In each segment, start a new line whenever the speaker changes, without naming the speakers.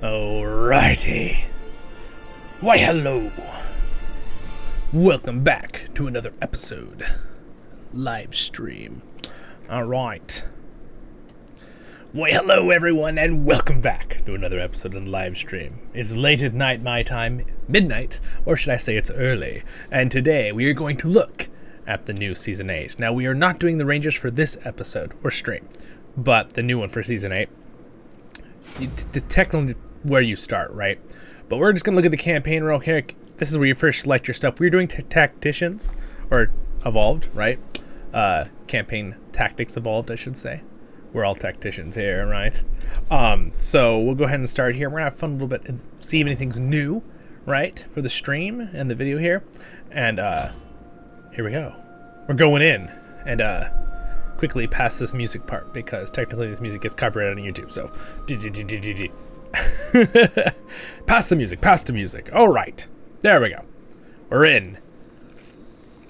Alrighty. Why hello. Welcome back to another episode. Live stream. Alright. Why hello everyone and welcome back to another episode in live stream. It's late at night my time, midnight, or should I say it's early. And today we are going to look at the new Season 8. Now we are not doing the Rangers for this episode or stream, but the new one for Season 8. Technically where you start, right? But we're just going to look at the campaign real quick. This is where you first select your stuff. We're doing Tacticians, or Evolved, right? Campaign Tactics Evolved, I should say. We're all tacticians here, right? So we'll go ahead and start here. We're going to have fun a little bit and see if anything's new, right? For the stream and the video here. And here we go. We're going in and quickly past this music part because technically this music gets copyrighted on YouTube, so pass the music. All right, there we go. We're in.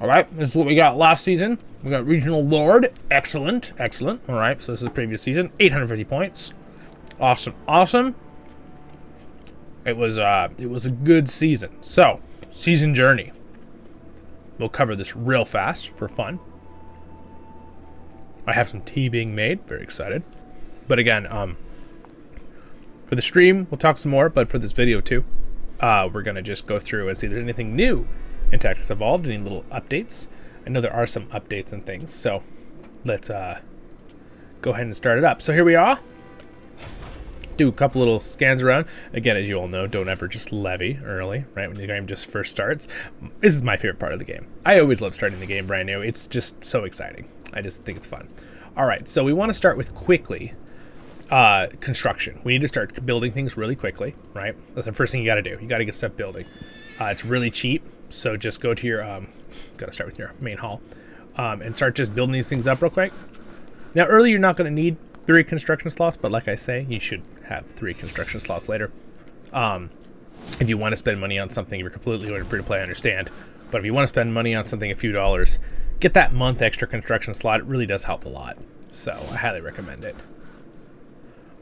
All right, this is what we got last season. We got Regional Lord. Excellent. All right, so this is the previous season. 850 points. Awesome. It was a good season. So, season journey. We'll cover this real fast for fun. I have some tea being made. Very excited. But again, for the stream, we'll talk some more. But for this video too, we're going to just go through and see if there's anything new in Tactics Evolved. Any little updates. I know there are some updates and things. So let's go ahead and start it up. So here we are. Do a couple little scans around. Again, as you all know, don't ever just levy early, right? When the game just first starts. This is my favorite part of the game. I always love starting the game brand new. It's just so exciting. I just think it's fun. All right, so we want to start with quickly construction. We need to start building things really quickly, right? That's the first thing you got to do. You got to get stuff building. It's really cheap, so just go to your, got to start with your main hall, and start just building these things up real quick. Now, early you're not going to need 3 construction slots, but like I say, you should have 3 construction slots later. If you want to spend money on something, you're completely free to play, I understand. But if you want to spend money on something a few dollars, get that month extra construction slot. It really does help a lot. So I highly recommend it.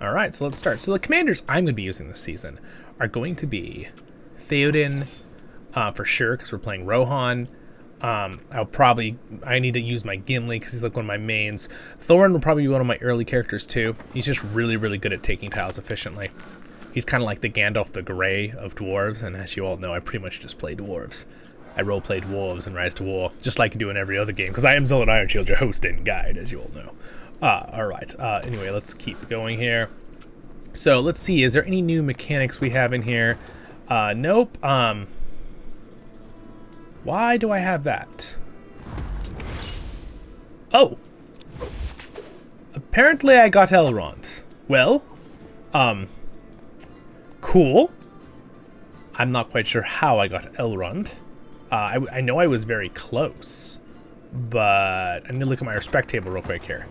All right, so let's start. So the commanders I'm going to be using this season are going to be Theoden, for sure, because we're playing Rohan. I need to use my Gimli because he's like one of my mains. Thorin will probably be one of my early characters too. He's just really good at taking tiles efficiently. He's kind of like the Gandalf the Grey of dwarves, and as you all know, I pretty much just play dwarves. I roleplay dwarves and Rise to War, just like I do in every other game, because I am Zollin Ironshield, your host and guide, as you all know. Alright, anyway, let's keep going here. So, let's see, is there any new mechanics we have in here? Nope. Why do I have that? Oh! Apparently I got Elrond. Well, cool. I'm not quite sure how I got Elrond. I know I was very close, but I need to look at my respect table real quick here.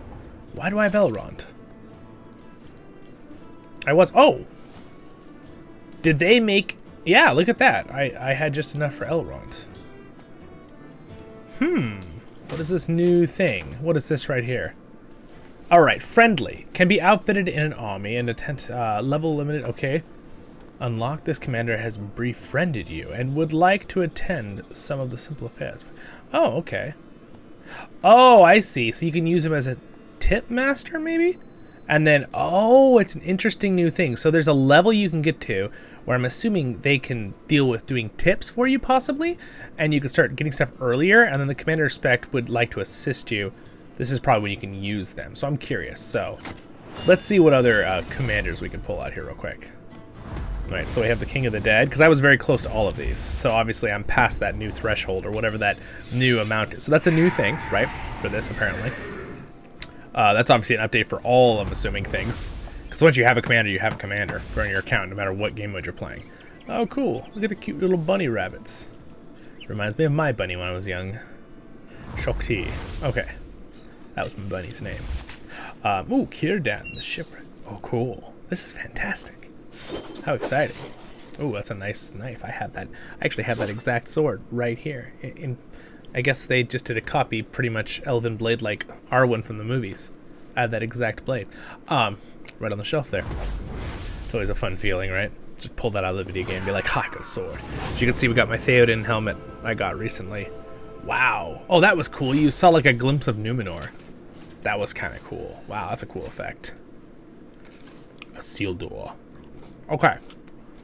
Why do I have Elrond? Oh! Did they make... Yeah, look at that. I had just enough for Elrond. What is this new thing? What is this right here? Alright, friendly. Can be outfitted in an army and attend level limited. Okay. Unlock. This commander has befriended you and would like to attend some of the simple affairs. Oh, okay. Oh, I see. So you can use him as a tip master, maybe? And then, oh, it's an interesting new thing. So there's a level you can get to where I'm assuming they can deal with doing tips for you, possibly, and you can start getting stuff earlier, and then the commander spec would like to assist you. This is probably when you can use them, so I'm curious. So let's see what other commanders we can pull out here real quick. All right, so we have the King of the Dead, because I was very close to all of these, so obviously I'm past that new threshold, or whatever that new amount is. So that's a new thing, right, for this, apparently. That's obviously an update for all, I'm assuming, things. Because once you have a commander, you have a commander for your account, no matter what game mode you're playing. Oh, cool. Look at the cute little bunny rabbits. Reminds me of my bunny when I was young. Shokti. Okay. That was my bunny's name. Ooh, Kirdan, the shipwreck. Oh, cool. This is fantastic. How exciting. Ooh, that's a nice knife. I have that. I actually have that exact sword right here. I guess they just did a copy, pretty much Elven blade like Arwen from the movies. I have that exact blade. Right on the shelf there. It's always a fun feeling, right? Just pull that out of the video game and be like, ha, I got a sword. As you can see, we got my Theoden helmet I got recently. Wow. Oh, that was cool. You saw like a glimpse of Numenor. That was kind of cool. Wow, that's a cool effect. A sealed door. Okay.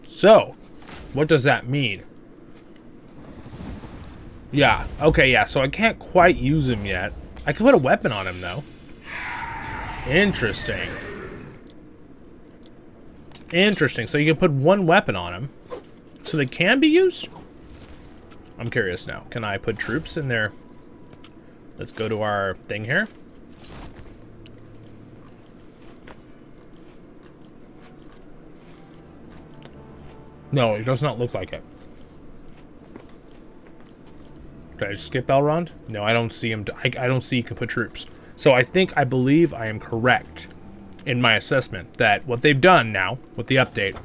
So, what does that mean? Yeah. Okay, yeah. So I can't quite use him yet. I can put a weapon on him, though. Interesting. Interesting. So you can put one weapon on him. So they can be used? I'm curious now. Can I put troops in there? Let's go to our thing here. No, it does not look like it. Did I skip Elrond? No, I don't see him. I don't see you can put troops. So I believe I am correct in my assessment that what they've done now with the update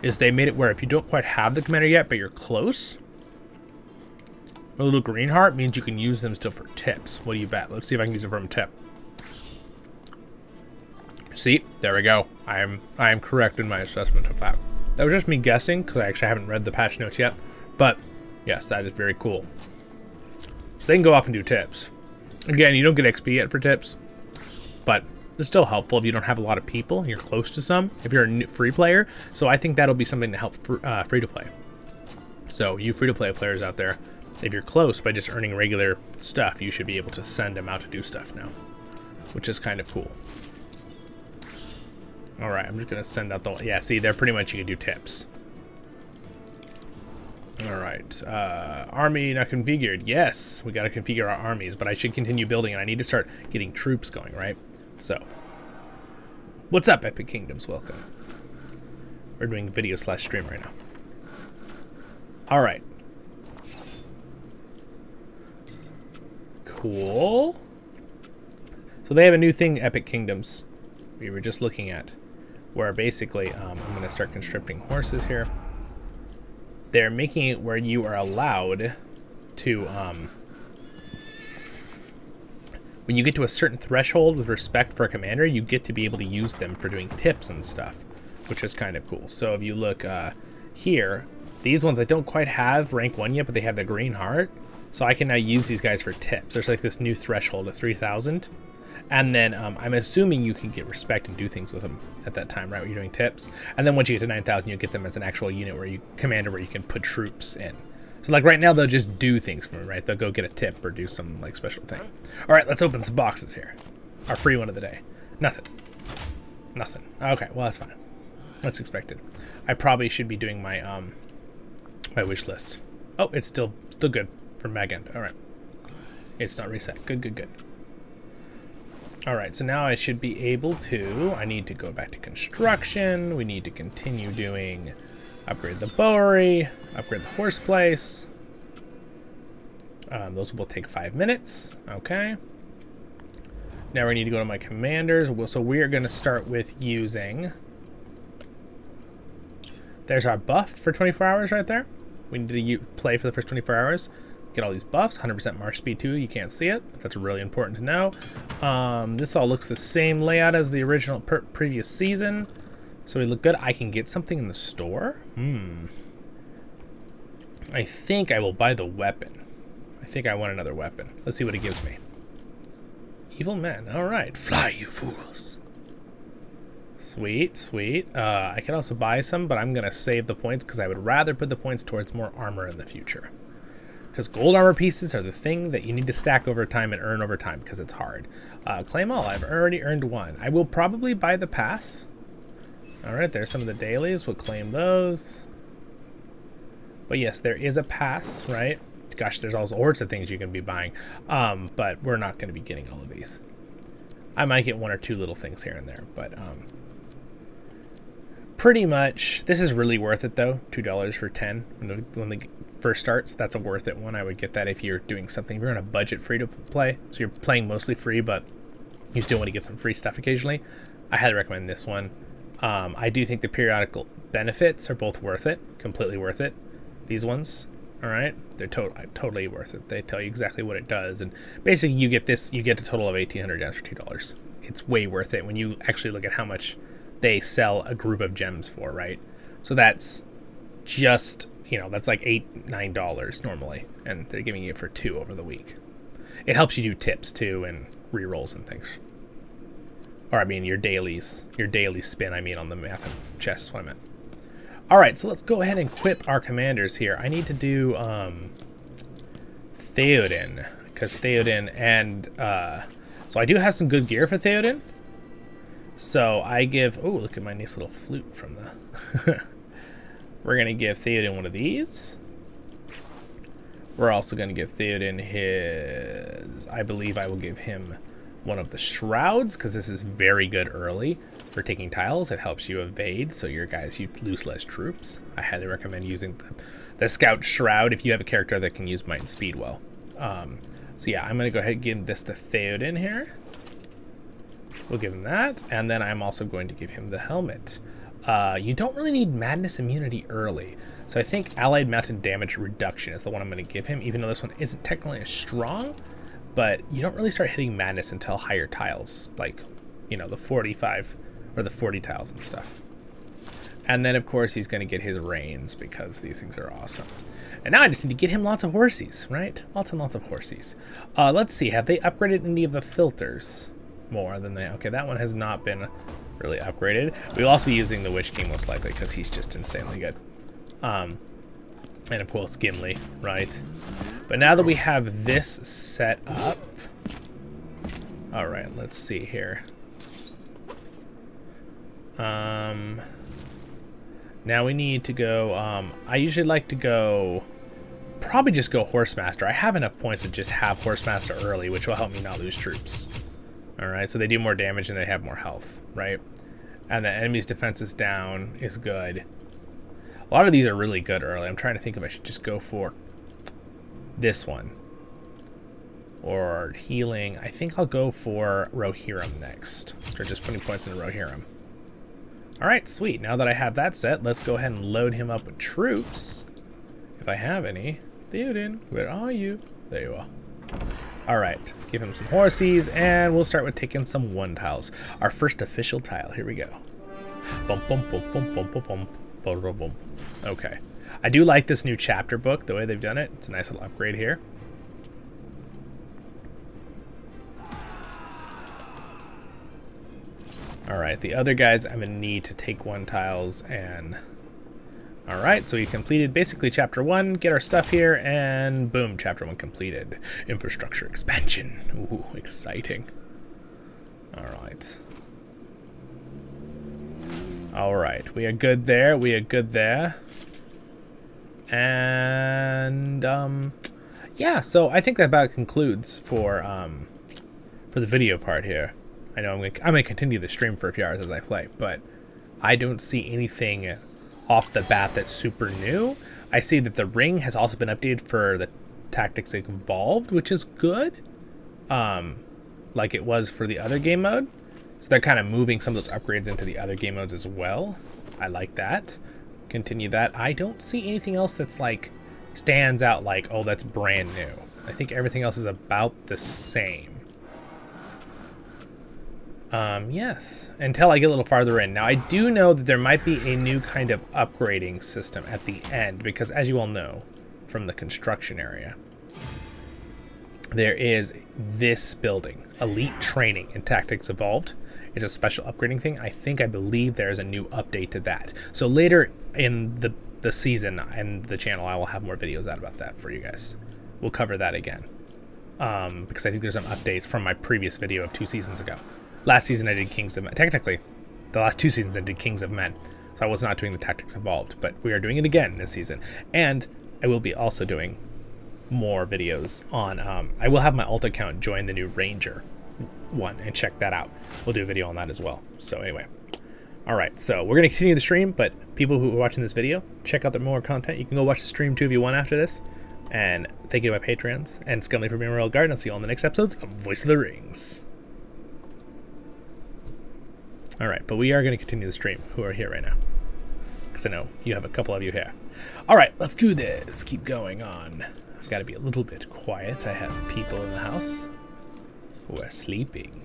is they made it where if you don't quite have the commander yet, but you're close, a little green heart means you can use them still for tips. What do you bet? Let's see if I can use it for a tip. See, there we go. I am correct in my assessment of that. That was just me guessing, because I actually haven't read the patch notes yet. But, yes, that is very cool. So they can go off and do tips. Again, you don't get XP yet for tips, but it's still helpful if you don't have a lot of people and you're close to some, if you're a new free player. So I think that'll be something to help free-to-play. So you free-to-play players out there, if you're close by just earning regular stuff, you should be able to send them out to do stuff now, which is kind of cool. All right, I'm just gonna send out the, yeah, see, they're pretty much, you can do tips. All right, army not configured. Yes, we gotta configure our armies, but I should continue building and I need to start getting troops going, right? So, what's up, Epic Kingdoms? Welcome. We're doing video / stream right now. All right. Cool. So they have a new thing, Epic Kingdoms, we were just looking at, where basically, I'm going to start conscripting horses here. They're making it where you are allowed to, when you get to a certain threshold with respect for a commander, you get to be able to use them for doing tips and stuff, which is kind of cool. So if you look here, these ones I don't quite have rank 1 yet, but they have the green heart. So I can now use these guys for tips. There's like this new threshold of 3,000. And then I'm assuming you can get respect and do things with them at that time, right? When you're doing tips. And then once you get to 9,000, you get them as an actual unit where you commander where you can put troops in. So like right now, they'll just do things for me, right? They'll go get a tip or do some like special thing. All right, let's open some boxes here. Our free one of the day. Nothing. Nothing. Okay, well that's fine. That's expected. I probably should be doing my my wish list. Oh, it's still good from Magend. All right. It's not reset. Good, good, good. All right, so now I should be able to, I need to go back to construction. We need to continue doing, upgrade the bowery, upgrade the horse place. Those will take 5 minutes, okay. Now we need to go to my commanders. So we are gonna start with using, there's our buff for 24 hours right there. We need to play for the first 24 hours. Get all these buffs, 100% march speed too, you can't see it, but that's really important to know. This all looks the same layout as the original previous season, so we look good. I can get something in the store. I think I will buy the weapon. I think I want another weapon. Let's see what it gives me. Evil men, all right. Fly, you fools. Sweet, sweet. I could also buy some, but I'm gonna save the points because I would rather put the points towards more armor in the future. Because gold armor pieces are the thing that you need to stack over time and earn over time because it's hard. Claim all. I've already earned 1. I will probably buy the pass. All right, there's some of the dailies. We'll claim those. But yes, there is a pass, right? Gosh, there's all sorts of things you can be buying. But we're not going to be getting all of these. I might get 1 or 2 little things here and there, but pretty much, this is really worth it though. $2 for 10 when the first starts. That's a worth it one. I would get that if you're doing something. If you're on a budget free to play, so you're playing mostly free, but you still want to get some free stuff occasionally. I highly recommend this one. I do think the periodical benefits are both worth it, completely worth it. These ones, all right, they're totally worth it. They tell you exactly what it does, and basically you get this. You get a total of 1,800 gems for $2. It's way worth it when you actually look at how much they sell a group of gems for, right? So that's just, you know, that's like $8-9 normally, and they're giving you it for 2 over the week. It helps you do tips too and rerolls and things. Or I mean your daily spin, I mean, on the math and chess is what I meant. All right, so let's go ahead and equip our commanders here. I need to do Theoden, because Theoden and so I do have some good gear for Theoden. So I give, oh, look at my nice little flute from the we're gonna give Theoden one of these. We're also gonna give Theoden his, I believe I will give him one of the shrouds, because this is very good early for taking tiles. It helps you evade, so your guys, you lose less troops. I highly recommend using the scout shroud if you have a character that can use might and speed well. So yeah, I'm gonna go ahead and give this to Theoden here. We'll give him that, and then I'm also going to give him the helmet. You don't really need madness immunity early, so I think allied mounted damage reduction is the one I'm going to give him, even though this one isn't technically as strong. But you don't really start hitting madness until higher tiles, like, you know, the 45 or the 40 tiles and stuff. And then of course he's going to get his reins, because these things are awesome. And now I just need to get him lots of horsies, right? Lots and lots of horsies. Let's see, have they upgraded any of the filters more than they? Okay, that one has not been really upgraded. We'll also be using the Witch King most likely, because he's just insanely good. And of course Skumley, right? But now that we have this set up, all right, let's see here. Now we need to go, I usually like to go, probably just go Horsemaster. I have enough points to just have Horsemaster early, which will help me not lose troops. All right, so they do more damage and they have more health, right? And the enemy's defense is down is good. A lot of these are really good early. I'm trying to think if I should just go for this one. Or healing. I think I'll go for Rohirrim next. Start just putting points into Rohirrim. Alright, sweet. Now that I have that set, let's go ahead and load him up with troops. If I have any. Theoden, where are you? There you are. Alright, give him some horsies, and we'll start with taking some 1 tiles. Our first official tile. Here we go. Bum, bum, bum, bum, bum, bum, bum, bum, bum, bum. Okay. I do like this new chapter book, the way they've done it. It's a nice little upgrade here. Alright, the other guys I'm going to need to take 1 tiles and... Alright, so we completed basically chapter 1, get our stuff here, and boom, chapter 1 completed. Infrastructure expansion. Ooh, exciting. Alright. Alright, we are good there, we are good there. And, yeah, so I think that about concludes for the video part here. I know I'm gonna continue the stream for a few hours as I play, but I don't see anything off the bat that's super new. I see that the ring has also been updated for the Tactics Evolved, which is good, like it was for the other game mode. So they're kind of moving some of those upgrades into the other game modes as well. I like that. Continue that. I don't see anything else that's like stands out like, oh, that's brand new. I think everything else is about the same. Yes, until I get a little farther in. Now, I do know that there might be a new kind of upgrading system at the end, because as you all know from the construction area, there is this building, Elite Training in Tactics Evolved. It's a special upgrading thing. I believe there's a new update to that. So later in the season and the channel, I will have more videos out about that for you guys. We'll cover that again, because I think there's some updates from my previous video of 2 seasons ago. Last season I did Kings of Men. Technically, the last 2 seasons I did Kings of Men, so I was not doing the Tactics Evolved, but we are doing it again this season. And I will be also doing more videos on, I will have my alt account join the new Ranger one and check that out. We'll do a video on that as well. So anyway, all right, so we're going to continue the stream, but people who are watching this video, check out the more content. You can go watch the stream too if you want after this. And thank you to my Patreons and Skumley for being a Royal Guard. I'll see you all in the next episodes of Voice of the Rings. All right, but we are going to continue the stream, who are here right now, because I know you have a couple of you here. All right, let's do this. Keep going on. I've got to be a little bit quiet. I have people in the house who are sleeping.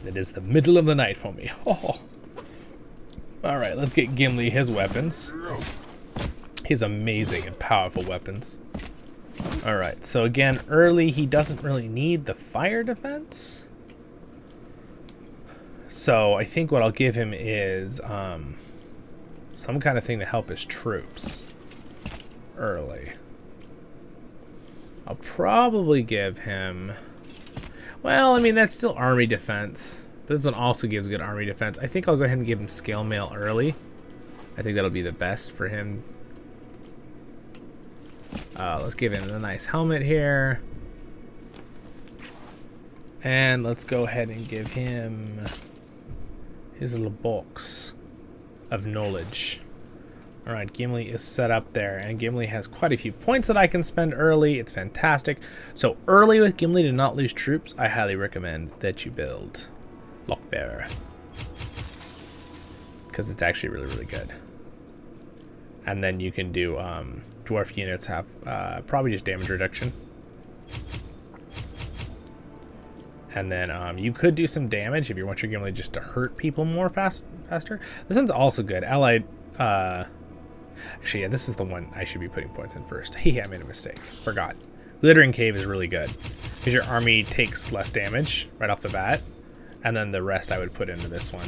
It is the middle of the night for me. Oh, Alright, let's get Gimli his weapons. His amazing and powerful weapons. Alright, so again, early he doesn't really need the fire defense. So I think what I'll give him is some kind of thing to help his troops early. I'll probably give him... Well, I mean, that's still army defense. But this one also gives good army defense. I think I'll go ahead and give him scale mail early. I think that'll be the best for him. Let's give him a nice helmet here. And let's go ahead and give him his little box of knowledge. Alright, Gimli is set up there, and Gimli has quite a few points that I can spend early. It's fantastic. So early with Gimli to not lose troops, I highly recommend that you build Lockbearer, because it's actually really, really good. And then you can do dwarf units have probably just damage reduction. And then you could do some damage if you want your Gimli just to hurt people more faster. This one's also good. Allied... Actually, yeah, this is the one I should be putting points in first. I made a mistake. Forgot. Glittering Cave is really good, because your army takes less damage right off the bat. And then the rest I would put into this one.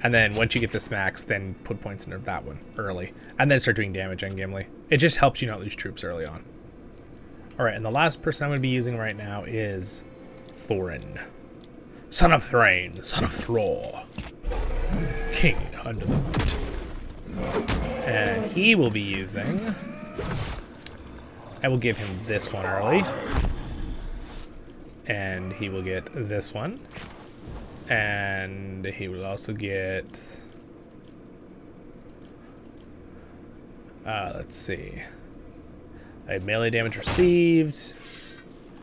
And then once you get this max, then put points into that one early. And then start doing damage on Gimli. It just helps you not lose troops early on. Alright, and the last person I'm going to be using right now is Thorin. Son of Thrain, son of Thror. King under the mountain. And he will be using... I will give him this one early. And he will get this one. And he will also get... let's see. A melee damage received.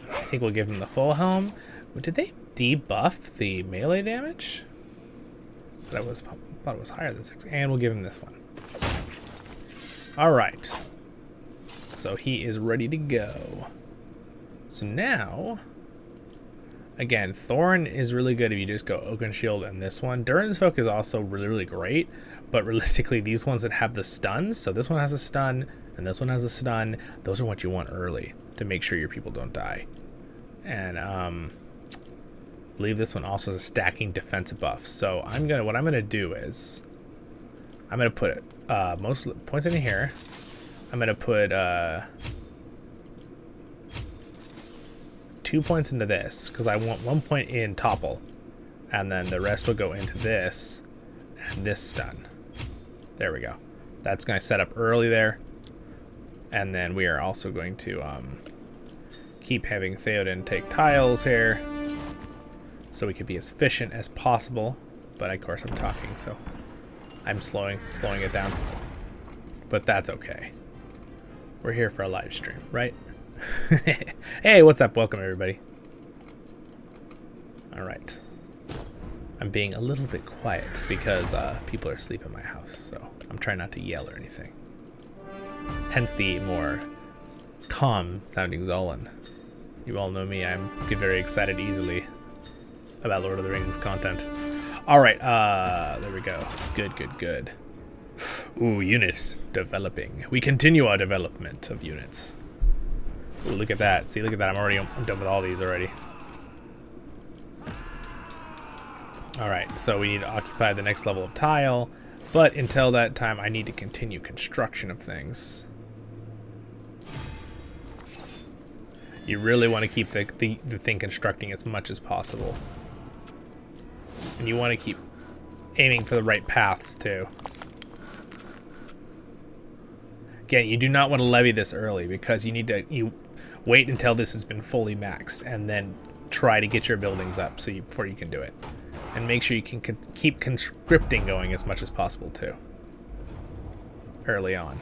I think we'll give him the full helm. Did they debuff the melee damage? But I thought it was higher than 6. And we'll give him this one. Alright. So he is ready to go. So now... Again, Thorin is really good if you just go Oakenshield and this one. Durin's Folk is also really, really great. But realistically, these ones that have the stuns, so this one has a stun, and this one has a stun, those are what you want early to make sure your people don't die. And I believe this one also has a stacking defensive buff. So what I'm gonna do is I'm gonna put most points in here. I'm gonna put 2 points into this because I want 1 point in topple, and then the rest will go into this and this stun. There we go. That's gonna set up early there, and then we are also going to keep having Theoden take tiles here so we can be as efficient as possible. But of course I'm talking, so I'm slowing it down. But that's okay. We're here for a live stream, right? Hey, what's up? Welcome, everybody. All right. I'm being a little bit quiet because people are asleep in my house, so I'm trying not to yell or anything. Hence the more calm-sounding Zollin. You all know me. I get very excited easily about Lord of the Rings content. All right. There we go. Good. Ooh, units developing. We continue our development of units. Ooh, look at that. See, look at that. I'm done with all these already. Alright, so we need to occupy the next level of tile. But until that time, I need to continue construction of things. You really want to keep the thing constructing as much as possible. And you want to keep aiming for the right paths, too. Again, you do not want to levy this early because you need to... wait until this has been fully maxed and then try to get your buildings up before you can do it. And make sure you can keep conscripting going as much as possible too. Early on.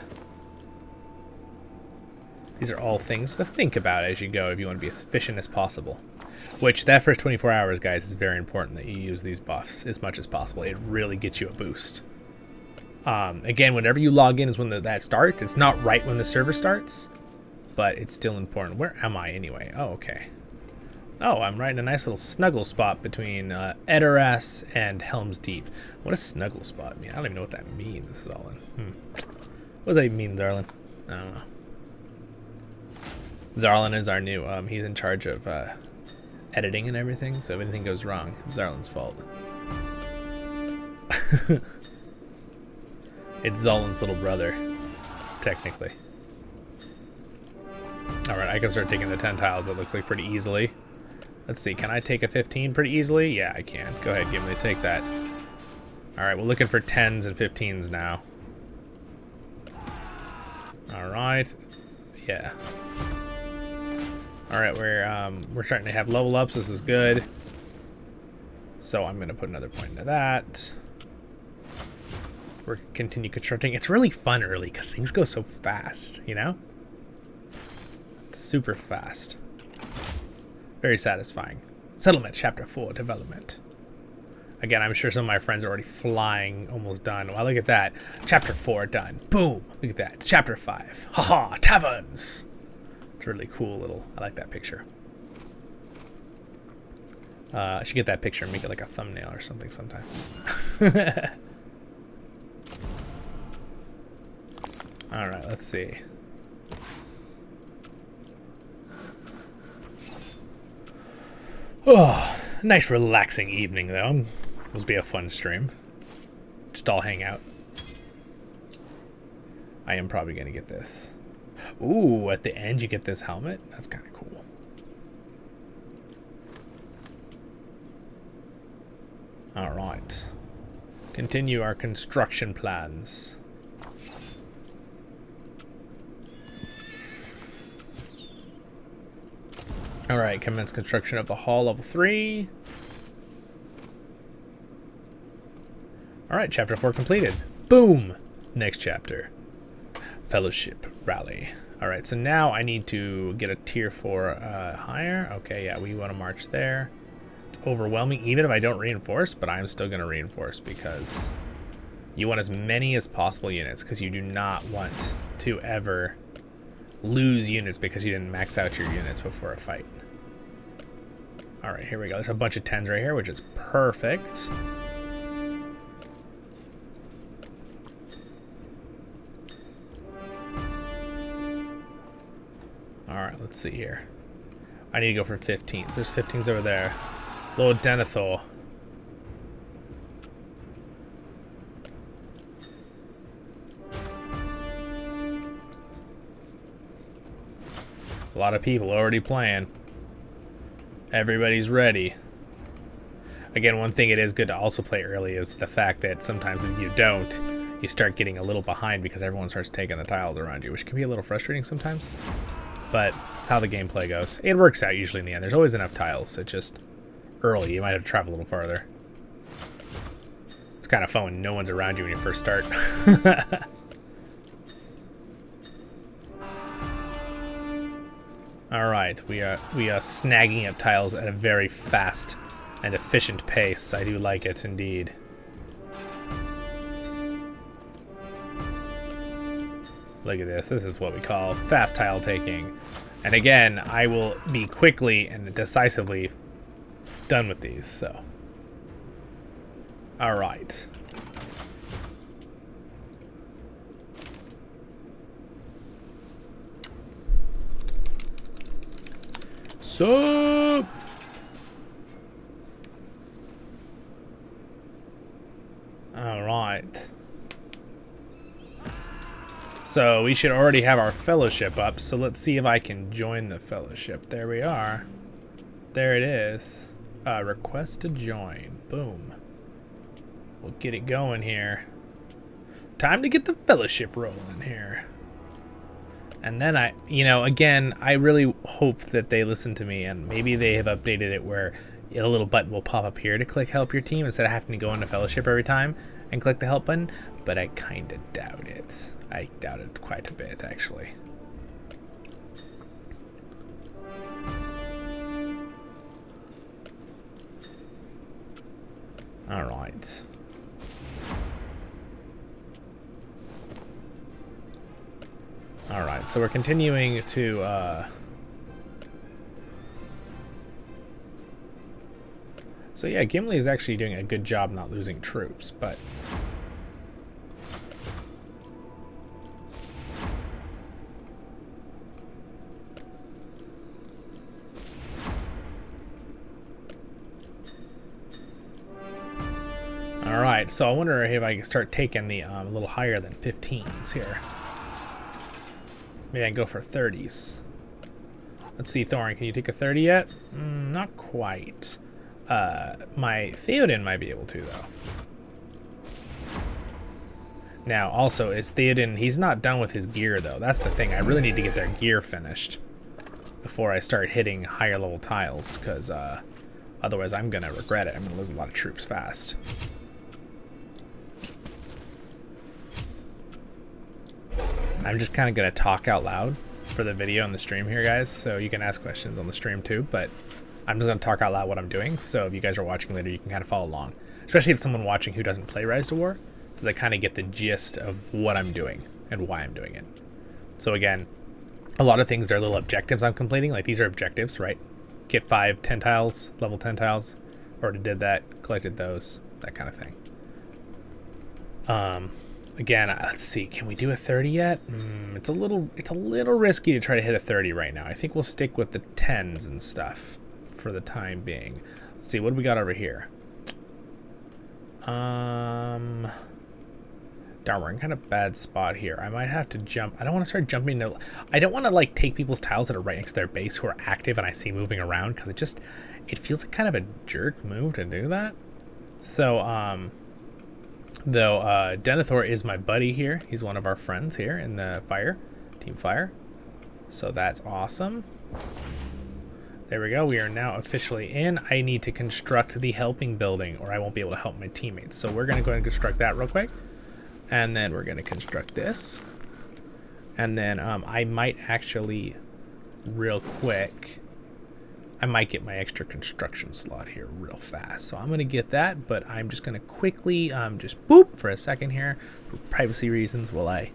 These are all things to think about as you go if you want to be as efficient as possible. Which, that first 24 hours, guys, is very important that you use these buffs as much as possible. It really gets you a boost. Again, whenever you log in is when that starts. It's not right when the server starts. But it's still important. Where am I anyway? Oh, okay. Oh, I'm right in a nice little snuggle spot between Edoras and Helm's Deep. What does snuggle spot mean? I don't even know what that means, Zollin. What does that mean, Zollin? I don't know. Zollin is our new, he's in charge of editing and everything, so if anything goes wrong, it's Zollin's fault. It's Zollin's little brother, technically. Alright, I can start taking the 10 tiles, it looks like, pretty easily. Let's see, can I take a 15 pretty easily? Yeah, I can. Go ahead, give me take that. Alright, we're looking for 10s and 15s now. Alright. Yeah. Alright, we're starting to have level ups, this is good. So I'm gonna put another point into that. We're continue constructing. It's really fun early because things go so fast, you know? It's super fast. Very satisfying. Settlement, Chapter 4, Development. Again, I'm sure some of my friends are already flying, almost done. Wow, look at that. Chapter 4, done. Boom! Look at that. Chapter 5. Haha, taverns! It's really cool little, I like that picture. I should get that picture and make it like a thumbnail or something sometime. Alright, let's see. Oh, nice relaxing evening though. Must be a fun stream. Just all hang out. I am probably gonna get this. Ooh, at the end you get this helmet? That's kind of cool. Alright. Continue our construction plans. Alright, commence construction of the hall, level 3. Alright, chapter 4 completed. Boom! Next chapter. Fellowship Rally. Alright, so now I need to get a tier 4 higher. Okay, yeah, we want to march there. It's overwhelming, even if I don't reinforce, but I'm still going to reinforce because you want as many as possible units because you do not want to ever lose units because you didn't max out your units before a fight. Alright, here we go. There's a bunch of 10s right here, which is perfect. Alright, let's see here. I need to go for 15s. There's 15s over there. Lord Denethor. A lot of people already playing. Everybody's ready. Again, one thing it is good to also play early is the fact that sometimes if you don't, you start getting a little behind because everyone starts taking the tiles around you, which can be a little frustrating sometimes. But it's how the gameplay goes. It works out usually in the end. There's always enough tiles. It's just early. You might have to travel a little farther. It's kind of fun when no one's around you when you first start. Alright, we are snagging up tiles at a very fast and efficient pace. I do like it indeed. Look at this. This is what we call fast tile taking. And again, I will be quickly and decisively done with these, so. Alright. So. Alright. So we should already have our fellowship up, so let's see if I can join the fellowship. There we are. There it is. Request to join. Boom. We'll get it going here. Time to get the fellowship rolling here. And then again, I really hope that they listen to me and maybe they have updated it where a little button will pop up here to click help your team instead of having to go into fellowship every time and click the help button, but I kind of doubt it. I doubt it quite a bit, actually. All right. All right, so we're continuing to So yeah, Gimli is actually doing a good job not losing troops, but... Alright, so I wonder if I can start taking the a little higher than 15s here. Maybe I can go for 30s. Let's see, Thorin, can you take a 30 yet? Not quite. My Theoden might be able to, though. Now, also, is Theoden... He's not done with his gear, though. That's the thing. I really need to get their gear finished before I start hitting higher level tiles, because otherwise I'm going to regret it. I'm going to lose a lot of troops fast. I'm just kind of going to talk out loud for the video and the stream here, guys, so you can ask questions on the stream too, but I'm just going to talk out loud what I'm doing, so if you guys are watching later, you can kind of follow along, especially if someone watching who doesn't play Rise to War, so they kind of get the gist of what I'm doing and why I'm doing it. So again, a lot of things are little objectives I'm completing, like these are objectives, right? Get 5 10 tiles, level 10 tiles, already did that, collected those, that kind of thing. Again, let's see, can we do a 30 yet? It's a little risky to try to hit a 30 right now. I think we'll stick with the 10s and stuff for the time being. Let's see, what do we got over here? Darn, we're in kind of bad spot here. I might have to jump. I don't want to start jumping. I don't want to like take people's tiles that are right next to their base who are active and I see moving around, because it feels like kind of a jerk move to do that. So, though Denethor is my buddy here. He's one of our friends here in the Team Fire. So that's awesome. There we go. We are now officially in. I need to construct the helping building or I won't be able to help my teammates. So we're going to go ahead and construct that real quick. And then we're going to construct this. And then I might actually, real quick, I might get my extra construction slot here real fast. So I'm going to get that, but I'm just going to quickly just boop for a second here. For privacy reasons, will I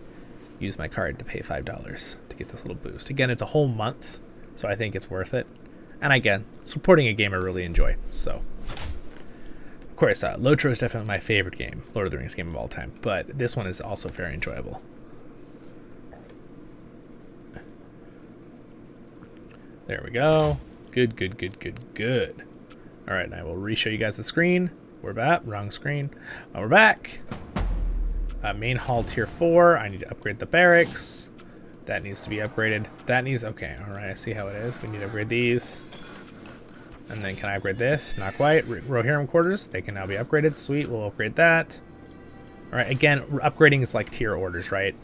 use my card to pay $5 to get this little boost. Again, it's a whole month, so I think it's worth it. And again, supporting a game I really enjoy. So, of course, LOTRO is definitely my favorite game, Lord of the Rings game of all time. But this one is also very enjoyable. There we go. Good, good, good, good, good. All right, and I will re-show you guys the screen. We're back. Wrong screen. We're back. Main hall tier 4. I need to upgrade the barracks. That needs to be upgraded. That needs... Okay, all right, I see how it is. We need to upgrade these. And then can I upgrade this? Not quite. Rohan quarters. They can now be upgraded. Sweet, we'll upgrade that. All right, again, upgrading is like tier orders, right?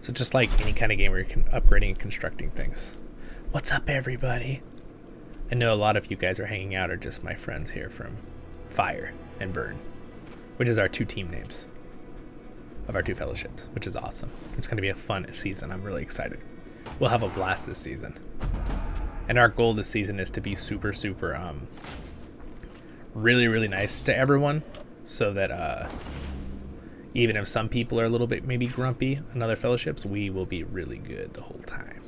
So just like any kind of game where you're upgrading and constructing things. What's up, everybody? I know a lot of you guys are hanging out are just my friends here from Fire and Burn, which is our 2 team names of our 2 fellowships, which is awesome. It's going to be a fun season. I'm really excited. We'll have a blast this season. And our goal this season is to be super, super, really, really nice to everyone, so that even if some people are a little bit maybe grumpy in other fellowships, we will be really good the whole time.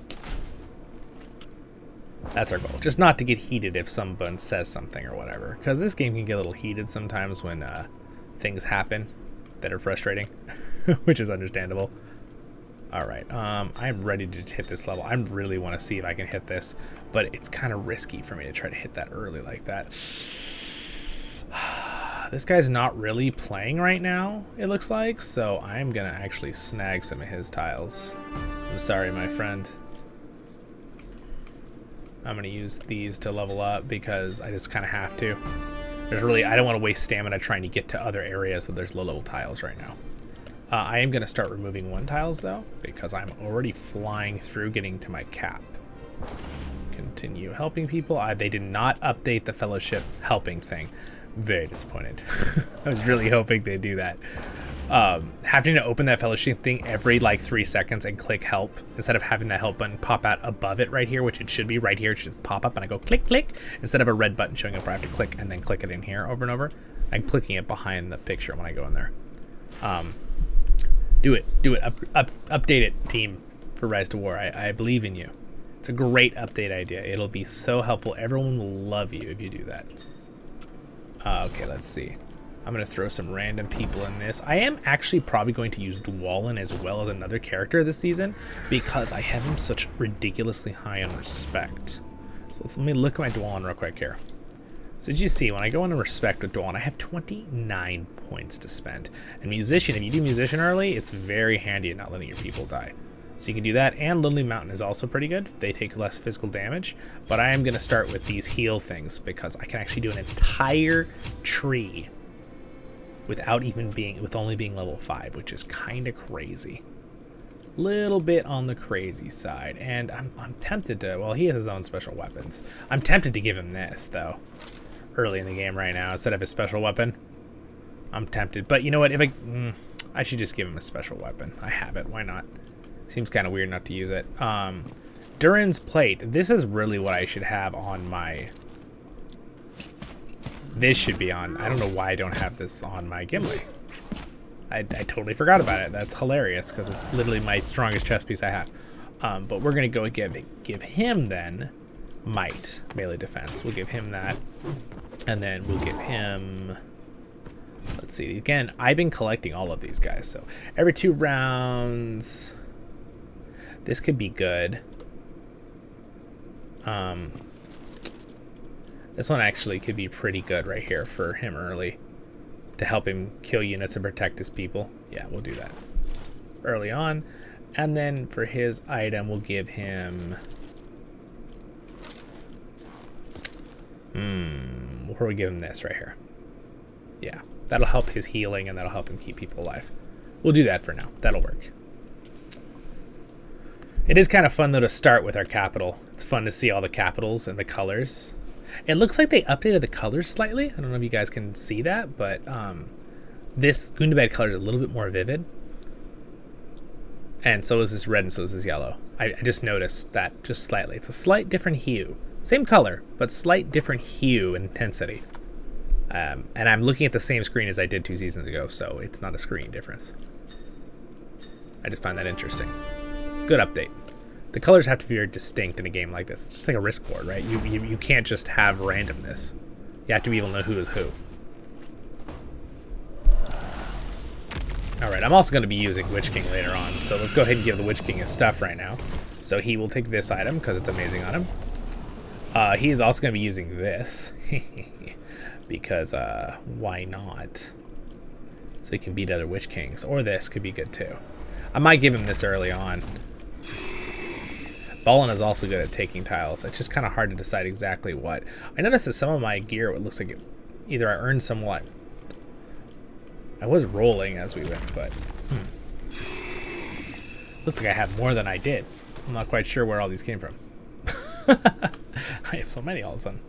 That's our goal. Just not to get heated if someone says something or whatever. Because this game can get a little heated sometimes when things happen that are frustrating, which is understandable. Alright, I'm ready to hit this level. I really want to see if I can hit this, but it's kind of risky for me to try to hit that early like that. This guy's not really playing right now, it looks like, so I'm going to actually snag some of his tiles. I'm sorry, my friend. I'm going to use these to level up because I just kind of have to. I don't want to waste stamina trying to get to other areas, so there's low level tiles right now. I am going to start removing 1 tiles though, because I'm already flying through getting to my cap. Continue helping people. They did not update the fellowship helping thing. Very disappointed. I was really hoping they'd do that. Having to open that fellowship thing every like 3 seconds and click help instead of having that help button pop out above it right here, which it should be right here. It should just pop up and I go click, click, instead of a red button showing up where I have to click and then click it in here over and over. I'm clicking it behind the picture when I go in there. Do it, update it, team, for Rise to War. I believe in you. It's a great update idea. It'll be so helpful. Everyone will love you if you do that. Okay, let's see. I'm going to throw some random people in this. I am actually probably going to use Zollin as well as another character this season because I have him such ridiculously high on respect. So let me look at my Zollin real quick here. So as you see, when I go into respect with Zollin, I have 29 points to spend. And Musician, if you do Musician early, it's very handy at not letting your people die. So you can do that, and Lonely Mountain is also pretty good. They take less physical damage, but I am going to start with these heal things because I can actually do an entire tree without even being, with only being level 5, which is kind of crazy. Little bit on the crazy side, and I'm tempted to, well, he has his own special weapons. I'm tempted to give him this, though, early in the game right now, instead of his special weapon. I'm tempted, but you know what, if I should just give him a special weapon. I have it, why not? Seems kind of weird not to use it. Durin's Plate. This is really what I should have on my... This should be on. I don't know why I don't have this on my Gimli. I totally forgot about it. That's hilarious because it's literally my strongest chest piece I have. But we're going to go give him then Might, melee defense. We'll give him that. And then we'll give him... Let's see. Again, I've been collecting all of these guys. So every 2 rounds... This could be good. This one actually could be pretty good right here for him early. To help him kill units and protect his people. Yeah, we'll do that early on. And then for his item, we'll give him... Where we give him this right here. Yeah, that'll help his healing and that'll help him keep people alive. We'll do that for now. That'll work. It is kind of fun, though, to start with our capital. It's fun to see all the capitals and the colors. It looks like they updated the colors slightly. I don't know if you guys can see that, but this Gundabad color is a little bit more vivid. And so is this red and so is this yellow. I just noticed that just slightly. It's a slight different hue. Same color, but slight different hue and intensity. And I'm looking at the same screen as I did 2 seasons ago, so it's not a screen difference. I just find that interesting. Good update. The colors have to be very distinct in a game like this. It's just like a risk board, right? You can't just have randomness. You have to be able to know who is who. Alright, I'm also going to be using Witch King later on, so let's go ahead and give the Witch King his stuff right now. So he will take this item, because it's amazing on him. He is also going to be using this. Because, why not? So he can beat other Witch Kings. Or this could be good, too. I might give him this early on. Zollin is also good at taking tiles. It's just kind of hard to decide exactly what. I noticed that some of my gear, it looks like it, either I earned somewhat. I was rolling as we went, but looks like I have more than I did. I'm not quite sure where all these came from. I have so many all of a sudden.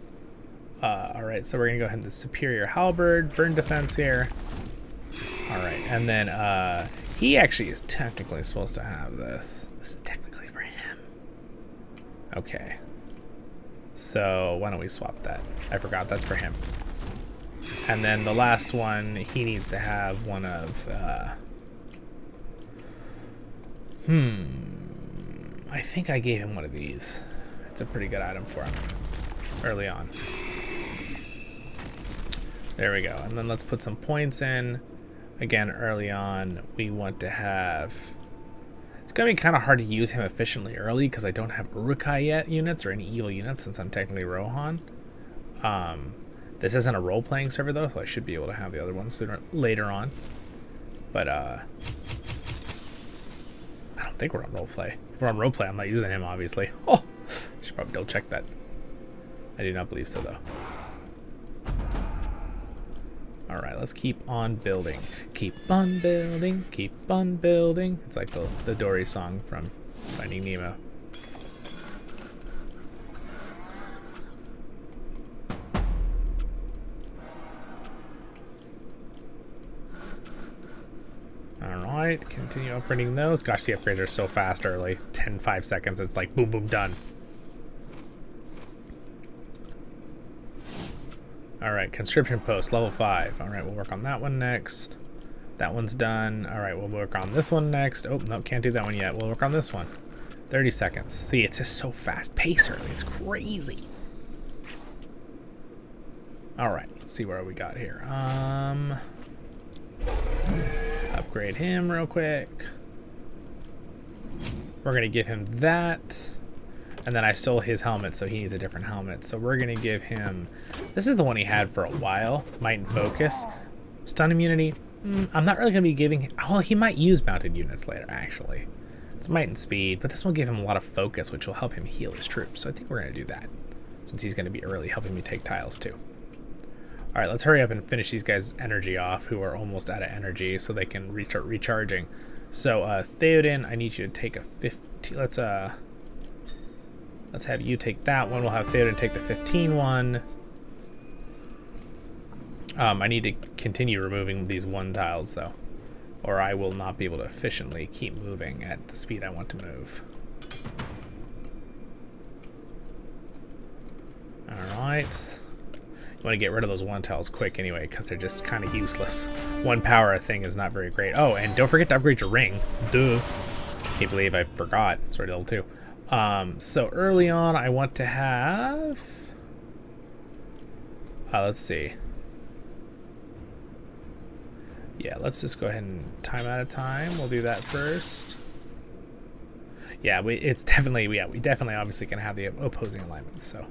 Alright, so we're going to go ahead and the Superior Halberd, burn defense here. Alright, and then he actually is technically supposed to have this. This is technically for him. Okay. So why don't we swap that? I forgot that's for him. And then the last one, he needs to have one of... I think I gave him one of these. It's a pretty good item for him early on. There we go. And then let's put some points in. Again, early on, we want to have... It's going to be kind of hard to use him efficiently early because I don't have Urukai yet units or any evil units since I'm technically Rohan. This isn't a role-playing server, though, so I should be able to have the other ones later on. But, I don't think we're on roleplay. If we're on roleplay, I'm not using him, obviously. Oh! I should probably double check that. I do not believe so, though. Alright, let's keep on building. Keep on building, keep on building. It's like the Dory song from Finding Nemo. Alright, continue upgrading those. Gosh, the upgrades are so fast early. 5 seconds, it's like boom, boom, done. Alright, conscription post, level 5. Alright, we'll work on that one next. That one's done. Alright, we'll work on this one next. Oh, no, can't do that one yet. We'll work on this one. 30 seconds. See, it's just so fast paced early. It's crazy. All right, let's see where we got here. Upgrade him real quick. We're gonna give him that. And then I stole his helmet, so he needs a different helmet. So we're gonna give him, this is the one he had for a while, Might and Focus. Stun immunity, I'm not really gonna be giving, oh, he might use mounted units later, actually. It's Might and Speed, but this will give him a lot of focus, which will help him heal his troops. So I think we're gonna do that, since he's gonna be early, helping me take tiles too. All right, let's hurry up and finish these guys' energy off, who are almost out of energy, so they can restart recharging. So Theoden, I need you to take a 50, let's have you take that one. We'll have Theoden take the 15 one. I need to continue removing these 1 tiles though, or I will not be able to efficiently keep moving at the speed I want to move. All right. You want to get rid of those 1 tiles quick anyway, because they're just kind of useless. 1 power thing is not very great. Oh, and don't forget to upgrade your ring. Duh. Can't believe I forgot. It's already level 2. So early on, I want to have, let's see. Yeah, let's just go ahead and time out of time. We'll do that first. Yeah, it's definitely, we definitely obviously can have the opposing alignments, so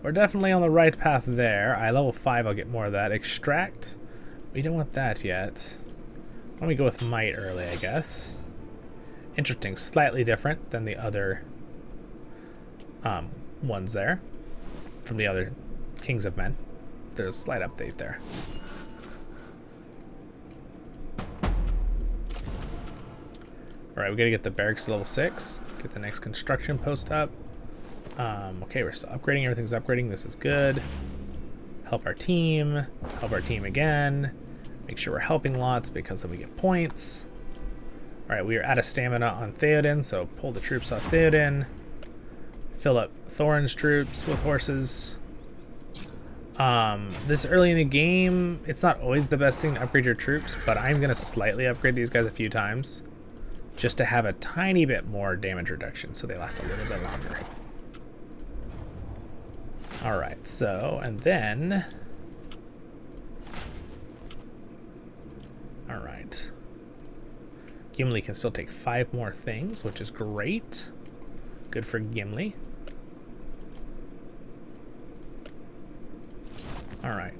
we're definitely on the right path there. Level 5, I'll get more of that. Extract, we don't want that yet. Why don't we go with Might early, I guess. Interesting, slightly different than the other ones there, from the other Kings of Men. There's a slight update there. All right, we gotta get the barracks to level 6, get the next construction post up. Okay, we're still upgrading, everything's upgrading, this is good. Help our team again. Make sure we're helping lots because then we get points. All right, we are out of stamina on Theoden, so pull the troops off Theoden. Fill up Thorin's troops with horses. This early in the game, it's not always the best thing to upgrade your troops, but I'm gonna slightly upgrade these guys a few times just to have a tiny bit more damage reduction so they last a little bit longer. All right, so, and then, all right. Gimli can still take 5 more things, which is great. Good for Gimli. All right,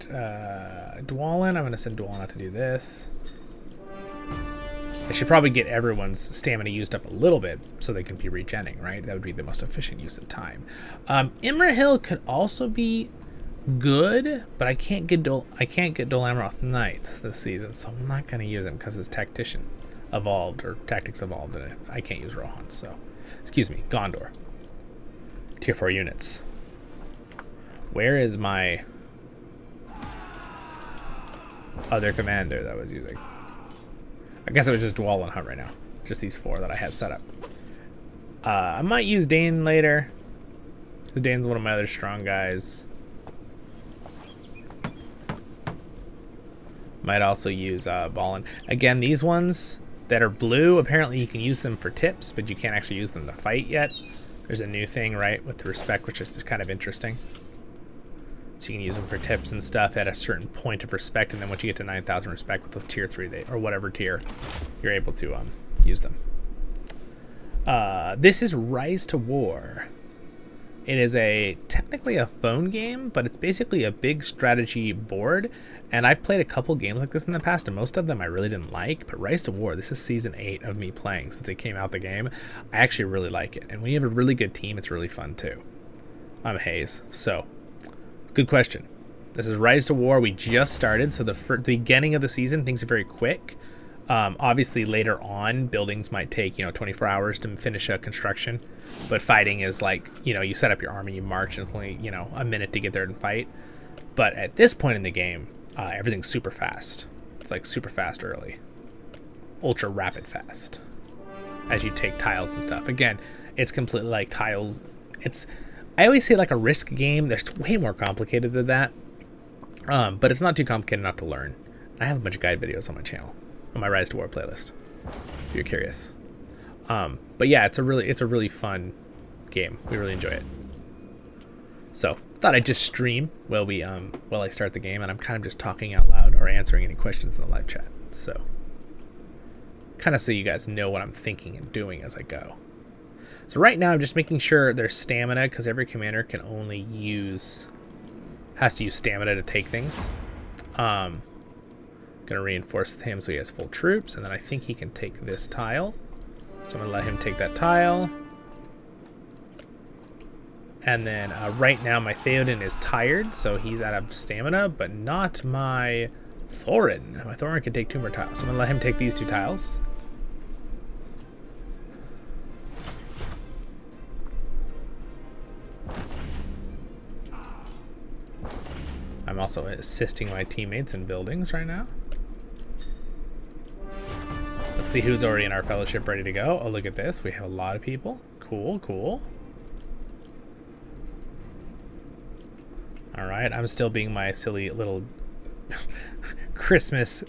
Dwalin, I'm gonna send Dwalin out to do this. I should probably get everyone's stamina used up a little bit so they can be regenning, right? That would be the most efficient use of time. Imrahil could also be good, but I can't get Dol Amroth Knights this season, so I'm not gonna use him because his tactician evolved, or tactics evolved, and I can't use Rohan, so. Excuse me, Gondor. Tier 4 units. Where is my other commander that I was using? I guess it was just Dwalin Hunt right now. Just these 4 that I have set up. I might use Dane later, because Dane's one of my other strong guys. Might also use Ballin. Again, these ones that are blue, apparently you can use them for tips, but you can't actually use them to fight yet. There's a new thing, right, with the respect, which is kind of interesting. So you can use them for tips and stuff at a certain point of respect, and then once you get to 9,000 respect with those tier 3, or whatever tier, you're able to use them. This is Rise to War. It is technically a phone game, but it's basically a big strategy board. And I've played a couple games like this in the past, and most of them I really didn't like. But Rise to War, this is season 8 of me playing since it came out the game. I actually really like it. And when you have a really good team, it's really fun too. I'm Hayes. So, good question. This is Rise to War. We just started, so the beginning of the season, things are very quick. Obviously later on, buildings might take 24 hours to finish a construction, but fighting is like, you set up your army, you march, and it's only a minute to get there and fight. But at this point in the game, everything's super fast. It's like super fast early, ultra rapid fast, as you take tiles and stuff. Again, it's completely like tiles. I always say like a Risk game. There's way more complicated than that, but it's not too complicated not to learn. I have a bunch of guide videos on my channel, on my Rise to War playlist, if you're curious. But yeah, it's a really fun game. We really enjoy it. So thought I'd just stream while I start the game, and I'm kind of just talking out loud or answering any questions in the live chat. So kind of so you guys know what I'm thinking and doing as I go. So right now I'm just making sure there's stamina, because every commander can only has to use stamina to take things. Gonna reinforce him so he has full troops, and then I think he can take this tile. So I'm gonna let him take that tile. And then right now my Theoden is tired, so he's out of stamina, but not my Thorin. My Thorin can take 2 more tiles. So I'm gonna let him take these 2 tiles. I'm also assisting my teammates in buildings right now. Let's see who's already in our fellowship ready to go. Oh, look at this. We have a lot of people. Cool, cool. All right, I'm still being my silly little Christmas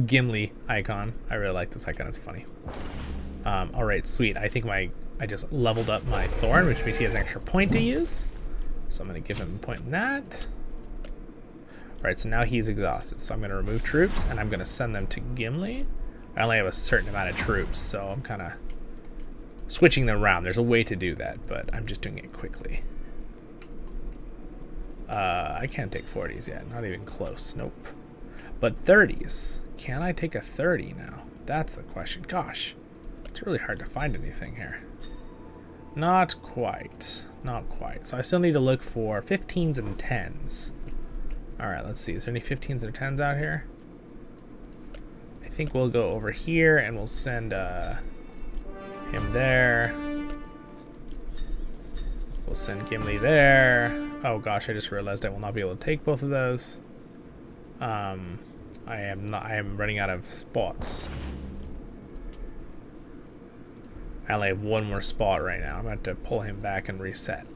Gimli icon. I really like this icon. It's funny. All right, sweet. I think I just leveled up my Thorn, which means he has an extra point to use. So I'm going to give him a point in that. All right, so now he's exhausted. So I'm going to remove troops, and I'm going to send them to Gimli. I only have a certain amount of troops, so I'm kind of switching them around. There's a way to do that, but I'm just doing it quickly. I can't take 40s yet. Not even close. Nope. But 30s. Can I take a 30 now? That's the question. Gosh, it's really hard to find anything here. Not quite. Not quite. So I still need to look for 15s and 10s. All right, let's see. Is there any 15s or 10s out here? I think we'll go over here and we'll send him there. We'll send Gimli there. Oh gosh, I just realized I will not be able to take both of those. I am running out of spots. I only have 1 more spot right now. I'm going to have to pull him back and reset.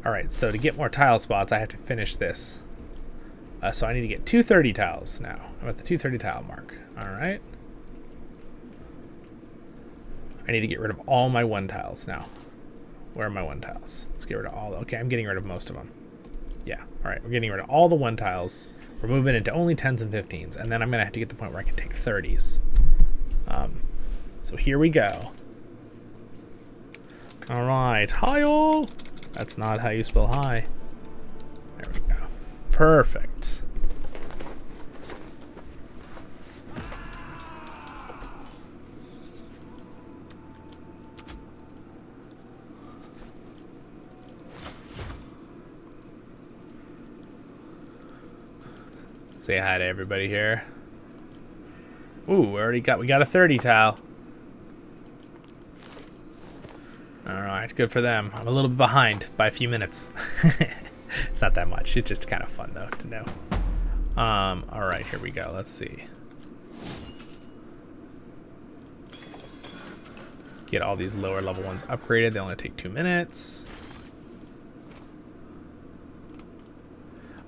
Alright, so to get more tile spots, I have to finish this. So I need to get 230 tiles now. I'm at the 230 tile mark. Alright. I need to get rid of all my 1 tiles now. Where are my 1 tiles? Let's get rid of all. Okay, I'm getting rid of most of them. Yeah, alright, we're getting rid of all the 1 tiles. We're moving into only 10s and 15s, and then I'm going to have to get to the point where I can take 30s. So here we go. Alright, hi-oh! That's not how you spell hi. There we go. Perfect. Say hi to everybody here. Ooh, we got a 30 tile. Alright, good for them. I'm a little bit behind by a few minutes. It's not that much. It's just kind of fun though to know. Alright, here we go. Let's see. Get all these lower level ones upgraded. They only take 2 minutes.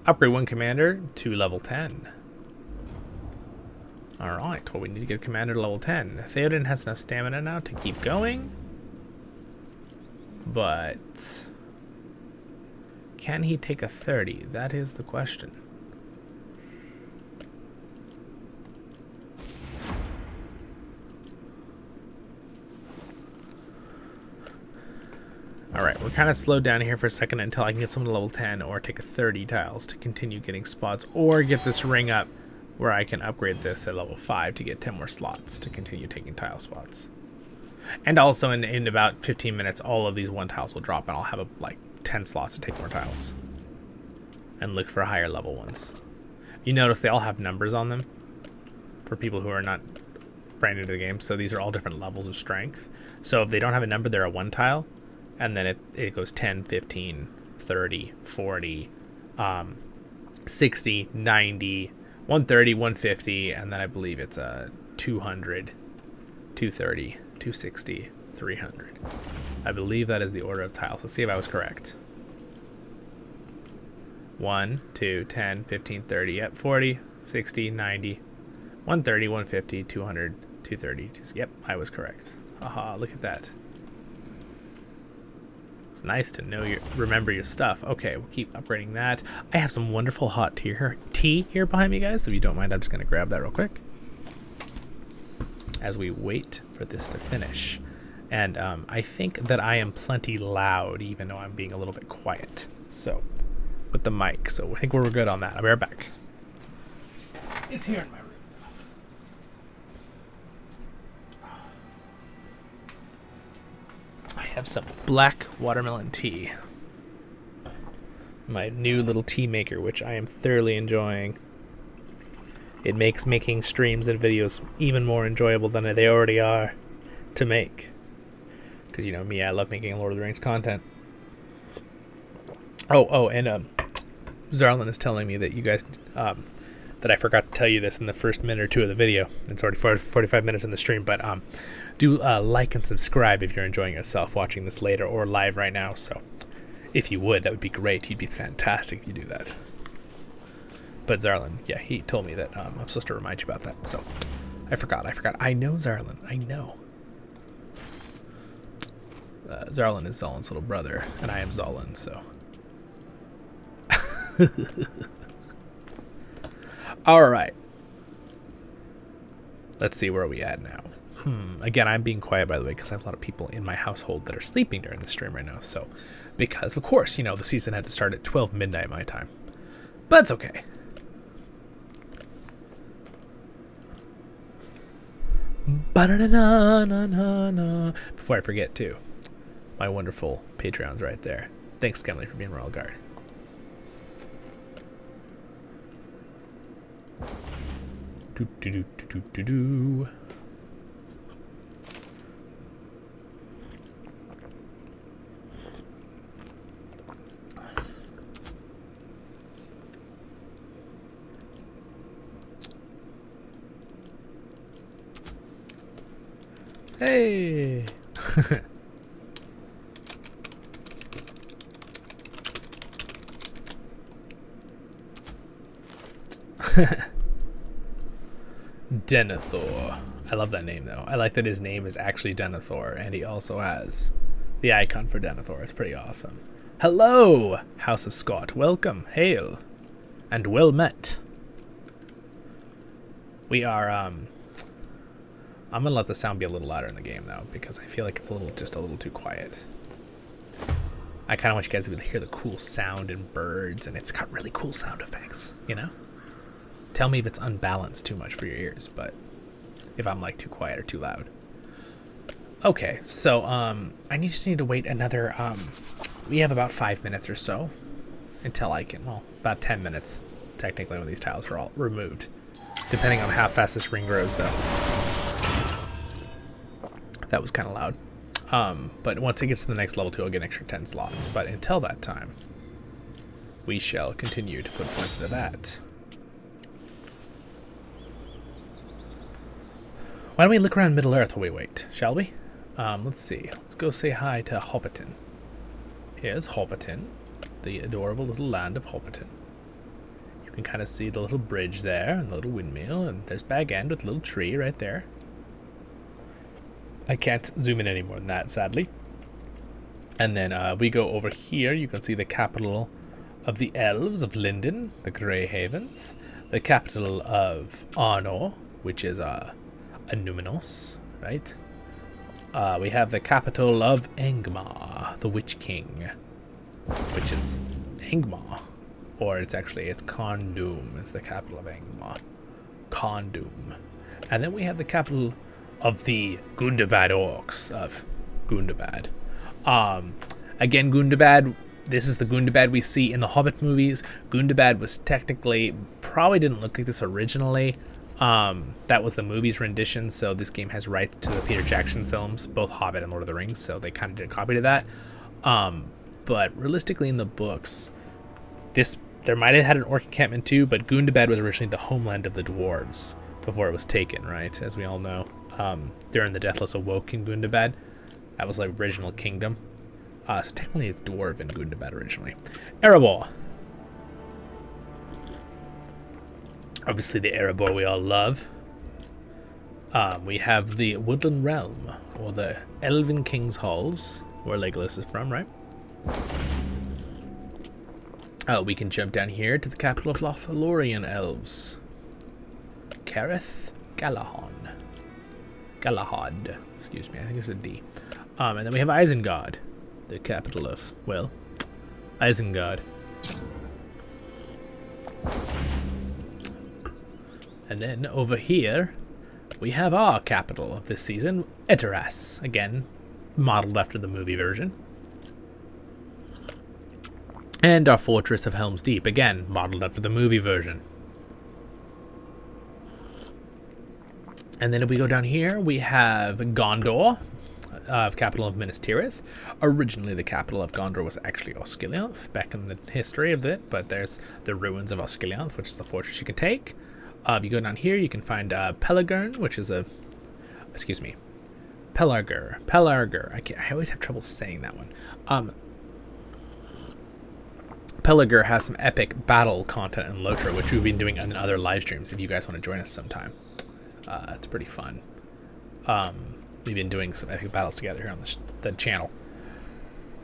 Upgrade 1 commander to level 10. Alright, well we need to get commander to level 10. Theoden has enough stamina now to keep going. But can he take a 30? That is the question. Alright, we're kind of slowed down here for a second until I can get someone to level 10 or take a 30 tiles to continue getting spots, or get this ring up where I can upgrade this at level 5 to get 10 more slots to continue taking tile spots. And also in about 15 minutes, all of these 1 tiles will drop and I'll have like 10 slots to take more tiles. And look for higher level ones. You notice they all have numbers on them for people who are not brand new to the game. So these are all different levels of strength. So if they don't have a number, they're a 1 tile. And then it goes 10, 15, 30, 40, 60, 90, 130, 150, and then I believe it's a 200, 230, 260, 300. I believe that is the order of tiles. Let's see if I was correct. 1, 2, 10, 15, 30, yep, 40, 60, 90, 130, 150, 200, 230. Yep, I was correct. Haha, look at that. It's nice to know remember your stuff. Okay, we'll keep upgrading that. I have some wonderful hot tea here behind me, guys. So if you don't mind, I'm just going to grab that real quick as we wait for this to finish. And I think that I am plenty loud, even though I'm being a little bit quiet. So, with the mic. So I think we're good on that. I'll be right back. It's here in my room. I have some black watermelon tea. My new little tea maker, which I am thoroughly enjoying. It makes making streams and videos even more enjoyable than they already are to make. Because, you know me, I love making Lord of the Rings content. Oh, and Zollin is telling me that you guys, that I forgot to tell you this in the first minute or two of the video. It's already 45 minutes in the stream, but do like and subscribe if you're enjoying yourself watching this later or live right now. So if you would, that would be great. You'd be fantastic if you do that. But Zollin, yeah, he told me that I'm supposed to remind you about that. So I forgot. I know Zollin. I know. Zollin is Zollin's little brother, and I am Zollin, so. Alright. Let's see where we at now. Again, I'm being quiet, by the way, because I have a lot of people in my household that are sleeping during the stream right now. So, because, of course, you know, the season had to start at 12 midnight my time. But it's okay. Before I forget, too, my wonderful Patreons right there. Thanks, Skumley, for being Royal Guard. Do. Hey. Denethor. I love that name, though. I like that his name is actually Denethor, and he also has the icon for Denethor. It's pretty awesome. Hello, House of Scott. Welcome, hail, and well met. We are, I'm gonna let the sound be a little louder in the game, though, because I feel like it's just a little too quiet. I kind of want you guys to hear the cool sound and birds, and it's got really cool sound effects, you know? Tell me if it's unbalanced too much for your ears, but if I'm like too quiet or too loud. Okay, so I just need to wait another, we have about 5 minutes or so until I can, well, about 10 minutes technically when these tiles are all removed, depending on how fast this ring grows, though. That was kind of loud. But once it gets to the next level 2, I'll get an extra 10 slots. But until that time, we shall continue to put points into that. Why don't we look around Middle-earth while we wait, shall we? Let's see. Let's go say hi to Hobbiton. Here's Hobbiton, the adorable little land of Hobbiton. You can kind of see the little bridge there, and the little windmill, and there's Bag End with a little tree right there. I can't zoom in any more than that, sadly. And then we go over here. You can see the capital of the Elves of Linden, the Grey Havens. The capital of Arnor, which is Numinos, right? We have the capital of Angmar, the Witch King, which is Angmar. Or it's Kondum is the capital of Angmar. Kondum. And then we have the capital of the Gundabad Orcs of Gundabad. Again, Gundabad, this is the Gundabad we see in the Hobbit movies. Gundabad was technically, probably didn't look like this originally. That was the movie's rendition, so this game has rights to the Peter Jackson films, both Hobbit and Lord of the Rings, so they kind of did a copy to that. But realistically in the books, there might have had an orc encampment too, but Gundabad was originally the homeland of the dwarves before it was taken, right? As we all know. During the Deathless Awoke in Gundabad. That was the original kingdom. So technically it's Dwarven Gundabad originally. Erebor. Obviously the Erebor we all love. We have the Woodland Realm, or the Elven King's Halls, where Legolas is from, right? Oh, we can jump down here to the capital of Lothlorien elves. Careth Galahad. Galahad. Excuse me, I think there's a D. And then we have Isengard, the capital of, well, Isengard. And then over here, we have our capital of this season, Edoras. Again, modeled after the movie version. And our Fortress of Helm's Deep, again, modeled after the movie version. And then if we go down here, we have Gondor, capital of Minas Tirith. Originally, the capital of Gondor was actually Osgiliath, back in the history of it, but there's the ruins of Osgiliath, which is the fortress you can take. If you go down here, you can find Pelargern, which is Pelargr. I always have trouble saying that one. Pelargr has some epic battle content in LOTRO, which we've been doing in other live streams if you guys want to join us sometime. It's pretty fun. We've been doing some epic battles together here on the channel.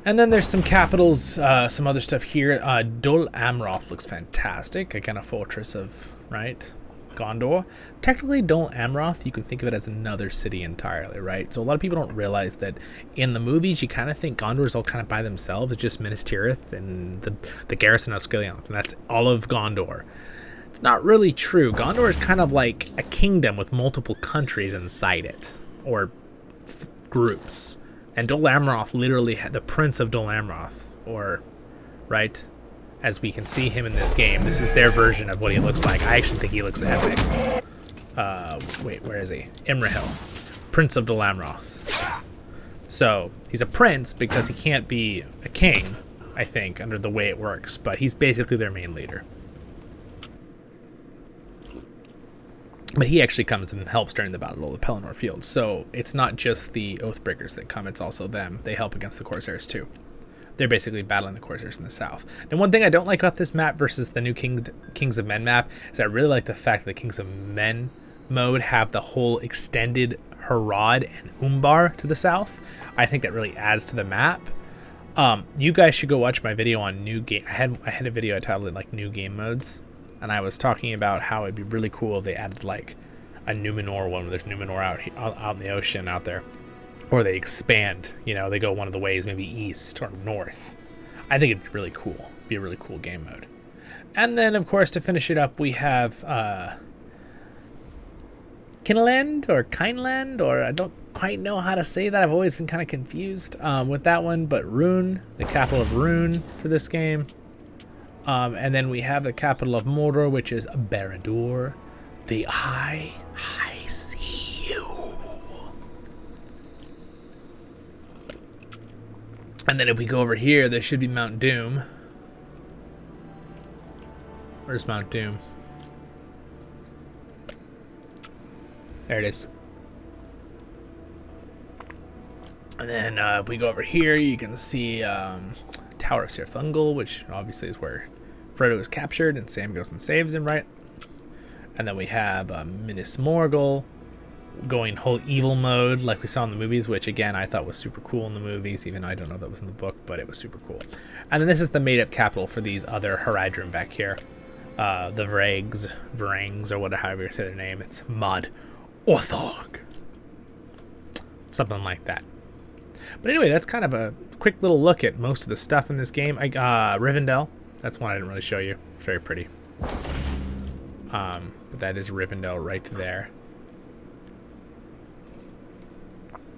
And then there's some capitals, some other stuff here. Dol Amroth looks fantastic. Again, a fortress of, right, Gondor. Technically, Dol Amroth, you can think of it as another city entirely, right? So a lot of people don't realize that in the movies, you kind of think Gondor is all kind of by themselves. It's just Minas Tirith and the garrison of Osgiliath, and that's all of Gondor. It's not really true. Gondor is kind of like a kingdom with multiple countries inside it, or groups. And Dol Amroth literally had the Prince of Dol Amroth, or, right, as we can see him in this game. This is their version of what he looks like. I actually think he looks epic. Wait, where is he? Imrahil, Prince of Dol Amroth. So, he's a prince because he can't be a king, I think, under the way it works, but he's basically their main leader. But he actually comes and helps during the Battle of the Pelennor Field. So it's not just the Oathbreakers that come, it's also them. They help against the Corsairs too. They're basically battling the Corsairs in the south. And one thing I don't like about this map versus the new Kings of Men map is I really like the fact that the Kings of Men mode have the whole extended Harad and Umbar to the south. I think that really adds to the map. You guys should go watch my video on new game. I had a video I titled it like new game modes. And I was talking about how it'd be really cool if they added like a Numenor one, where there's Numenor out in the ocean out there. Or they expand, you know, they go one of the ways, maybe east or north. I think it'd be really cool. It'd be a really cool game mode. And then, of course, to finish it up, we have Kinland or Kindland, or I don't quite know how to say that. I've always been kind of confused with that one. But Rune, the capital of Rune for this game. And then we have the capital of Mordor, which is Barad-dûr. The I see you. And then if we go over here, there should be Mount Doom. Where's Mount Doom? There it is. And then if we go over here, you can see Tower of Sirthungol, which obviously is where Frodo is captured and Sam goes and saves him, right? And then we have Minas Morgul going whole evil mode like we saw in the movies, which again I thought was super cool in the movies, even though I don't know if that was in the book, but it was super cool. And then this is the made-up capital for these other Haradrim back here. The Varangs, or whatever, however you say their name. It's Mod Orthog. Something like that. But anyway, that's kind of a quick little look at most of the stuff in this game. Rivendell, that's one I didn't really show you. It's very pretty. But that is Rivendell right there.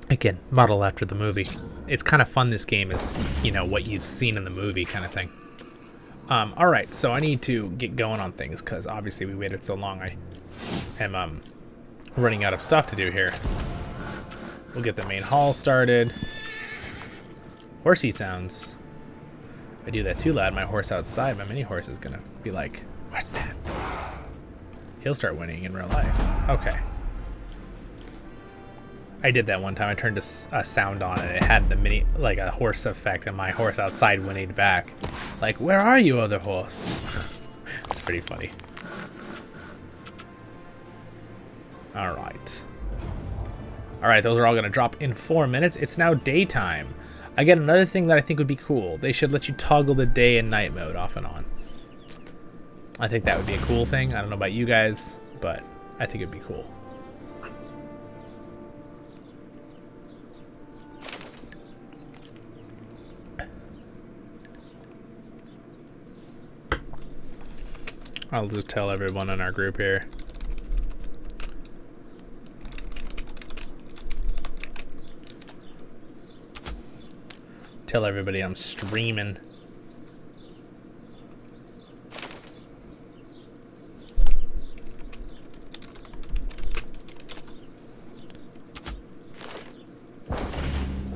Again, model after the movie. It's kind of fun, this game is, you know, what you've seen in the movie kind of thing. Alright, so I need to get going on things, because obviously we waited so long. I am running out of stuff to do here. We'll get the main hall started. Horsey sounds. If I do that too loud, my horse outside, my mini horse is gonna be like, what's that? He'll start whinnying in real life. Okay. I did that one time. I turned a sound on and it had the mini, like a horse effect, and my horse outside whinnied back. Like, where are you, other horse? It's pretty funny. Alright. Alright, those are all going to drop in 4 minutes. It's now daytime. Again, another thing that I think would be cool, they should let you toggle the day and night mode off and on. I think that would be a cool thing. I don't know about you guys, but I think it'd be cool. I'll just tell everyone in our group here. Tell everybody I'm streaming.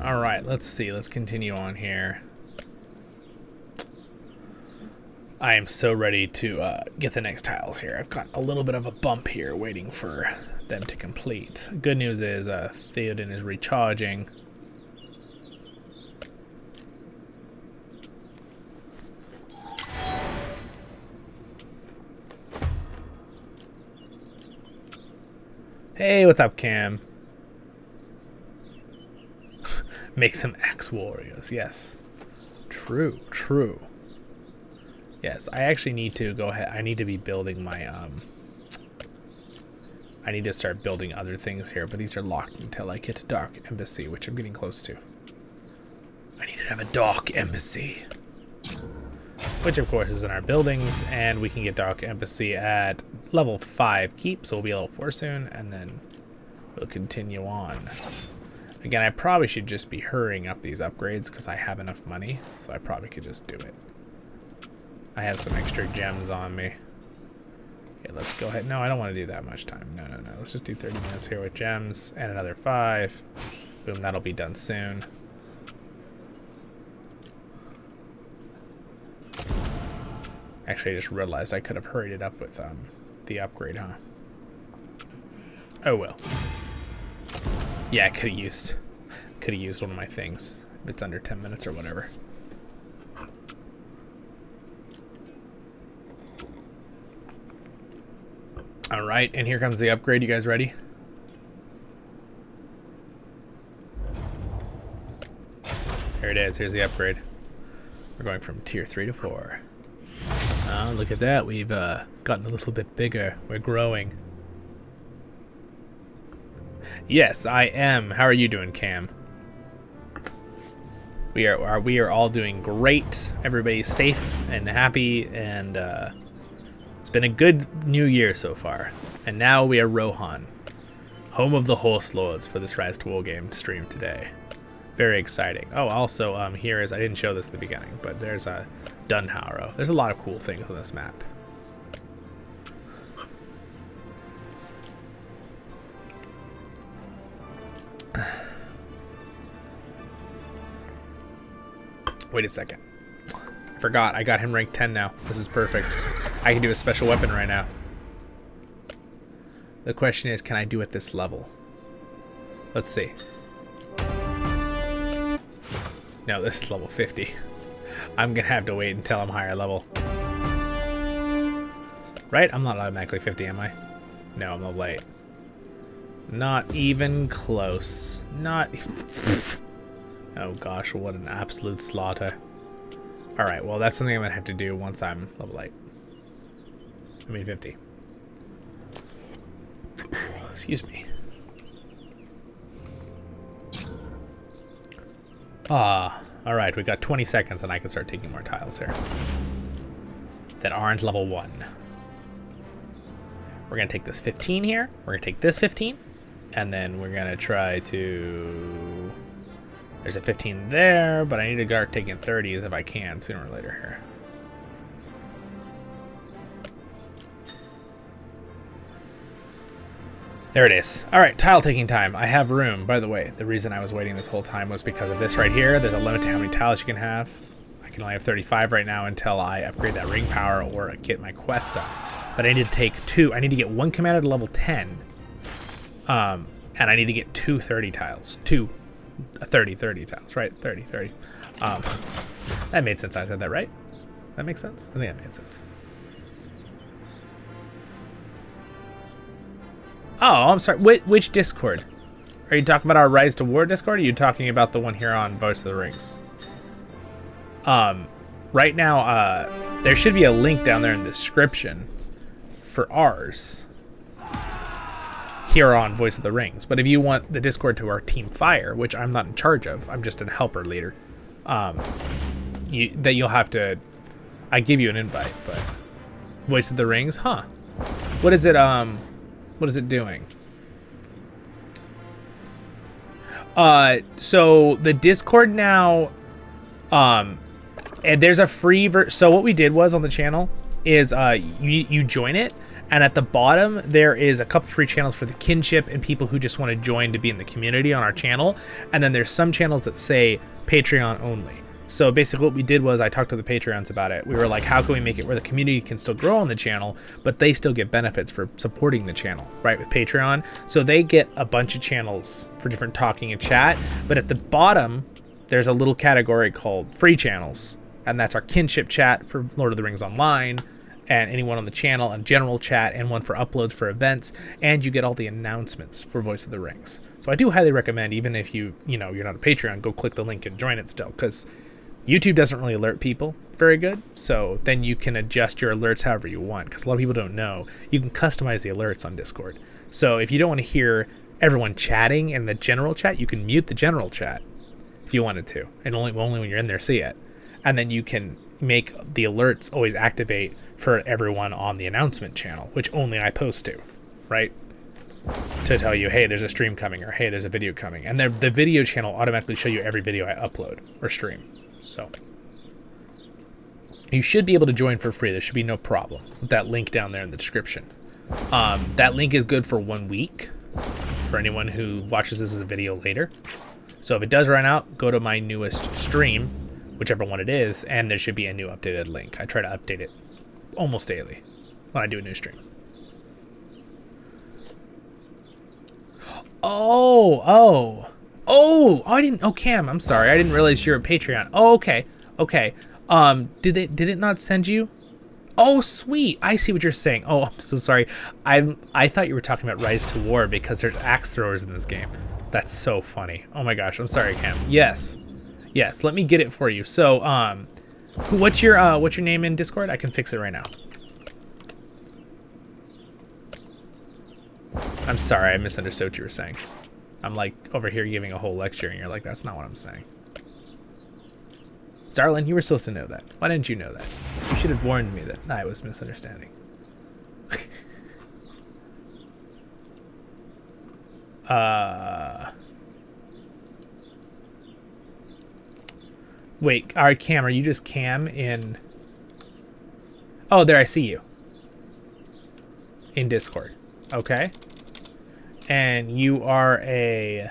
All right, let's see. Let's continue on here. I am so ready to get the next tiles here. I've got a little bit of a bump here waiting for them to complete. Good news is Theoden is recharging. Hey, what's up, Cam? Make some axe warriors. Yes. True, true. Yes, I actually need to go ahead. I need to be building my, I need to start building other things here, but these are locked until I get to Dark Embassy, which I'm getting close to. I need to have a Dark Embassy. Which, of course, is in our buildings, and we can get Dark Embassy at level 5 keep, so we'll be level 4 soon, and then we'll continue on. Again, I probably should just be hurrying up these upgrades, because I have enough money, so I probably could just do it. I have some extra gems on me. Okay, let's go ahead. No, I don't want to do that much time. No. Let's just do 30 minutes here with gems and another 5. Boom, that'll be done soon. Actually, I just realized I could have hurried it up with the upgrade, huh? Oh well. Yeah, I could have used one of my things. It's under 10 minutes or whatever. All right, and here comes the upgrade. You guys ready? Here it is. Here's the upgrade. We're going from tier 3 to 4. Oh, look at that. We've gotten a little bit bigger. We're growing. Yes, I am. How are you doing, Cam? We are all doing great. Everybody's safe and happy, and it's been a good new year so far. And now we are Rohan, home of the Horse Lords, for this Rise to War game stream today. Very exciting. Oh, also, here is, I didn't show this at the beginning, but there's a Dunharrow. There's a lot of cool things on this map. Wait a second. I forgot, I got him ranked 10 now. This is perfect. I can do a special weapon right now. The question is, can I do it this level? Let's see. No, this is level 50. I'm gonna have to wait until I'm higher level. Right? I'm not automatically 50, am I? No, I'm level 8. Not even close. Not... Oh gosh, what an absolute slaughter. Alright, well that's something I'm gonna have to do once I'm level 8. I mean 50. Excuse me. Alright, we got 20 seconds and I can start taking more tiles here. That aren't level 1. We're gonna take this 15 here. We're gonna take this 15. And then we're gonna try to... There's a 15 there, but I need to start taking 30s if I can sooner or later here. There it is. All right, tile taking time. I have room. By the way, the reason I was waiting this whole time was because of this right here. There's a limit to how many tiles you can have. I can only have 35 right now until I upgrade that ring power or get my quest up. But I need to take 2. I need to get 1 commander to level 10. And I need to get 2 30 tiles. 30 tiles, right? 30. That made sense. I said that right? That makes sense? I think that made sense. Oh, I'm sorry. Which Discord Are you talking about our Rise to War Discord, or are you talking about the one here on Voice of the Rings? Right now, there should be a link down there in the description for ours here on Voice of the Rings. But if you want the Discord to our Team Fire, which I'm not in charge of, I'm just a helper leader, you'll have to... I give you an invite, but Voice of the Rings, huh? What is it? What is it doing? So the Discord now, and there's a free so what we did was on the channel is you join it, and at the bottom there is a couple free channels for the Kinship and people who just want to join to be in the community on our channel, and then there's some channels that say Patreon only. So basically what we did was I talked to the Patreons about it. We were like, how can we make it where the community can still grow on the channel, but they still get benefits for supporting the channel, right, with Patreon. So they get a bunch of channels for different talking and chat, but at the bottom, there's a little category called free channels, and that's our Kinship chat for Lord of the Rings Online, and anyone on the channel, and general chat, and one for uploads for events, and you get all the announcements for Voice of the Rings. So I do highly recommend, even if you're not a Patreon, go click the link and join it still, because YouTube doesn't really alert people very good, so then you can adjust your alerts however you want, because a lot of people don't know. You can customize the alerts on Discord. So if you don't want to hear everyone chatting in the general chat, you can mute the general chat if you wanted to, and only when you're in there see it. And then you can make the alerts always activate for everyone on the announcement channel, which only I post to, right? To tell you, hey, there's a stream coming, or hey, there's a video coming. And the video channel automatically show you every video I upload or stream. So you should be able to join for free. There should be no problem with that link down there in the description. That link is good for 1 week for anyone who watches this as a video later. So if it does run out, go to my newest stream, whichever one it is, and there should be a new updated link. I try to update it almost daily when I do a new stream. Oh, Cam, I'm sorry. I didn't realize you're a Patreon. Oh, okay. Did it not send you? Oh, sweet. I see what you're saying. Oh, I'm so sorry. I thought you were talking about Rise to War because there's axe throwers in this game. That's so funny. Oh my gosh. I'm sorry, Cam. Yes. Let me get it for you. So, what's your name in Discord? I can fix it right now. I'm sorry. I misunderstood what you were saying. I'm like over here giving a whole lecture and you're like, that's not what I'm saying. Zollin, you were supposed to know that. Why didn't you know that? You should have warned me that I was misunderstanding. Wait, alright, Cam, are you just Cam in... Oh, there, I see you. In Discord. Okay. And you are a...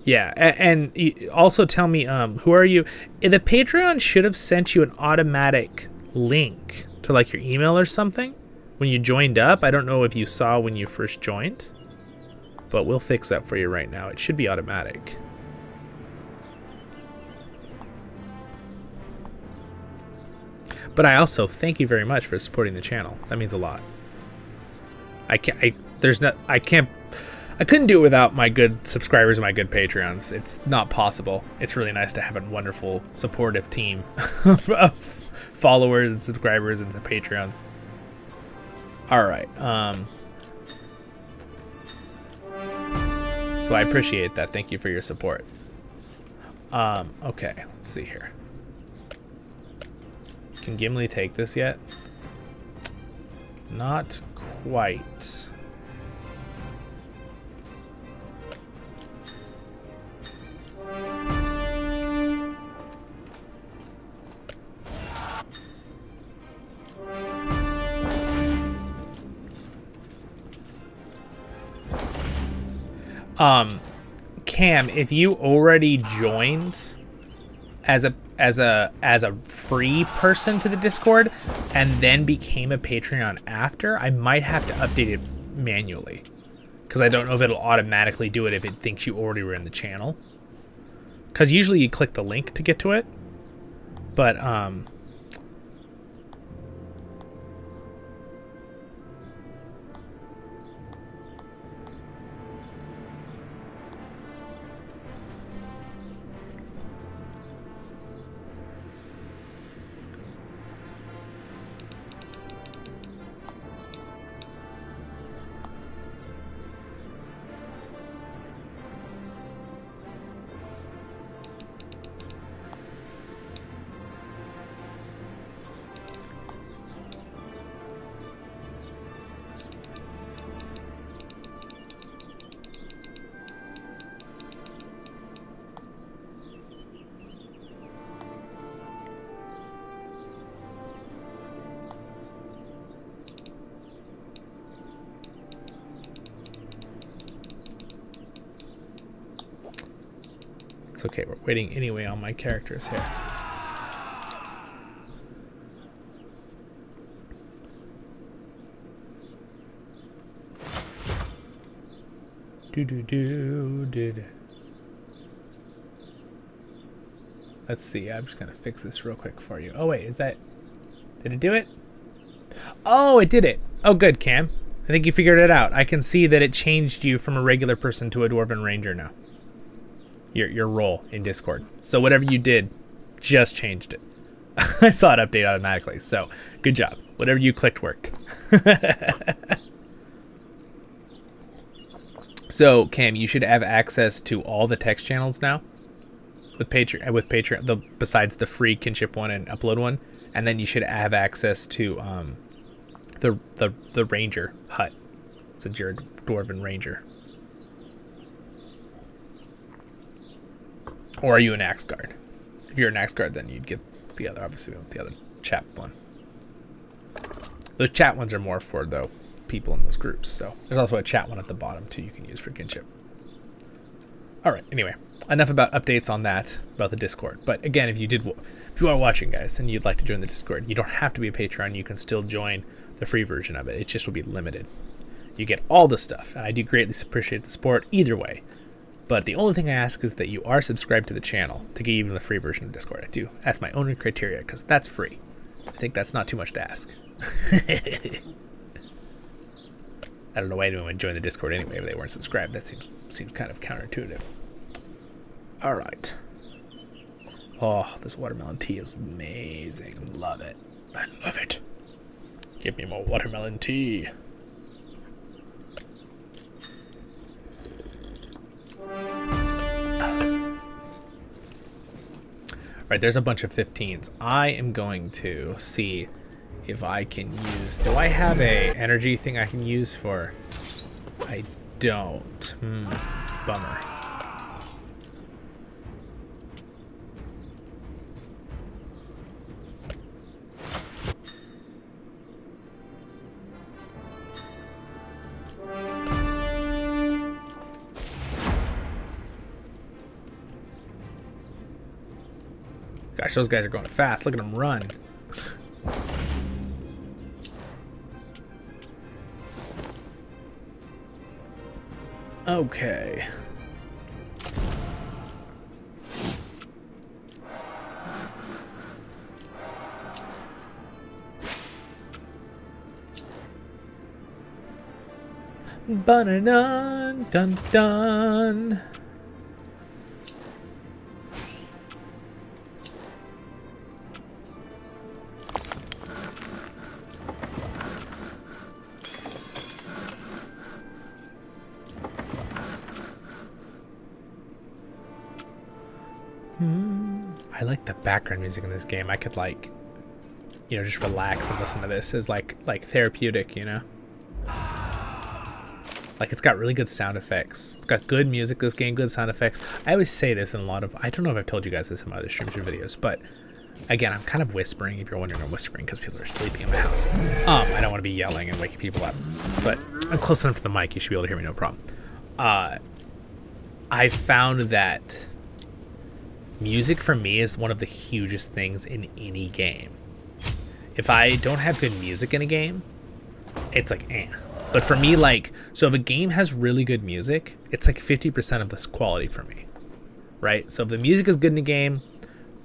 Yeah, and also tell me, who are you? The Patreon should have sent you an automatic link to like your email or something when you joined up. I don't know if you saw when you first joined, but we'll fix that for you right now. It should be automatic. But I also thank you very much for supporting the channel. That means a lot. I couldn't do it without my good subscribers and my good Patreons. It's not possible. It's really nice to have a wonderful, supportive team of followers and subscribers and Patreons. All right. So I appreciate that. Thank you for your support. Okay, let's see here. Can Gimli take this yet? Not quite. Cam, if you already joined as a free person to the Discord and then became a Patreon after, I might have to update it manually because I don't know if it'll automatically do it if it thinks you already were in the channel, because usually you click the link to get to it, but It's okay, we're waiting anyway on my characters here. Let's see, I'm just gonna fix this real quick for you. Oh wait, is that... Did it do it? Oh, it did it. Oh good, Cam. I think you figured it out. I can see that it changed you from a regular person to a Dwarven Ranger now. Your role in Discord. So whatever you did, just changed it. I saw it update automatically, so good job. Whatever you clicked worked. So, Cam, you should have access to all the text channels now with Patreon, besides the free Kinship one and upload one, and then you should have access to the Ranger hut, since you're a Dwarven Ranger. Or are you an Axe Guard? If you're an Axe Guard, then you'd get the other, obviously, the other chat one. Those chat ones are more for the people in those groups, so there's also a chat one at the bottom too you can use for Kinship. Alright, anyway, enough about updates on that, about the Discord. But again, if you are watching, guys, and you'd like to join the Discord, you don't have to be a Patreon. You can still join the free version of it. It just will be limited. You get all the stuff, and I do greatly appreciate the support either way. But the only thing I ask is that you are subscribed to the channel to get even the free version of Discord. I do. That's my only criteria, because that's free. I think that's not too much to ask. I don't know why anyone would join the Discord anyway if they weren't subscribed. That seems kind of counterintuitive. All right. Oh, this watermelon tea is amazing. Love it. I love it. Give me more watermelon tea. All right, there's a bunch of 15s. I am going to see if I can use... Do I have a energy thing I can use for... I don't. Bummer. Gosh, those guys are going fast. Look at them run. Okay. Ba-da-dun, dun dun. I like the background music in this game. I could, like, you know, just relax and listen to this. It's like therapeutic, you know? Like, it's got really good sound effects. It's got good music, this game, good sound effects. I always say this in a lot of... I don't know if I've told you guys this in my other streams or videos, but again, I'm kind of whispering, if you're wondering. I'm whispering because people are sleeping in my house. I don't want to be yelling and waking people up, but I'm close enough to the mic. You should be able to hear me, no problem. I found that music for me is one of the hugest things in any game. If I don't have good music in a game, it's like, eh. But for me, like, so if a game has really good music, it's like 50% of this quality for me, right? So if the music is good in a game,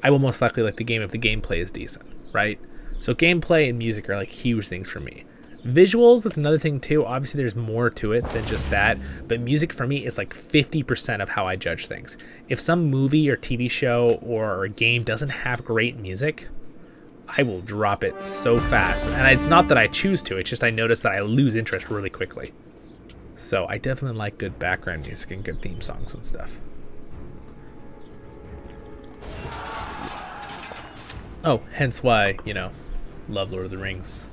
I will most likely like the game if the gameplay is decent, right? So gameplay and music are like huge things for me. Visuals, that's another thing too. Obviously there's more to it than just that, but music for me is like 50% of how I judge things. If some movie or TV show or a game doesn't have great music, I will drop it so fast. And it's not that I choose to, it's just I notice that I lose interest really quickly. So I definitely like good background music and good theme songs and stuff. Oh, hence why, you know, love Lord of the Rings.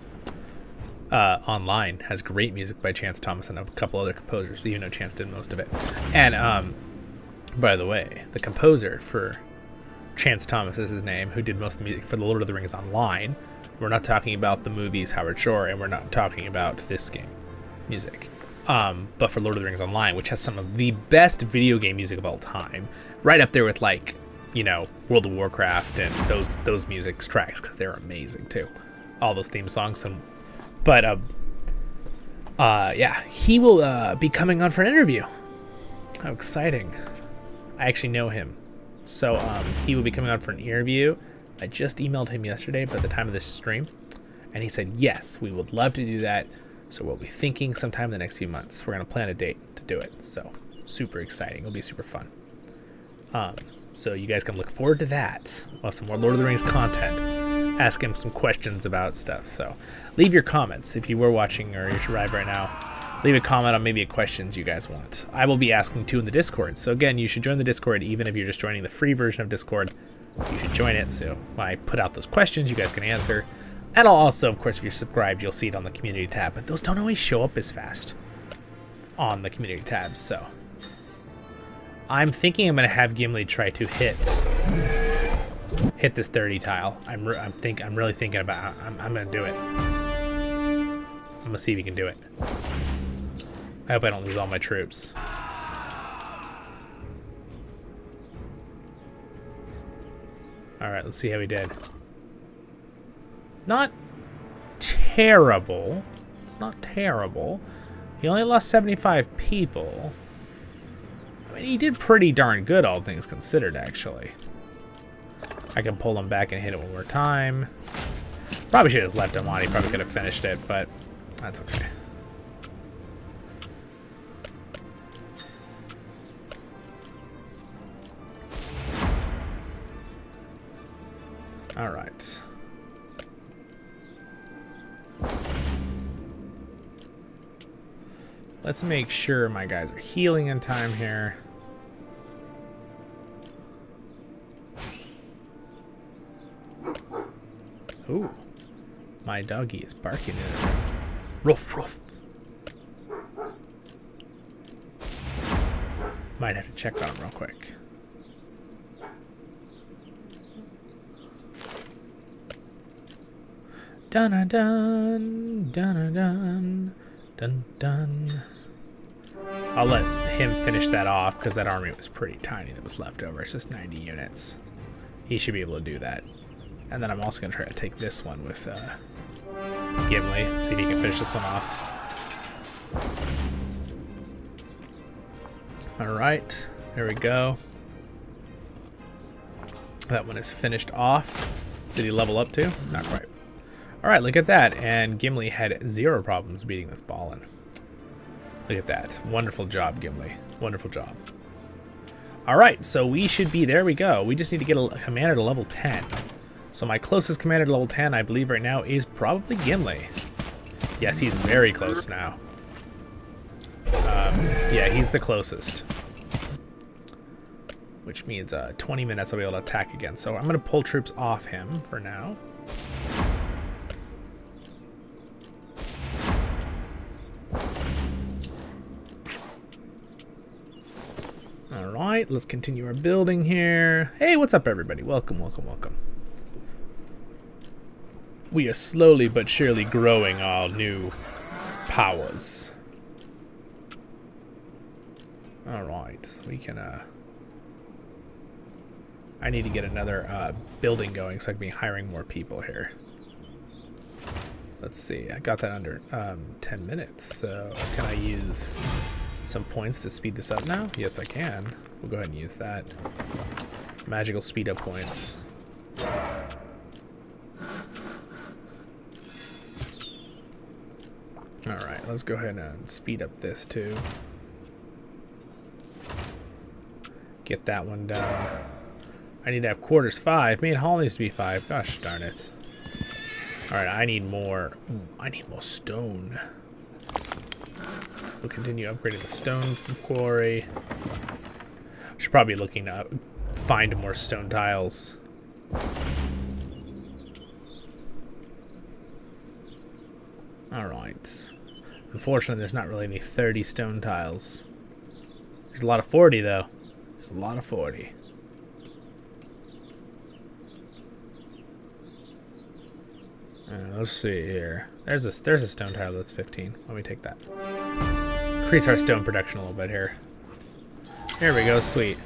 Online has great music by Chance Thomas and a couple other composers, even though Chance did most of it. And by the way, the composer for Chance Thomas is his name, who did most of the music for the Lord of the Rings Online. We're not talking about the movies Howard Shore, and we're not talking about this game music. but for Lord of the Rings Online, which has some of the best video game music of all time, right up there with like, you know, World of Warcraft and those music tracks, because they're amazing too, all those theme songs. But yeah, he will be coming on for an interview. How exciting! I actually know him, so he will be coming on for an interview. I just emailed him yesterday, but at the time of this stream, and he said yes, we would love to do that. So we'll be thinking sometime in the next few months. We're going to plan a date to do it. So super exciting. It'll be super fun. So you guys can look forward to that. We'll have some more Lord of the Rings content. Ask him some questions about stuff. So leave your comments if you were watching or you're arrived right now. Leave a comment on maybe a questions you guys want. I will be asking too in the Discord. So again, you should join the Discord even if you're just joining the free version of Discord. You should join it. So when I put out those questions, you guys can answer. And I'll also, of course, if you're subscribed, you'll see it on the community tab, but those don't always show up as fast on the community tabs. So I'm thinking I'm going to have Gimli try to hit this 30 tile. I'm really thinking about. I'm going to do it. I'm going to see if he can do it. I hope I don't lose all my troops. All right, let's see how he did. Not terrible. It's not terrible. He only lost 75 people. I mean, he did pretty darn good, all things considered, actually. I can pull him back and hit it one more time. Probably should have just left him on. He probably could have finished it, but that's okay. All right. Let's make sure my guys are healing in time here. Ooh, my doggy is barking at it. Ruff, ruff. Might have to check on him real quick. Dun dun dun dun dun dun dun. I'll let him finish that off because that army was pretty tiny that was left over. It's just 90 units. He should be able to do that. And then I'm also going to try to take this one with Gimli. See if he can finish this one off. Alright. There we go. That one is finished off. Did he level up too? Not quite. Alright, look at that. And Gimli had 0 problems beating this Ballin. Look at that. Wonderful job, Gimli. Wonderful job. Alright, so we should be, there we go. We just need to get a commander to level 10. So my closest commander to level 10, I believe right now, is probably Gimli. Yes, he's very close now. Yeah, he's the closest. Which means 20 minutes I'll be able to attack again. So I'm going to pull troops off him for now. Alright, let's continue our building here. Hey, what's up everybody? Welcome, welcome, welcome. We are slowly but surely growing our new powers. Alright, we can, I need to get another building going so I can be hiring more people here. Let's see, I got that under 10 minutes, so can I use some points to speed this up now? Yes, I can. We'll go ahead and use that. Magical speed up points. Alright, let's go ahead and speed up this too. Get that one done. I need to have quarters 5. Me and Hall needs to be 5. Gosh darn it. Alright, I need more. I need more stone. We'll continue upgrading the stone quarry. Should probably be looking to find more stone tiles. Alright. Unfortunately, there's not really any 30 stone tiles. There's a lot of 40 though. There's a lot of 40. Let's see here. There's a stone tile that's 15. Let me take that. increase our stone production a little bit here. There we go, sweet.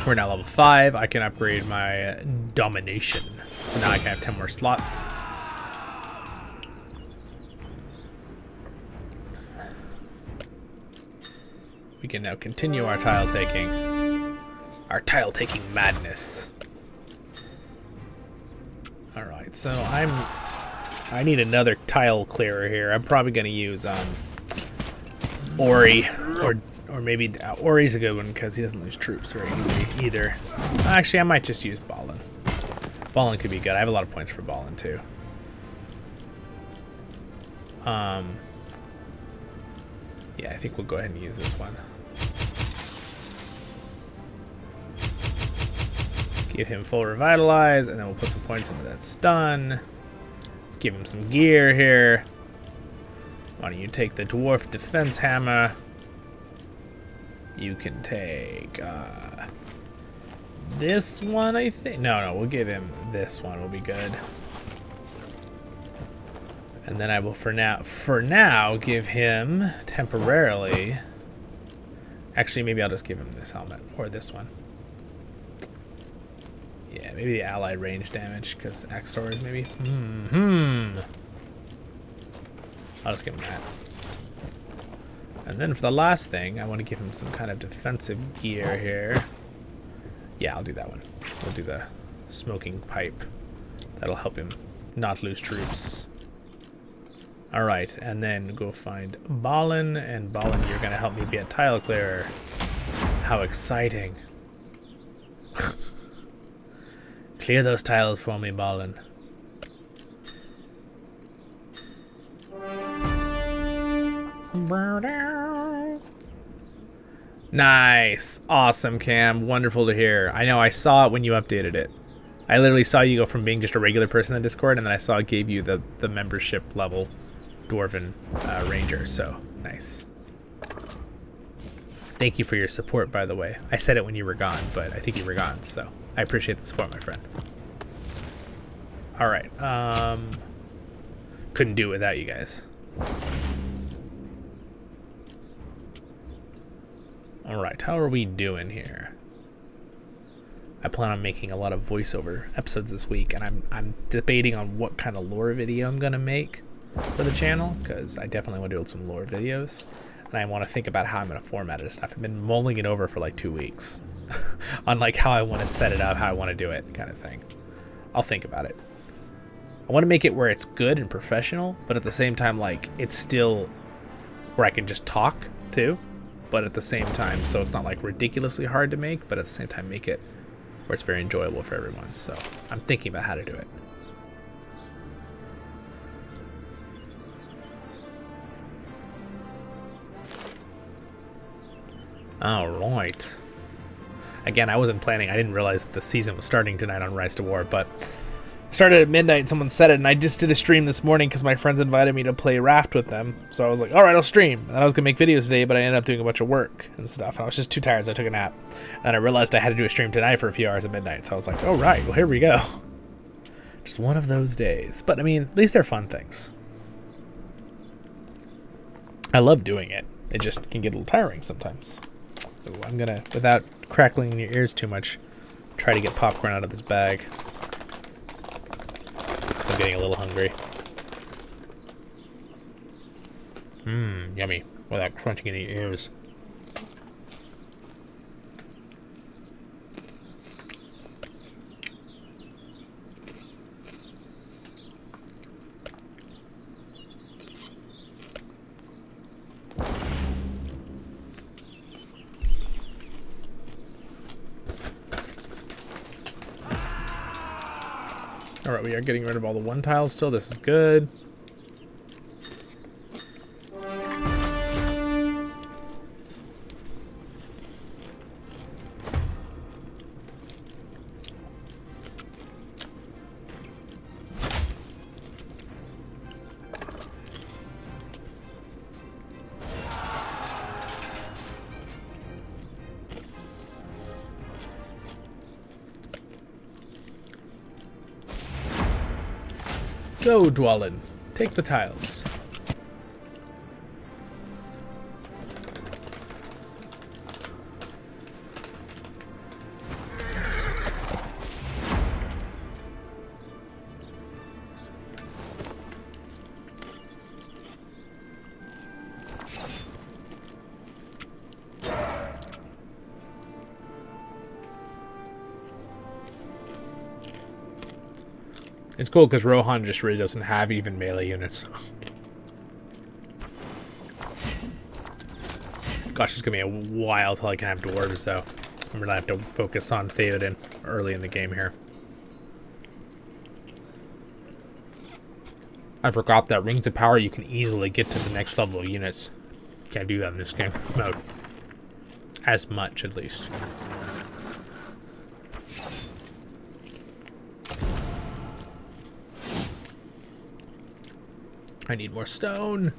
We're now level 5. I can upgrade my domination. So now I can have 10 more slots. We can now continue our tile taking. Our tile taking madness. Alright, so I need another tile clearer here. I'm probably gonna use Ori or maybe Ori's a good one because he doesn't lose troops very easy either. Actually, I might just use Ballin. Ballin could be good. I have a lot of points for Ballin too. Yeah, I think we'll go ahead and use this one. Give him full revitalize, and then we'll put some points into that stun. Let's give him some gear here. Why don't you take the dwarf defense hammer? You can take this one, I think. No, we'll give him this one. Will be good. And then I will, for now, give him temporarily. Actually, maybe I'll just give him this helmet or this one. Yeah, maybe the allied range damage because axe stores maybe. I'll just give him that. And then for the last thing, I want to give him some kind of defensive gear here. Yeah, I'll do that one. We'll do the smoking pipe. That'll help him not lose troops. Alright, and then go find Ballin, and Ballin, you're going to help me be a tile clearer. How exciting. Clear those tiles for me, Ballin. Nice. Awesome, Cam. Wonderful to hear. I know, I saw it when you updated it. I literally saw you go from being just a regular person in Discord, and then I saw it gave you the membership level Dwarven Ranger, so nice. Thank you for your support, by the way. I said it when you were gone, but I think you were gone, so I appreciate the support, my friend. Alright, couldn't do it without you guys. Alright, how are we doing here? I plan on making a lot of voiceover episodes this week, and I'm debating on what kind of lore video I'm gonna make for the channel, because I definitely want to do some lore videos, and I want to think about how I'm going to format it and stuff. I've been mulling it over for like 2 weeks on like how I want to set it up, how I want to do it, kind of thing. I'll think about it. I want to make it where it's good and professional, but at the same time, like, it's still where I can just talk too, but at the same time, so it's not like ridiculously hard to make, but at the same time make it where it's very enjoyable for everyone. So I'm thinking about how to do it. Alright. Again, I wasn't planning. I didn't realize that the season was starting tonight on Rise to War, but started at midnight and someone said it, and I just did a stream this morning because my friends invited me to play Raft with them. So I was like, alright, I'll stream. And I was going to make videos today, but I ended up doing a bunch of work and stuff. And I was just too tired, so I took a nap. And I realized I had to do a stream tonight for a few hours at midnight. So I was like, alright, well, here we go. Just one of those days. But, I mean, at least they're fun things. I love doing it. It just can get a little tiring sometimes. So I'm going to, without crackling in your ears too much, try to get popcorn out of this bag. Because I'm getting a little hungry. Yummy. Without crunching in your ears. Alright, we are getting rid of all the one tiles still. This is good. Go, Dwallin. Take the tiles. It's cool because Rohan just really doesn't have even melee units. Gosh, it's gonna be a while till I can have dwarves, though. I'm gonna have to focus on Theoden early in the game here. I forgot that Rings of Power, you can easily get to the next level of units. Can't do that in this game mode. As much, at least. I need more stone.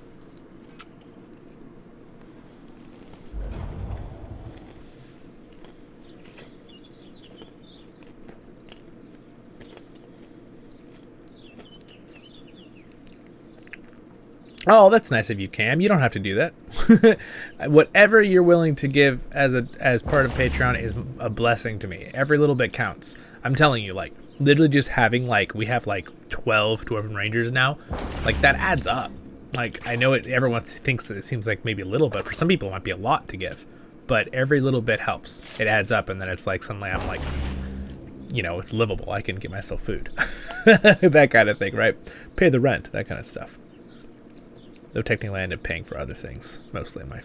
Oh, that's nice of you, Cam. You don't have to do that. Whatever you're willing to give as part of Patreon is a blessing to me. Every little bit counts. I'm telling you, like, literally just having, like, we have, like, 12 Dwarven Rangers now. Like, that adds up. Like, I know everyone thinks that it seems like maybe a little, but for some people it might be a lot to give. But every little bit helps. It adds up, and then it's like, suddenly I'm like, you know, it's livable. I can get myself food. That kind of thing, right? Pay the rent, that kind of stuff. Though technically I end up paying for other things, mostly in my...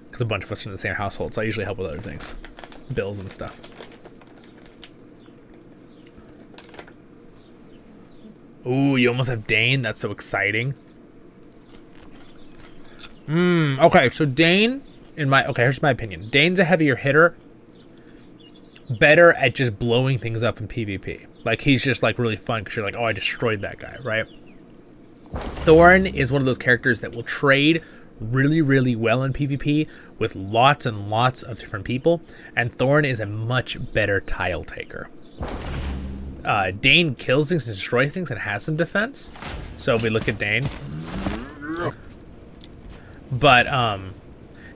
Because a bunch of us are in the same household, so I usually help with other things. Bills and stuff. Ooh, you almost have Dane? That's so exciting. Okay, so Dane, okay, here's my opinion. Dane's a heavier hitter. Better at just blowing things up in PvP. Like, he's just, like, really fun, because you're like, oh, I destroyed that guy, right? Thorn is one of those characters that will trade really, really well in PvP with lots and lots of different people, and Thorn is a much better tile taker. Dane kills things and destroys things and has some defense, so if we look at Dane. But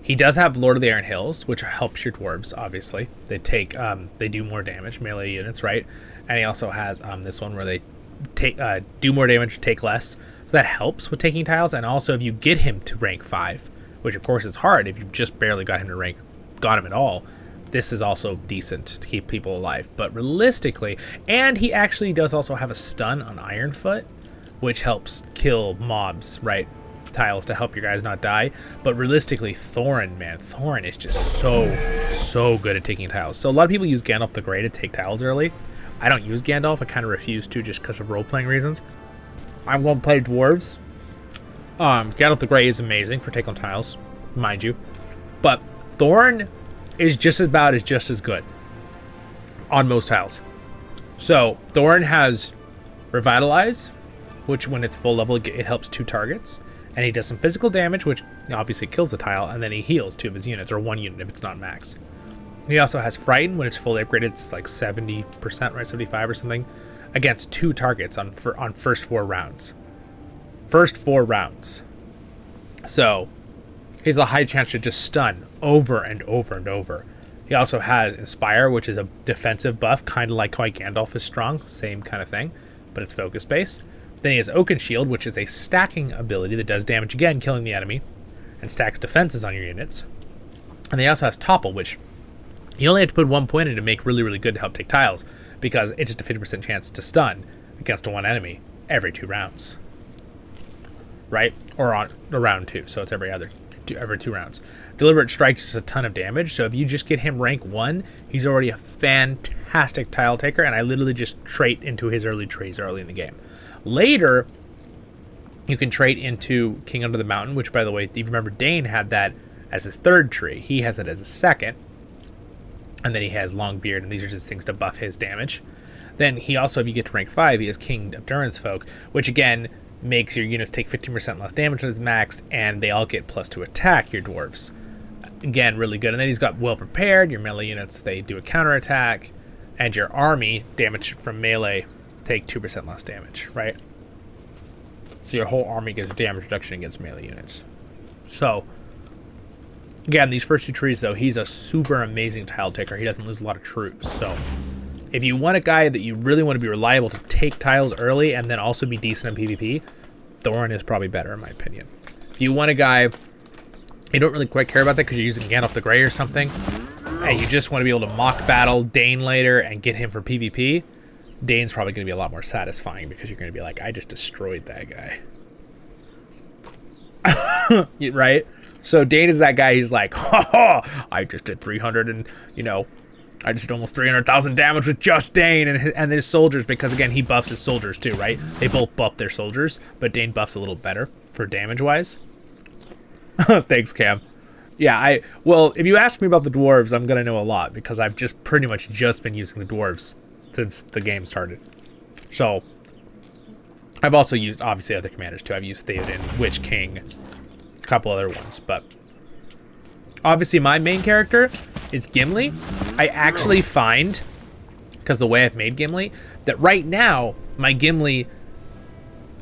he does have Lord of the Iron Hills, which helps your dwarves, obviously. They take they do more damage, melee units, right? And he also has this one where they take do more damage, take less. So that helps with taking tiles, and also if you get him to rank 5, which of course is hard if you've just barely got him at all, this is also decent to keep people alive. But realistically, and he actually does also have a stun on Ironfoot, which helps kill mobs, right? Tiles to help your guys not die. But realistically, Thorin, man, Thorin is just so good at taking tiles. So a lot of people use Gandalf the Grey to take tiles early. I don't use Gandalf. I kind of refuse to just because of role-playing reasons. I'm going to play dwarves. Gandalf the Grey is amazing for taking tiles, mind you. But Thorn is just as good on most tiles. So Thorn has Revitalize, which when it's full level, it helps 2 targets. And he does some physical damage, which obviously kills the tile, and then he heals 2 of his units, or 1 unit if it's not max. He also has Frighten. When it's fully upgraded, it's like 70%, right? 75 or something. Against 2 targets on first 4 rounds. First 4 rounds. So he has a high chance to just stun over and over and over. He also has Inspire, which is a defensive buff, kind of like how Gandalf is strong. Same kind of thing, but it's focus-based. Then he has Oakenshield, which is a stacking ability that does damage again, killing the enemy, and stacks defenses on your units. And he also has Topple, which you only have to put 1 point in to make really, really good to help take tiles, because it's just a 50% chance to stun against one enemy every 2 rounds. Right? Or on round 2, so it's every 2 rounds. Deliberate Strike is a ton of damage, so if you just get him rank 1, he's already a fantastic tile taker, and I literally just trait into his early trees early in the game. Later, you can trait into King Under the Mountain, which, by the way, if you remember, Dane had that as his 3rd tree. He has it as a 2nd. And then he has Longbeard, and these are just things to buff his damage. Then he also, if you get to rank 5, he has King of Durance Folk, which again makes your units take 15% less damage when it's maxed, and they all get +2 attack, your dwarves. Again, really good. And then he's got Well Prepared. Your melee units, they do a counterattack, and your army, damage from melee, take 2% less damage, right? So your whole army gets damage reduction against melee units. So again, these first 2 trees, though, he's a super amazing tile taker. He doesn't lose a lot of troops. So if you want a guy that you really want to be reliable to take tiles early and then also be decent in PvP, Thorn is probably better, in my opinion. If you want a guy, you don't really quite care about that because you're using Gandalf the Grey or something, and you just want to be able to mock battle Dane later and get him for PvP, Dane's probably going to be a lot more satisfying because you're going to be like, I just destroyed that guy. Right? So Dane is that guy who's like, I just did 300 and, you know, I just did almost 300,000 damage with just Dane and his soldiers, because, again, he buffs his soldiers too, right? They both buff their soldiers, but Dane buffs a little better for damage-wise. Thanks, Cam. Yeah, well, if you ask me about the dwarves, I'm going to know a lot, because I've just pretty much just been using the dwarves since the game started. So, I've also used, obviously, other commanders too. I've used Theoden, Witch King, a couple other ones, but obviously my main character is Gimli. I actually find, because the way I've made Gimli, that right now, my Gimli,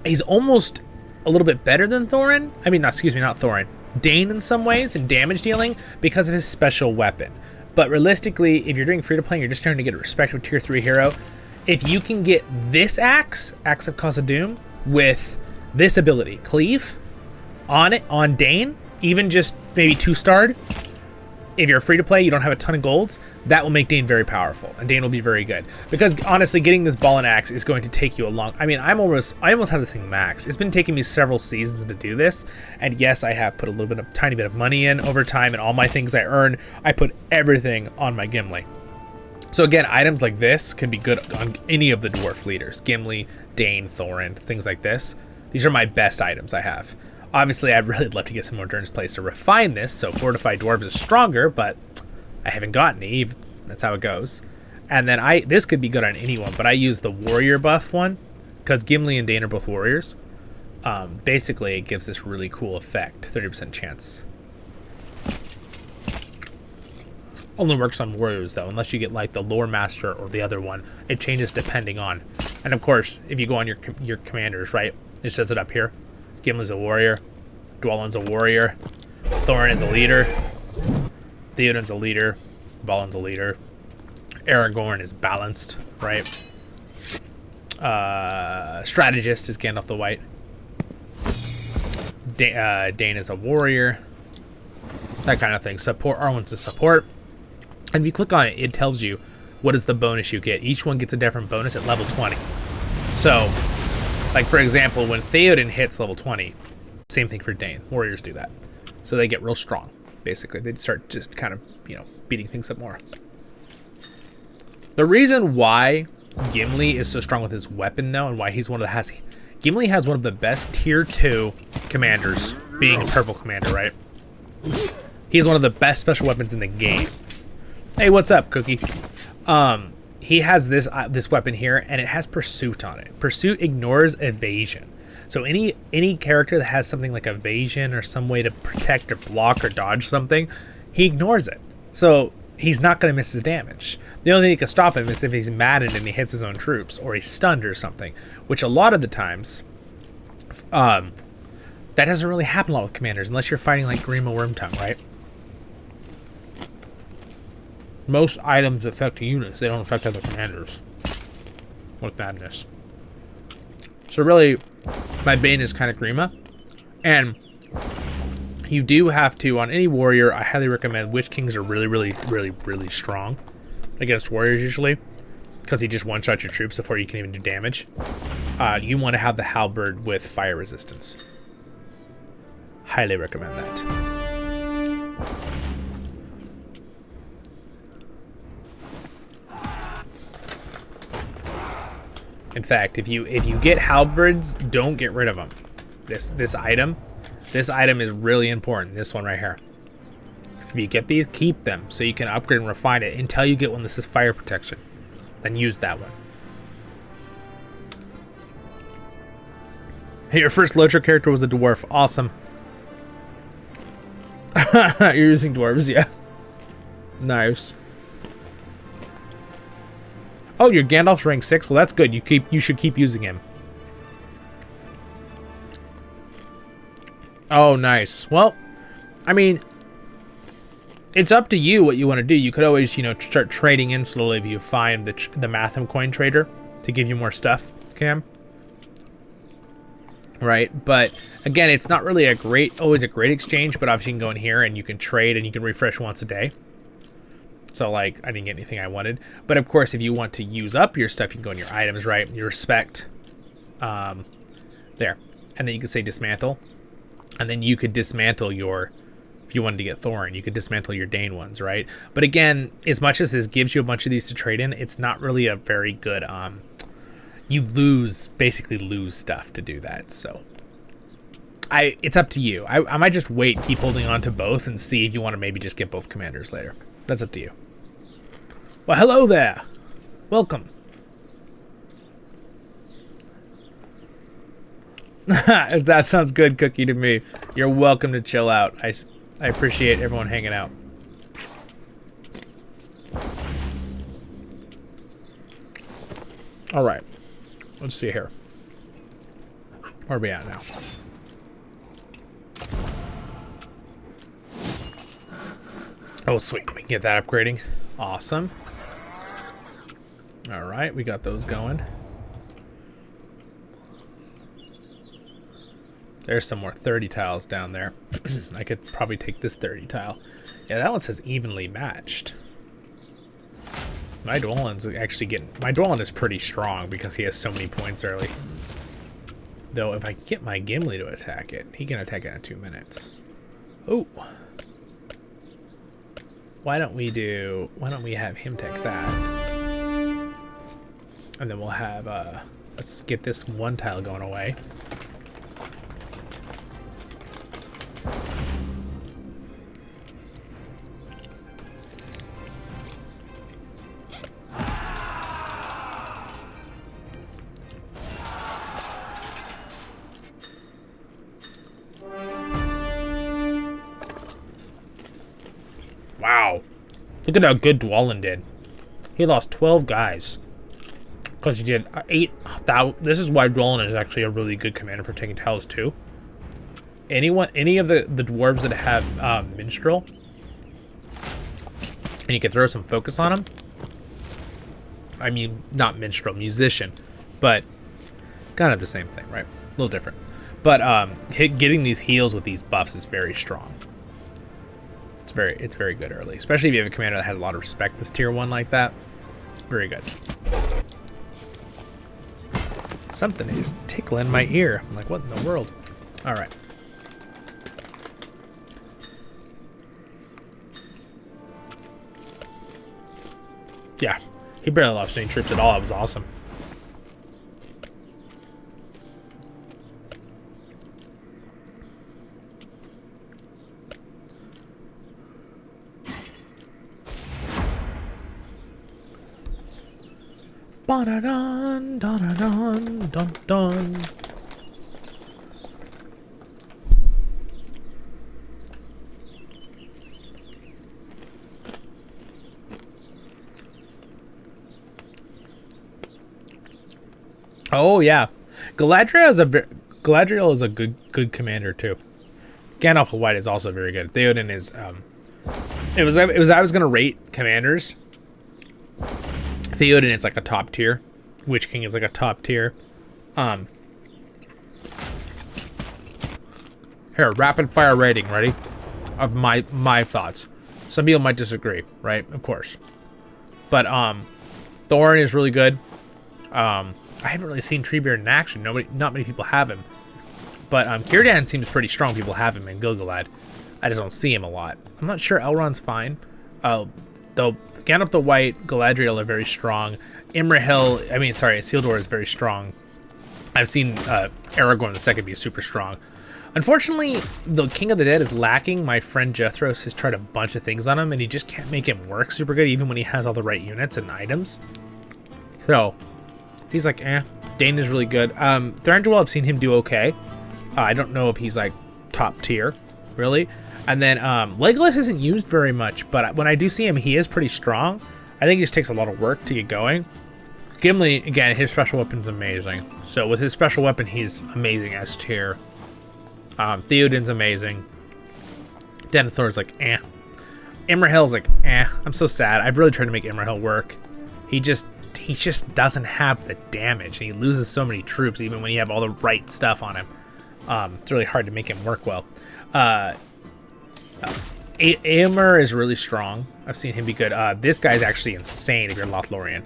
he's almost a little bit better than Thorin. I mean, excuse me, not Thorin. Dane in some ways in damage dealing because of his special weapon. But realistically, if you're doing free-to-play and you're just trying to get a respectable tier 3 hero, if you can get this Axe of Khazad-dûm, with this ability, Cleave, on Dane, even just maybe 2-starred, if you're free to play, you don't have a ton of golds, that will make Dane very powerful, and Dane will be very good. Because honestly, getting this ball and axe is going to take you a long. I mean, I almost have this thing maxed. It's been taking me several seasons to do this, and yes, I have put a tiny bit of money in over time, and all my things I earn, I put everything on my Gimli. So again, items like this can be good on any of the dwarf leaders: Gimli, Dane, Thorin, things like this. These are my best items I have. Obviously, I'd really love to get some more Durn's Place to refine this, so Fortified Dwarves is stronger, but I haven't gotten any. That's how it goes. And then this could be good on anyone, but I use the Warrior buff one, because Gimli and Dane are both Warriors. Basically, it gives this really cool effect, 30% chance. Only works on Warriors, though, unless you get, like, the Lore Master or the other one. It changes depending on. And, of course, if you go on your commanders, right, it says it up here. Gimli's a warrior, Dwalin's a warrior, Thorin is a leader, Theoden's a leader, Balin's a leader, Aragorn is balanced, right? Strategist is Gandalf the White. Dane is a warrior, that kind of thing. Support, Arwen's a support. And if you click on it, it tells you what is the bonus you get. Each one gets a different bonus at level 20. So, like, for example, when Theoden hits level 20, same thing for Dane. Warriors do that. So they get real strong, basically. They start just kind of, you know, beating things up more. The reason why Gimli is so strong with his weapon, though, and why he's Gimli has one of the best tier 2 commanders, being a purple commander, right? He's one of the best special weapons in the game. Hey, what's up, Cookie? He has this weapon here, and it has Pursuit on it. Pursuit ignores evasion. So any character that has something like evasion or some way to protect or block or dodge something, he ignores it. So he's not going to miss his damage. The only thing that can stop him is if he's maddened and he hits his own troops, or he's stunned or something, which a lot of the times, that doesn't really happen a lot with commanders, unless you're fighting like Grima Wormtongue, right? Most items affect units, they don't affect other commanders. What madness. So really, my bane is kind of Grima. And you do have to, on any warrior, I highly recommend Witch Kings are really strong against warriors usually, because he just one-shots your troops before you can even do damage. You want to have the halberd with fire resistance. Highly recommend that. In fact, if you get halberds, don't get rid of them. This item is really important. This one right here. If you get these, keep them so you can upgrade and refine it until you get one that says fire protection. Then use that one. Hey, your first LOTRO character was a dwarf. Awesome. You're using dwarves, yeah. Nice. Oh, your Gandalf's rank 6. Well, that's good. You should keep using him. Oh, nice. Well, I mean, it's up to you what you want to do. You could always, you know, start trading in slowly if you find the Matham coin trader to give you more stuff, Cam. Right, but again, it's not really always a great exchange. But obviously, you can go in here and you can trade and you can refresh once a day. So, like, I didn't get anything I wanted. But, of course, if you want to use up your stuff, you can go in your items, right? Your respect. There. And then you can say dismantle. And then you could dismantle your... If you wanted to get Thorin, you could dismantle your Dane ones, right? But, again, as much as this gives you a bunch of these to trade in, it's not really a very good... you basically lose stuff to do that, so... It's up to you. I might just wait, keep holding on to both, and see if you want to maybe just get both commanders later. That's up to you. Well, hello there. Welcome. That sounds good, Cookie, to me. You're welcome to chill out. I appreciate everyone hanging out. All right. Let's see here. Where are we at now? Oh, sweet. We can get that upgrading. Awesome. All right, we got those going. There's some more 30 tiles down there. I could probably take this 30 tile. Yeah, that one says evenly matched. My Dwalin's actually getting... My Dwalin is pretty strong because he has so many points early. Though, if I get my Gimli to attack it, he can attack it in 2 minutes. Oh. Why don't we have him take that? And then we'll have, let's get this one tile going away. Wow. Look at how good Dwalin did. He lost 12 guys. Because he did 8,000. This is why Dwalin is actually a really good commander for taking tiles too. Any of the dwarves that have minstrel, and you can throw some focus on them. I mean, not minstrel, musician, but kind of the same thing, right? A little different. But getting these heals with these buffs is very strong. It's very good early, especially if you have a commander that has a lot of respect. This tier 1 like that, very good. Something is tickling my ear. I'm like, what in the world? All right. Yeah, he barely lost any troops at all. It was awesome. Ba-da-dun, da-da-dun, dun-dun. Oh yeah, Galadriel is a good commander too. Gandalf the White is also very good. Theoden is I was gonna rate commanders. Theoden is like a top tier. Witch King is like a top tier. Here, rapid fire rating, ready? Of my thoughts. Some people might disagree, right? Of course. But Thorin is really good. I haven't really seen Treebeard in action. Not many people have him. But Círdan seems pretty strong. People have him in Gil-galad. I just don't see him a lot. I'm not sure Elrond's fine. Though Gandalf the White, Galadriel are very strong. Isildur is very strong. I've seen Aragorn II be super strong. Unfortunately, the King of the Dead is lacking. My friend Jethros has tried a bunch of things on him, and he just can't make him work super good, even when he has all the right units and items. So, he's like, eh. Dane is really good. Thranduil, I've seen him do okay. I don't know if he's, like, top tier, really. And then Legolas isn't used very much, but when I do see him, he is pretty strong. I think he just takes a lot of work to get going. Gimli, again, his special weapon's amazing. So with his special weapon, he's amazing as tier. Theoden's amazing. Denethor's like, eh. Imrahil's like, eh. I'm so sad. I've really tried to make Imrahil work. He just doesn't have the damage. And he loses so many troops, even when you have all the right stuff on him. It's really hard to make him work well. Aomer is really strong. I've seen him be good. This guy's actually insane if you're Lothlorien.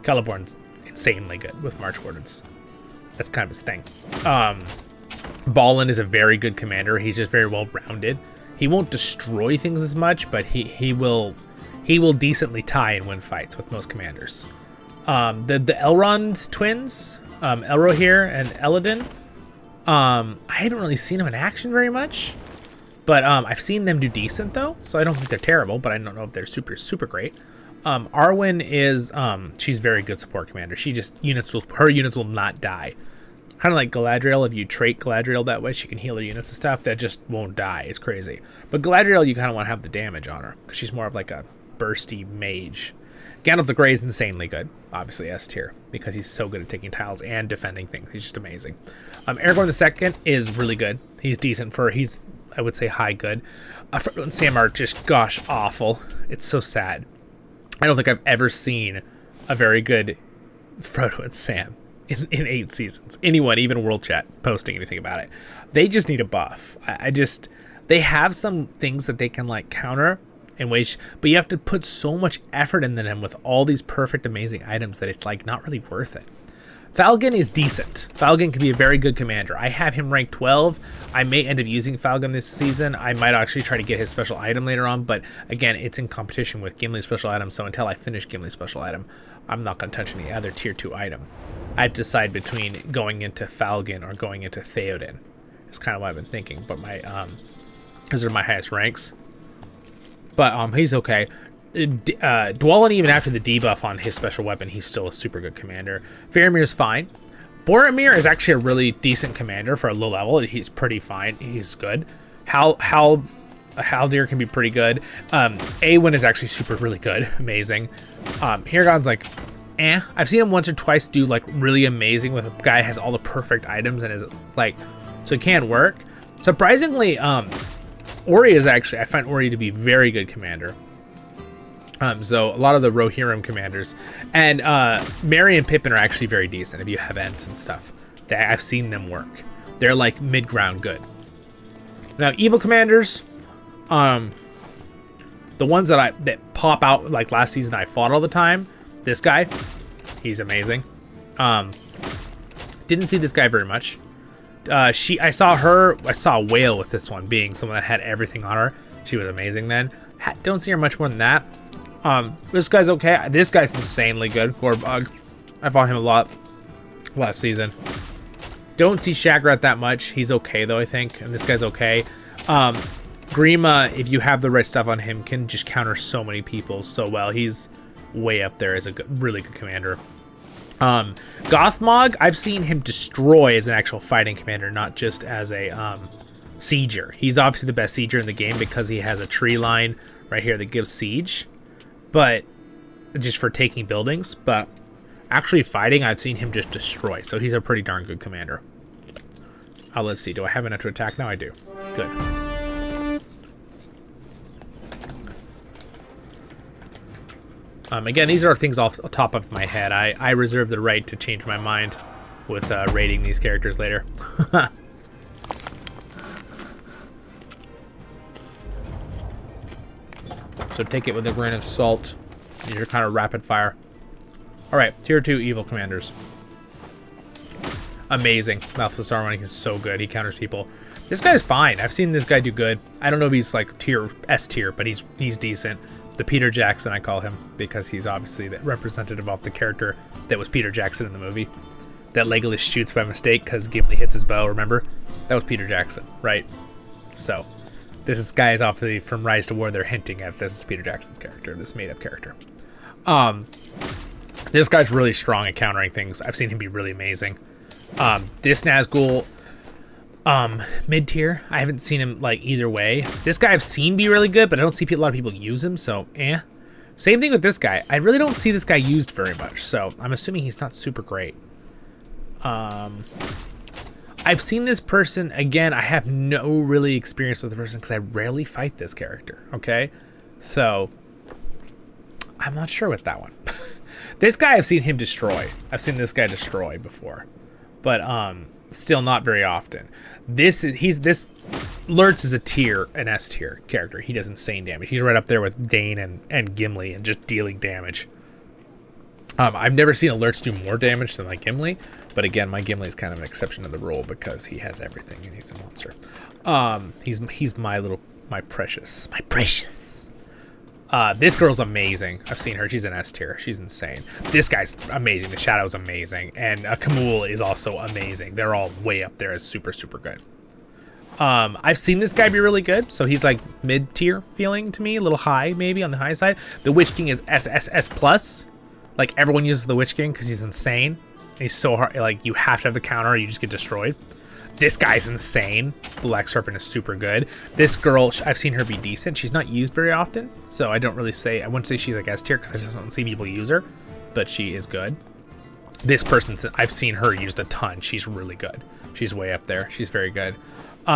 Celeborn's insanely good with March Wardens. That's kind of his thing. Balin is a very good commander. He's just very well rounded. He won't destroy things as much, but he will decently tie and win fights with most commanders. The Elrond twins, Elrohir and Eladin. I haven't really seen them in action very much, but I've seen them do decent though, so I don't think they're terrible, but I don't know if they're super great. Arwen is she's very good support commander. She just her units will not die. Kind of like Galadriel. If you trait Galadriel that way, she can heal her units and stuff. That just won't die. It's crazy. But Galadriel, you kind of want to have the damage on her because she's more of like a bursty mage. Gandalf the Grey is insanely good. Obviously S tier because he's so good at taking tiles and defending things. He's just amazing. Aragorn II is really good. He's decent he's I would say high good. Frodo and Sam are just gosh awful. It's so sad. I don't think I've ever seen a very good Frodo and Sam in 8 seasons. Anyone, even World Chat, posting anything about it. They just need a buff. They have some things that they can like counter in ways, but you have to put so much effort into them with all these perfect, amazing items that it's like not really worth it. Falcon is decent. Falcon can be a very good commander. I have him ranked 12. I may end up using Falcon this season. I might actually try to get his special item later on, but again, it's in competition with Gimli's special item, so until I finish Gimli's special item, I'm not going to touch any other tier 2 item. I have to decide between going into Falcon or going into Theoden. It's kind of what I've been thinking, but those are my highest ranks. But he's okay. Dwalin, even after the debuff on his special weapon, he's still a super good commander. Faramir's fine. Boromir is actually a really decent commander for a low level. He's pretty fine. He's good. Haldir can be pretty good. Awen is actually really good. Amazing. Hirgon's like, eh. I've seen him once or twice do like really amazing with a guy who has all the perfect items and is like, so it can work. Surprisingly, Ori is actually, I find Ori to be very good commander. So a lot of the Rohirrim commanders and Merry and Pippin are actually very decent if you have Ents and stuff. I've seen them work. They're like mid-ground good. Now evil commanders, the ones that pop out like last season I fought all the time. This guy, he's amazing. Didn't see this guy very much. I saw a whale with this one being someone that had everything on her. She was amazing then. Don't see her much more than that. This guy's okay. This guy's insanely good. Gorbog. I fought him a lot last season. Don't see Shagrat that much. He's okay though, I think. And this guy's okay. Grima, if you have the right stuff on him, can just counter so many people so well. He's way up there as a really good commander. Gothmog, I've seen him destroy as an actual fighting commander, not just as a sieger. He's obviously the best sieger in the game because he has a tree line right here that gives siege, but just for taking buildings. But actually fighting, I've seen him just destroy. So he's a pretty darn good commander. Let's see. Do I have enough to attack? Now I do. Good. Again, these are things off the top of my head. I reserve the right to change my mind with rating these characters later. So take it with a grain of salt. These are kind of rapid fire. Alright, tier 2 evil commanders. Amazing. Mouth of Saruman is so good. He counters people. This guy's fine. I've seen this guy do good. I don't know if he's like S tier, but he's decent. The Peter Jackson, I call him, because he's obviously the representative of the character that was Peter Jackson in the movie. That Legolas shoots by mistake because Gimli hits his bow, remember? That was Peter Jackson, right? So, this guy is obviously from Rise to War. They're hinting at this is Peter Jackson's character, this made-up character. This guy's really strong at countering things. I've seen him be really amazing. This Nazgul, mid-tier. I haven't seen him like either way. This guy I've seen be really good, but I don't see a lot of people use him, so eh. Same thing with this guy. I really don't see this guy used very much, so I'm assuming he's not super great. I've seen this person, again, I have no really experience with the person because I rarely fight this character, okay? So, I'm not sure with that one. This guy, I've seen him destroy. I've seen this guy destroy before, but still not very often. This Lurtz is an S tier character. He does insane damage. He's right up there with Dane and Gimli and just dealing damage. I've never seen a Lurtz do more damage than my Gimli, but again, my Gimli is kind of an exception to the rule because he has everything and he's a monster. He's my precious. This girl's amazing. I've seen her. She's an S tier. She's insane. This guy's amazing. The Shadow's amazing, and Kamul is also amazing. They're all way up there as super, super good. I've seen this guy be really good, so he's like mid-tier feeling to me, a little high maybe on the high side. The Witch King is SSS+. Like, everyone uses the Witch King because he's insane. He's so hard, like, you have to have the counter or you just get destroyed. This guy's insane. Black Serpent is super good. This girl, I've seen her be decent. She's not used very often, so I wouldn't say she's like S tier because I just don't see people use her, but she is good. This person, I've seen her used a ton. She's really good. She's way up there. She's very good.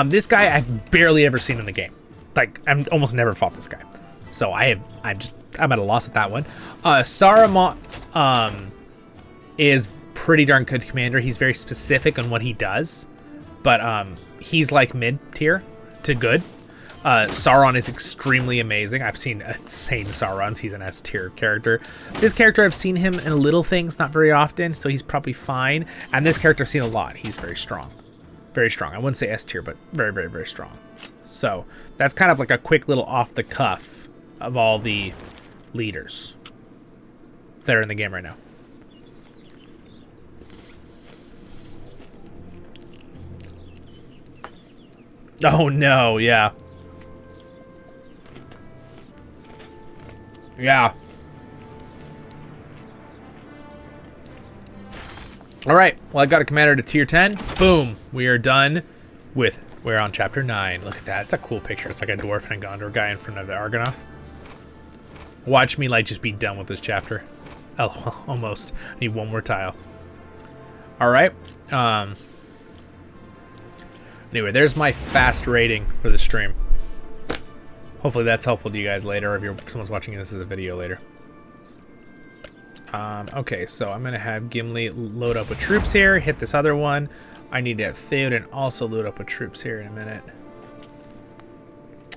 This guy I've barely ever seen in the game. Like, I've almost never fought this guy. So I'm at a loss at that one. Saruman is pretty darn good commander. He's very specific on what he does, but he's like mid-tier to good. Sauron is extremely amazing. I've seen insane Saurons. He's an S tier character. This character, I've seen him in little things, not very often, so he's probably fine. And this character I've seen a lot. He's very strong. Very strong. I wouldn't say S tier, but very, very, very strong. So that's kind of like a quick little off the cuff of all the leaders that are in the game right now. Oh no, yeah. Yeah. Alright, well, I got a commander to tier 10. Boom. We are done with, we're on chapter 9. Look at that. It's a cool picture. It's like a Dwarf and a Gondor guy in front of the Argonath. Watch me, like, just be done with this chapter. Oh, almost. I need one more tile. Alright. Anyway, there's my fast rating for the stream. Hopefully that's helpful to you guys later, or if someone's watching this as a video later. Okay, so I'm going to have Gimli load up with troops here, hit this other one. I need to have Theoden also load up with troops here in a minute.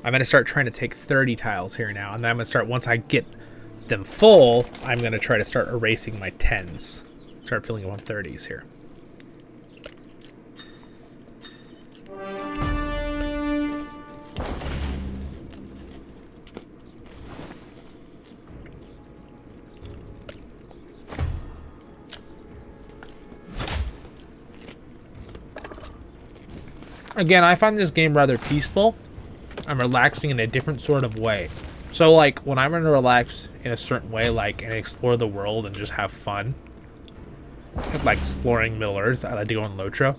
I'm going to start trying to take 30 tiles here now, and then I'm going to start, once I get them full, I'm going to try to start erasing my 10s. Start filling up on 30s here. Again, I find this game rather peaceful. I'm relaxing in a different sort of way. So, like, when I'm going to relax in a certain way, like, and explore the world and just have fun, like exploring Middle-earth, I like to go on LOTRO.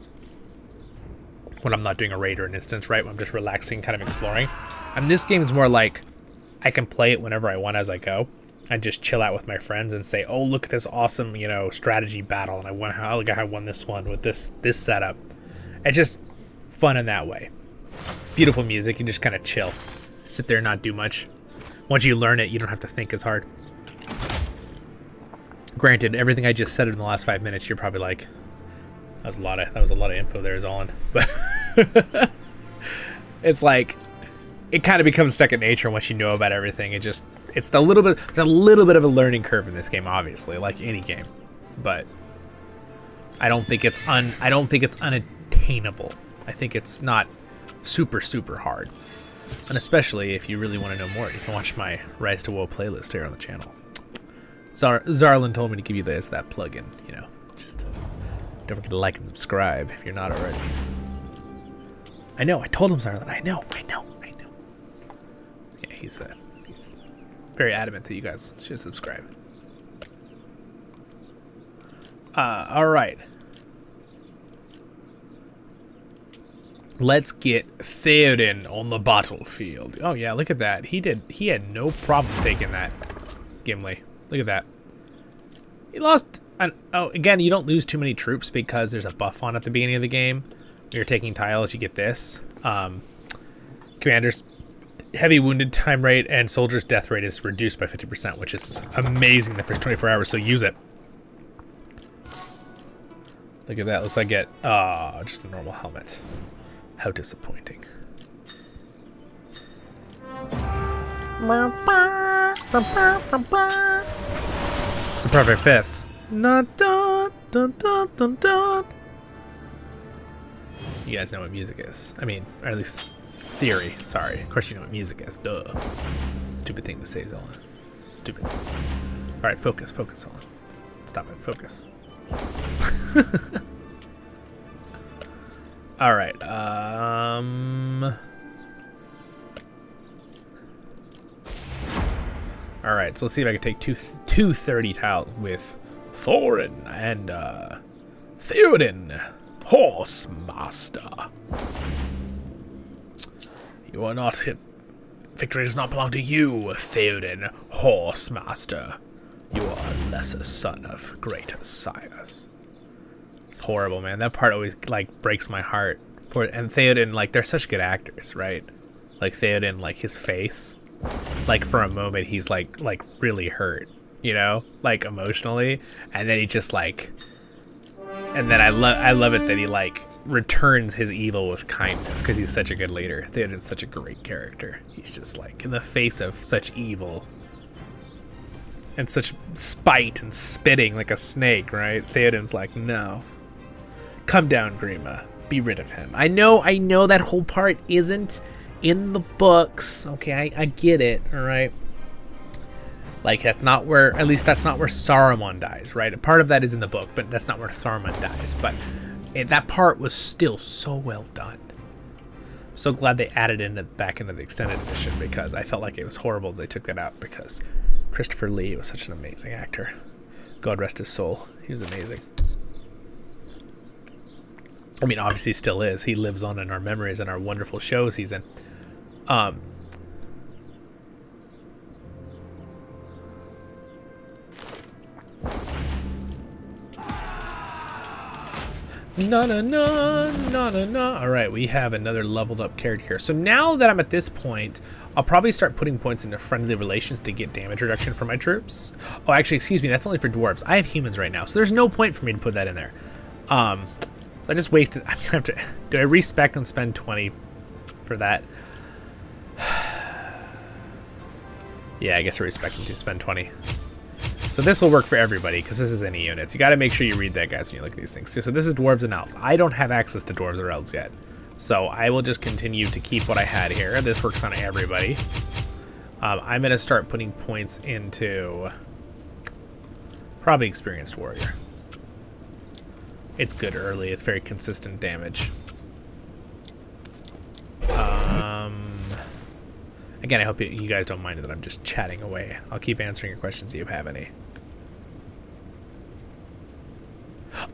When I'm not doing a raid or an instance, right? When I'm just relaxing, kind of exploring. And this game is more like, I can play it whenever I want as I go. And just chill out with my friends and say, oh, look at this awesome, you know, strategy battle. And look at how I won this one with this setup. It's just fun in that way. It's beautiful music. You just kind of chill, sit there and not do much. Once you learn it, you don't have to think as hard. Granted, everything I just said in the last 5 minutes, you're probably like, that was a lot of info there, Zollin. But it's like, it kind of becomes second nature once you know about everything. It's a little bit of a learning curve in this game, obviously, like any game. But I don't think it's unattainable. I think it's not super, super hard. And especially if you really want to know more, you can watch my Rise to Woe playlist here on the channel. Zarlin told me to give you that plugin, you know. Just don't forget to like and subscribe if you're not already. I know, I told him, Zarlin. I know. Yeah, he's very adamant that you guys should subscribe. Alright. Let's get Theoden on the battlefield. Oh yeah, look at that. He had no problem taking that, Gimli. Look at that. He lost. Oh, again, you don't lose too many troops because there's a buff on at the beginning of the game. When you're taking tiles, you get this. Commander's heavy wounded time rate and soldier's death rate is reduced by 50%, which is amazing the first 24 hours, so use it. Look at that. Looks like I get just a normal helmet. How disappointing. It's a perfect fifth. Dun, dun, dun, dun, dun, dun. You guys know what music is. I mean, or at least theory. Sorry. Of course you know what music is. Duh. Stupid thing to say, Zollin. Stupid. Alright, focus, Zollin. Stop it, focus. Alright, Alright, so let's see if I can take two 30 tiles with Thorin and Theoden, Horsemaster. You are not hit. Victory does not belong to you, Theoden, Horsemaster. You are a lesser son of greater sires. It's horrible, man. That part always like breaks my heart. And Theoden, like, they're such good actors, right? Like Theoden, like his face. Like for a moment he's like really hurt, you know, like emotionally, and then he just like, and then I love it that he like returns his evil with kindness because he's such a good leader. Theoden's such a great character. He's just like in the face of such evil and such spite and spitting like a snake, right? Theoden's like, no, come down, Grima, be rid of him. I know that whole part isn't in the books, okay, I get it, all right. Like that's not where, at least that's not where Saruman dies, right? Part of that is in the book, but that's not where Saruman dies. But that part was still so well done. So glad they added it back into the extended edition because I felt like it was horrible they took that out because Christopher Lee was such an amazing actor. God rest his soul. He was amazing. I mean, obviously he still is. He lives on in our memories and our wonderful shows he's in. All right, we have another leveled up character here. So now that I'm at this point, I'll probably start putting points into friendly relations to get damage reduction for my troops. Oh, actually, excuse me, that's only for dwarves. I have humans right now, so there's no point for me to put that in there. So I just wasted. I'm gonna have to. Do I respec and spend 20 for that? Yeah, I guess I respect to spend 20. So this will work for everybody because this is any units. You got to make sure you read that, guys, when you look at these things. So this is dwarves and elves. I don't have access to dwarves or elves yet, so I will just continue to keep what I had here. This works on everybody. I'm gonna start putting points into probably experienced warrior. It's good early. It's very consistent damage. Again, I hope you guys don't mind that I'm just chatting away. I'll keep answering your questions if you have any.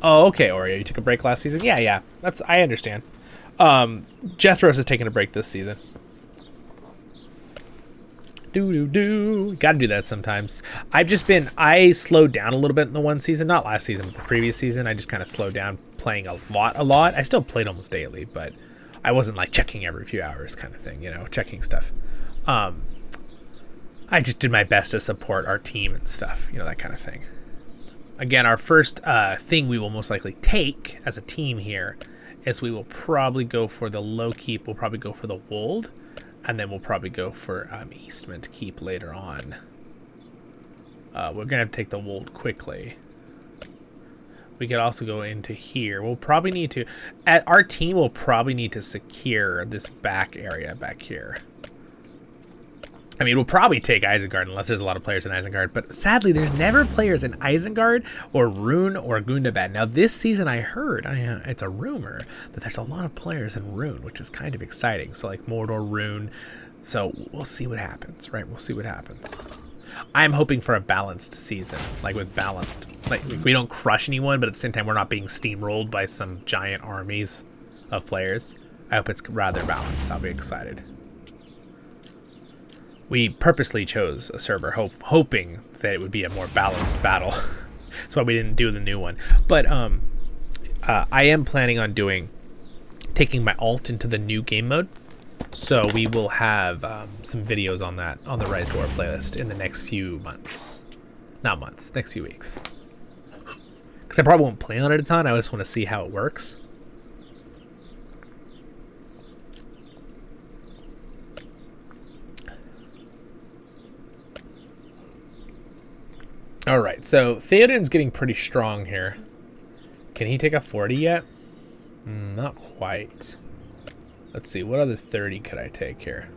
Oh, okay, Oreo. You took a break last season? Yeah. I understand. Jethros is taking a break this season. Gotta do that sometimes. I slowed down a little bit in the one season, not last season, but the previous season. I just kind of slowed down playing a lot. I still played almost daily, but I wasn't like checking every few hours kind of thing, you know, checking stuff. I just did my best to support our team and stuff, you know, that kind of thing. Again, our first thing we will most likely take as a team here is we will probably go for the low keep. We'll probably go for the wold. And then we'll probably go for Eastman to keep later on. We're going to have to take the wold quickly. We could also go into here. We'll probably need to... Our team will probably need to secure this back area back here. I mean, we'll probably take Isengard unless there's a lot of players in Isengard. But sadly, there's never players in Isengard or Rune or Gundabad. Now, this season I heard, it's a rumor, that there's a lot of players in Rune, which is kind of exciting. So, like Mordor, Rune. So, we'll see what happens, right? We'll see what happens. I'm hoping for a balanced season. Like, with balanced... Like, we don't crush anyone, but at the same time, we're not being steamrolled by some giant armies of players. I hope it's rather balanced. I'll be excited. We purposely chose a server hoping that it would be a more balanced battle. That's why we didn't do the new one. But I am planning on taking my alt into the new game mode. So we will have some videos on that on the Rise to War playlist in the next few months. Not months, next few weeks. Because I probably won't play on it a ton. I just want to see how it works. All right, so Theoden's getting pretty strong here. Can he take a 40 yet? Not quite. Let's see, what other 30 could I take here?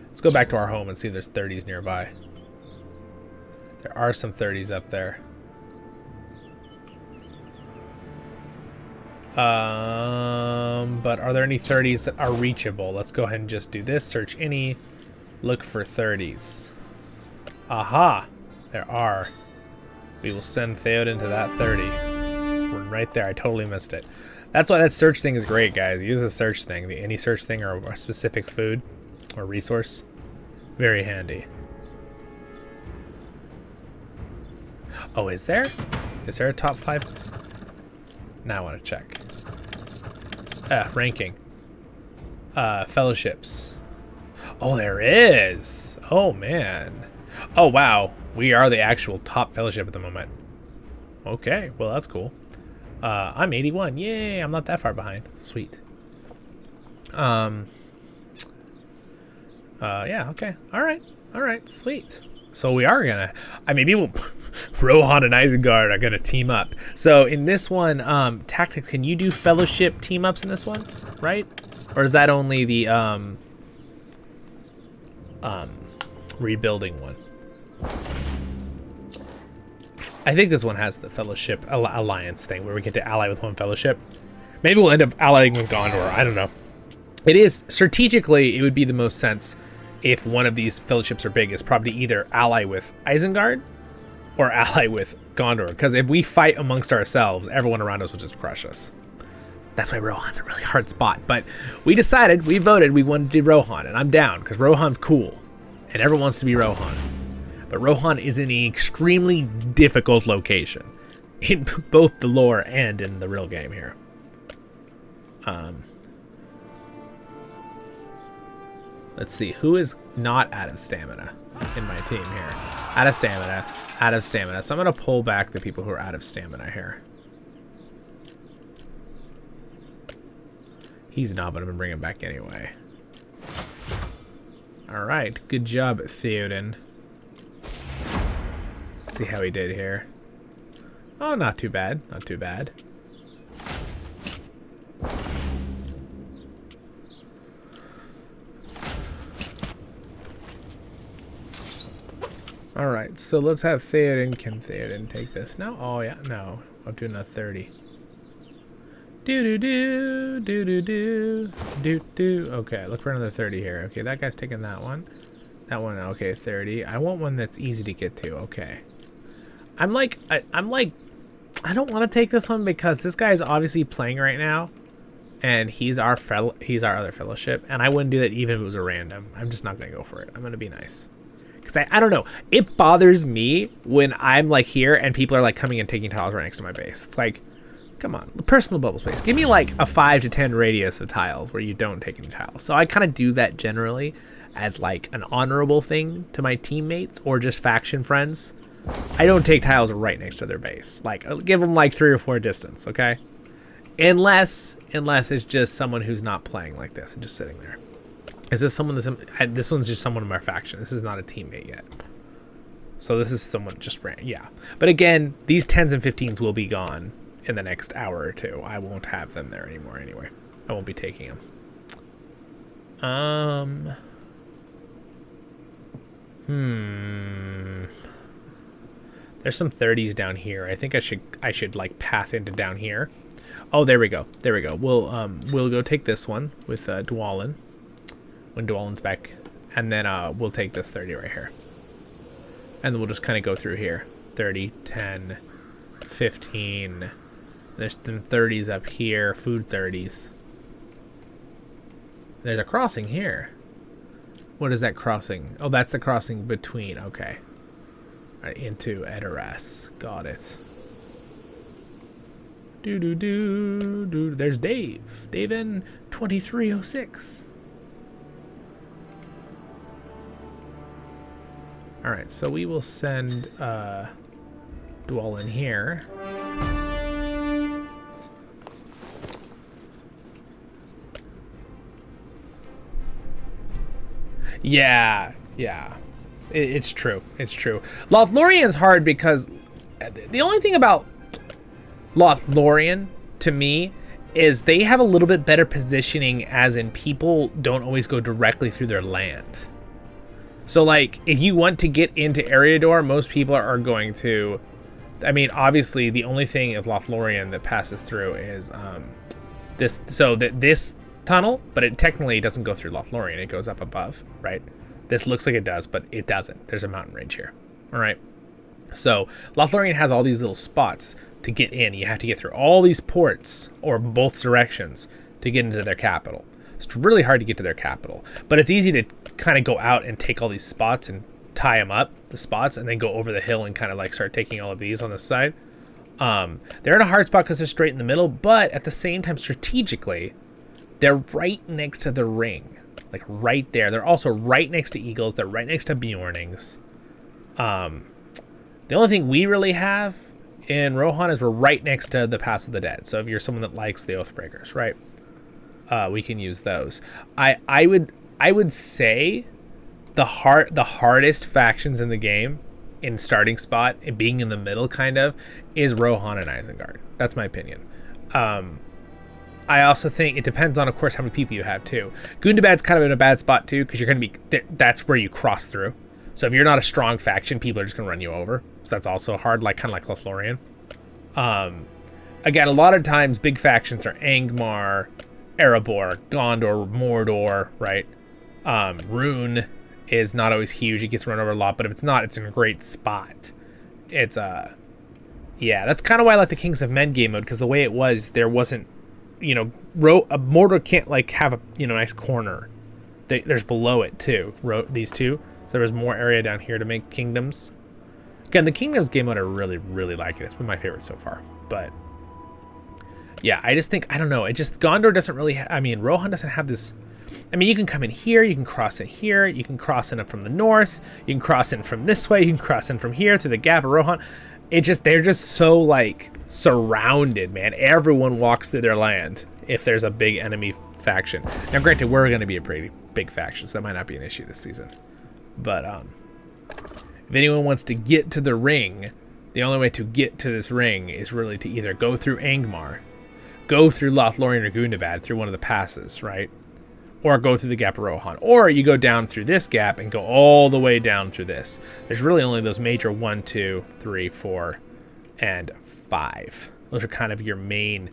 Let's go back to our home and see if there's 30s nearby. There are some 30s up there. But are there any 30s that are reachable? Let's go ahead and just do this. Search any. Look for 30s. Aha! There are. We will send Theoden to that 30. We're right there. I totally missed it. That's why that search thing is great, guys. Use the search thing. The any search thing or a specific food or resource. Very handy. Oh, is there? Is there a top 5? Now I want to check. Ranking. Fellowships. Oh, there is. Oh, man. Oh, wow. We are the actual top fellowship at the moment. Okay, well, that's cool. I'm 81. Yay, I'm not that far behind. Sweet. Yeah, okay. All right, sweet. So we are gonna, maybe we'll, Rohan and Isengard are gonna team up. So in this one, Tactics, can you do fellowship team ups in this one, right? Or is that only the, rebuilding one? I think this one has the fellowship alliance thing where we get to ally with one fellowship. Maybe we'll end up allying with Gondor, I don't know. It is, strategically, it would be the most sense if one of these fellowships are big, is probably either ally with Isengard or ally with Gondor. Because if we fight amongst ourselves, everyone around us will just crush us. That's why Rohan's a really hard spot. But we decided, we voted, we wanted to do Rohan, and I'm down because Rohan's cool. And everyone wants to be Rohan. But Rohan is in an extremely difficult location in both the lore and in the real game here. Let's see, who is not out of stamina in my team here? Out of stamina, out of stamina. So I'm going to pull back the people who are out of stamina here. He's not, but I'm going to bring him back anyway. All right, good job, Theoden. Let's see how he did here. Oh, not too bad, not too bad. All right, so let's have Theoden. Can Theoden take this? No? Oh, yeah, no. Up to another 30. Do-do-do, do-do-do, do-do. Okay, look for another 30 here. Okay, that guy's taking that one. That one, okay, 30. I want one that's easy to get to. Okay. I'm like, I don't want to take this one because this guy is obviously playing right now. And he's our other fellowship. And I wouldn't do that even if it was a random. I'm just not going to go for it. I'm going to be nice. Because I don't know, it bothers me when I'm like here and people are like coming and taking tiles right next to my base. It's like, come on, personal bubble space. Give me like a 5 to 10 radius of tiles where you don't take any tiles. So I kind of do that generally as like an honorable thing to my teammates or just faction friends. I don't take tiles right next to their base. Like, I'll give them like 3 or 4 distance, okay? Unless it's just someone who's not playing like this and just sitting there. Is this someone that's... This one's just someone in my faction. This is not a teammate yet. So this is someone just ran... Yeah. But again, these 10s and 15s will be gone in the next hour or two. I won't have them there anymore anyway. I won't be taking them. There's some 30s down here. I think I should like path into down here. Oh, there we go. There we go. We'll go take this one with Dwalin. When Dwalin's back, and then we'll take this 30 right here, and then we'll just kind of go through here. 30, 10, 15. There's some 30s up here, food 30s. There's a crossing here. What is that crossing? Oh, that's the crossing between. Okay, right, into Edoras. Got it. Do. There's Dave. Dave in 2306. Alright, so we will send Dwalin here. Yeah. It's true. It's true. Lothlorien's hard because the only thing about Lothlorien, to me, is they have a little bit better positioning, as in people don't always go directly through their land. So, like, if you want to get into Eriador, most people are going to... I mean, obviously, the only thing of Lothlorien that passes through is this tunnel, but it technically doesn't go through Lothlorien. It goes up above, right? This looks like it does, but it doesn't. There's a mountain range here, all right? So, Lothlorien has all these little spots to get in. You have to get through all these ports, or both directions, to get into their capital. It's really hard to get to their capital, but it's easy to kind of go out and take all these spots and tie them up, the spots, and then go over the hill and kind of like start taking all of these on this side. They're in a hard spot because they're straight in the middle, but at the same time, strategically, they're right next to the ring, like right there. They're also right next to Eagles. They're right next to Bjornings. The only thing we really have in Rohan is we're right next to the Pass of the Dead. So if you're someone that likes the Oathbreakers, right, we can use those. I would say the hardest factions in the game, in starting spot and being in the middle, kind of, is Rohan and Isengard. That's my opinion. I also think it depends on, of course, how many people you have too. Gundabad's kind of in a bad spot too, because you're going to be that's where you cross through. So if you're not a strong faction, people are just going to run you over. So that's also hard, like kind of like Lothlorien. Again, a lot of times big factions are Angmar, Erebor, Gondor, Mordor, right? Rune is not always huge. It gets run over a lot, but if it's not, it's in a great spot. It's yeah, that's kind of why I like the Kings of Men game mode, because the way it was, there wasn't, you know, Mordor can't like have a, you know, nice corner. There's below it too, these two. So there was more area down here to make kingdoms. Again, the Kingdoms game mode, I really, really like it. It's been my favorite so far. But yeah, I just think, I don't know. It just, Gondor doesn't really, I mean, Rohan doesn't have this. I mean, you can come in here, you can cross in here, you can cross in from the north, you can cross in from this way, you can cross in from here through the Gap of Rohan. It just, they're just so like surrounded, man. Everyone walks through their land if there's a big enemy faction. Now, granted, we're going to be a pretty big faction, so that might not be an issue this season. But if anyone wants to get to the ring, the only way to get to this ring is really to either go through Angmar, go through Lothlorien or Gundabad through one of the passes, right? Or go through the Gap of Rohan. Or you go down through this gap and go all the way down through this. There's really only those major 1, 2, 3, 4, and 5. Those are kind of your main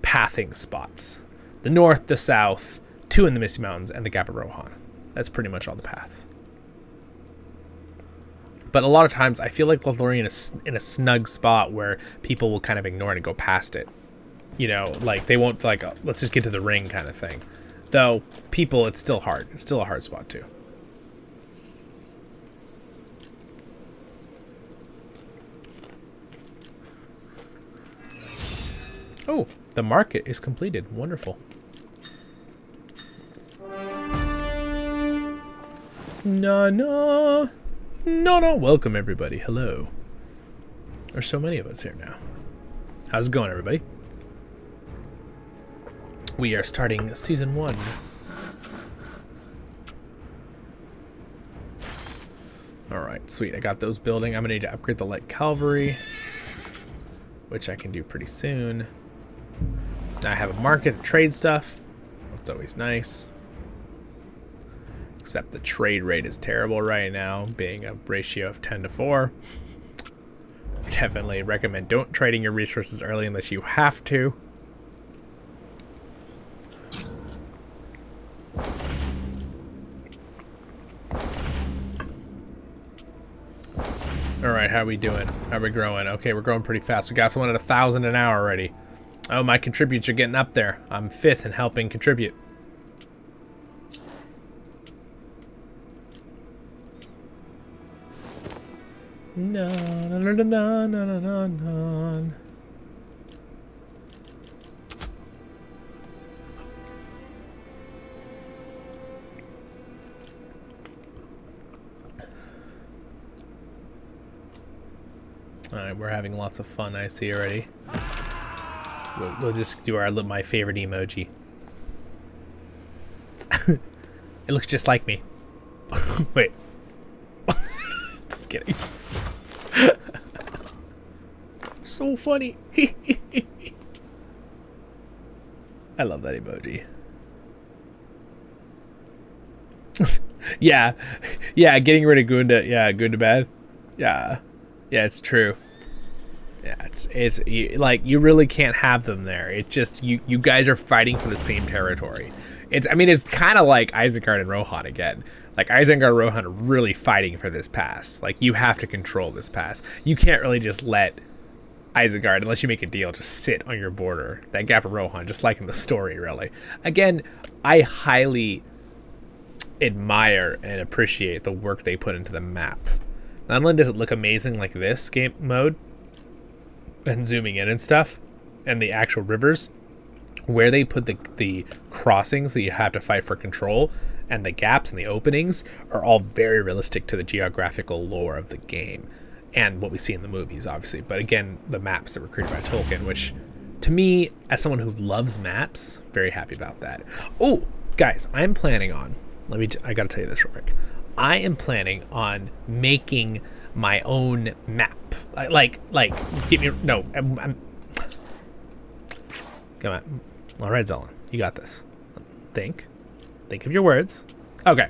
pathing spots. The north, the south, 2 in the Misty Mountains, and the Gap of Rohan. That's pretty much all the paths. But a lot of times, I feel like Lothlorien is in a snug spot where people will kind of ignore it and go past it. You know, like, they won't, like, let's just get to the ring kind of thing. Though, people, it's still hard. It's still a hard spot, too. Oh, the market is completed. Wonderful. No. Welcome, everybody. Hello. There's so many of us here now. How's it going, everybody? We are starting Season 1. Alright, sweet. I got those building. I'm going to need to upgrade the light cavalry, which I can do pretty soon. I have a market to trade stuff. That's always nice. Except the trade rate is terrible right now, being a ratio of 10 to 4. Definitely recommend don't trading your resources early unless you have to. Alright, how are we doing? How are we growing? Okay, we're growing pretty fast. We got someone at 1,000 an hour already. Oh, my contributes are getting up there. I'm 5th in helping contribute. No. Alright, we're having lots of fun, I see already. We'll just do my favorite emoji. It looks just like me. Wait. Just kidding. So funny. I love that emoji. Yeah, getting rid of Gunda. Yeah, Gunda bad. Yeah, it's true. Yeah, it's like you really can't have them there. It's just you guys are fighting for the same territory. It's kind of like Isengard and Rohan again. Like Isengard and Rohan are really fighting for this pass. Like you have to control this pass. You can't really just let Isengard, unless you make a deal, just sit on your border. That Gap of Rohan, just like in the story, really. Again, I highly admire and appreciate the work they put into the map. Not only does it look amazing like this game mode, and zooming in and stuff, and the actual rivers, where they put the crossings that you have to fight for control, and the gaps and the openings are all very realistic to the geographical lore of the game, and what we see in the movies, obviously. But again, the maps that were created by Tolkien, which, to me, as someone who loves maps, very happy about that. Oh, guys, I'm planning on, I gotta tell you this real quick. I am planning on making my own map. Give me, no, I'm come on. All right, Zollin, you got this. Think of your words. Okay.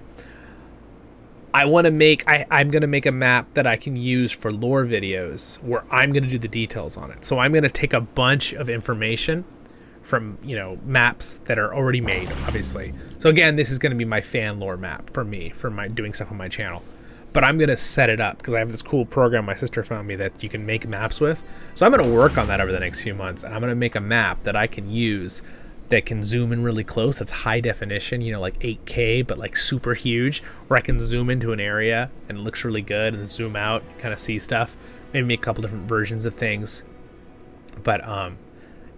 I'm going to make a map that I can use for lore videos where I'm going to do the details on it. So I'm going to take a bunch of information from, maps that are already made, obviously. So again, this is going to be my fan lore map for me, for my doing stuff on my channel. But I'm going to set it up because I have this cool program my sister found me that you can make maps with. So I'm going to work on that over the next few months, and I'm going to make a map that I can use that can zoom in really close. That's high definition, like 8K, but like super huge, where I can zoom into an area and it looks really good, and then zoom out, kind of see stuff. Maybe make a couple different versions of things. But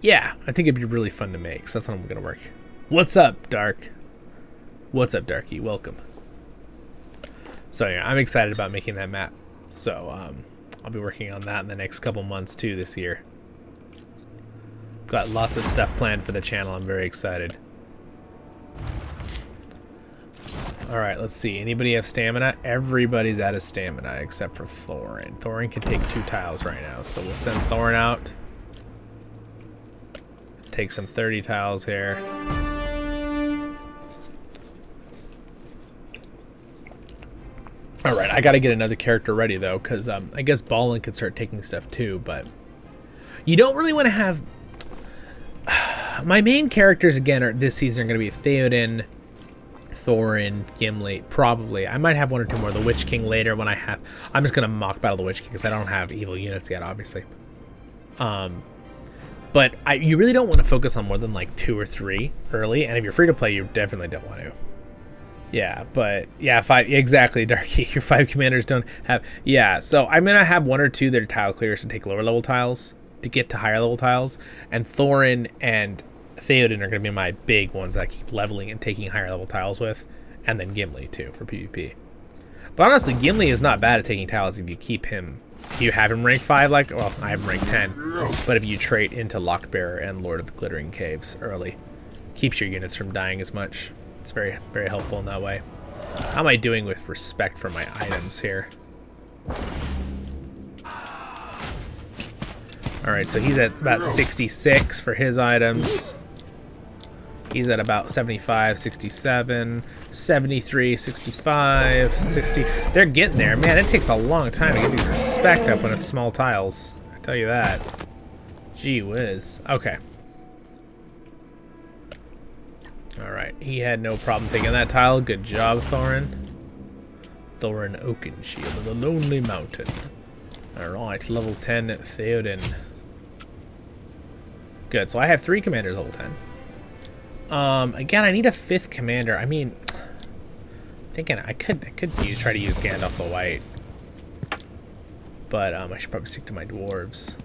yeah, I think it'd be really fun to make. So that's how I'm going to work. What's up, Dark? What's up, Darky? Welcome. So yeah, I'm excited about making that map. So I'll be working on that in the next couple months too this year. Got lots of stuff planned for the channel. I'm very excited. All right, let's see. Anybody have stamina? Everybody's out of stamina except for Thorin. Thorin can take 2 tiles right now, so we'll send Thorin out. Take some 30 tiles here. All right, I got to get another character ready though, because I guess Ballin could start taking stuff too, but you don't really want to have. My main characters again this season are going to be Theoden, Thorin, Gimli, probably. I might have 1 or 2 more. The Witch King later when I'm just going to mock battle the Witch King because I don't have evil units yet, obviously. But you really don't want to focus on more than like 2 or 3 early, and if you're free to play, you definitely don't want to. Yeah, but yeah, 5 exactly, Darky. Your 5 commanders don't have. Yeah, so I'm gonna have 1 or 2 that are tile clears to take lower level tiles to get to higher level tiles, and Thorin and Theoden are gonna be my big ones that I keep leveling and taking higher level tiles with, and then Gimli too for PvP. But honestly, Gimli is not bad at taking tiles if you keep him. If you have him rank 5, like, well, I have him rank 10, but if you trait into Lockbearer and Lord of the Glittering Caves early, keeps your units from dying as much. It's very, very helpful in that way. How am I doing with respect for my items here? Alright, so he's at about 66 for his items. He's at about 75, 67, 73, 65, 60. They're getting there. Man, it takes a long time to get these respect up when it's small tiles. I tell you that. Gee whiz. Okay. Alright, he had no problem taking that tile. Good job, Thorin. Thorin Oakenshield of the Lonely Mountain. Alright, level 10 Theoden. Good, so I have 3 commanders level 10. Again, I need a 5th commander. I mean, thinking I could try to use Gandalf the White. But I should probably stick to my dwarves.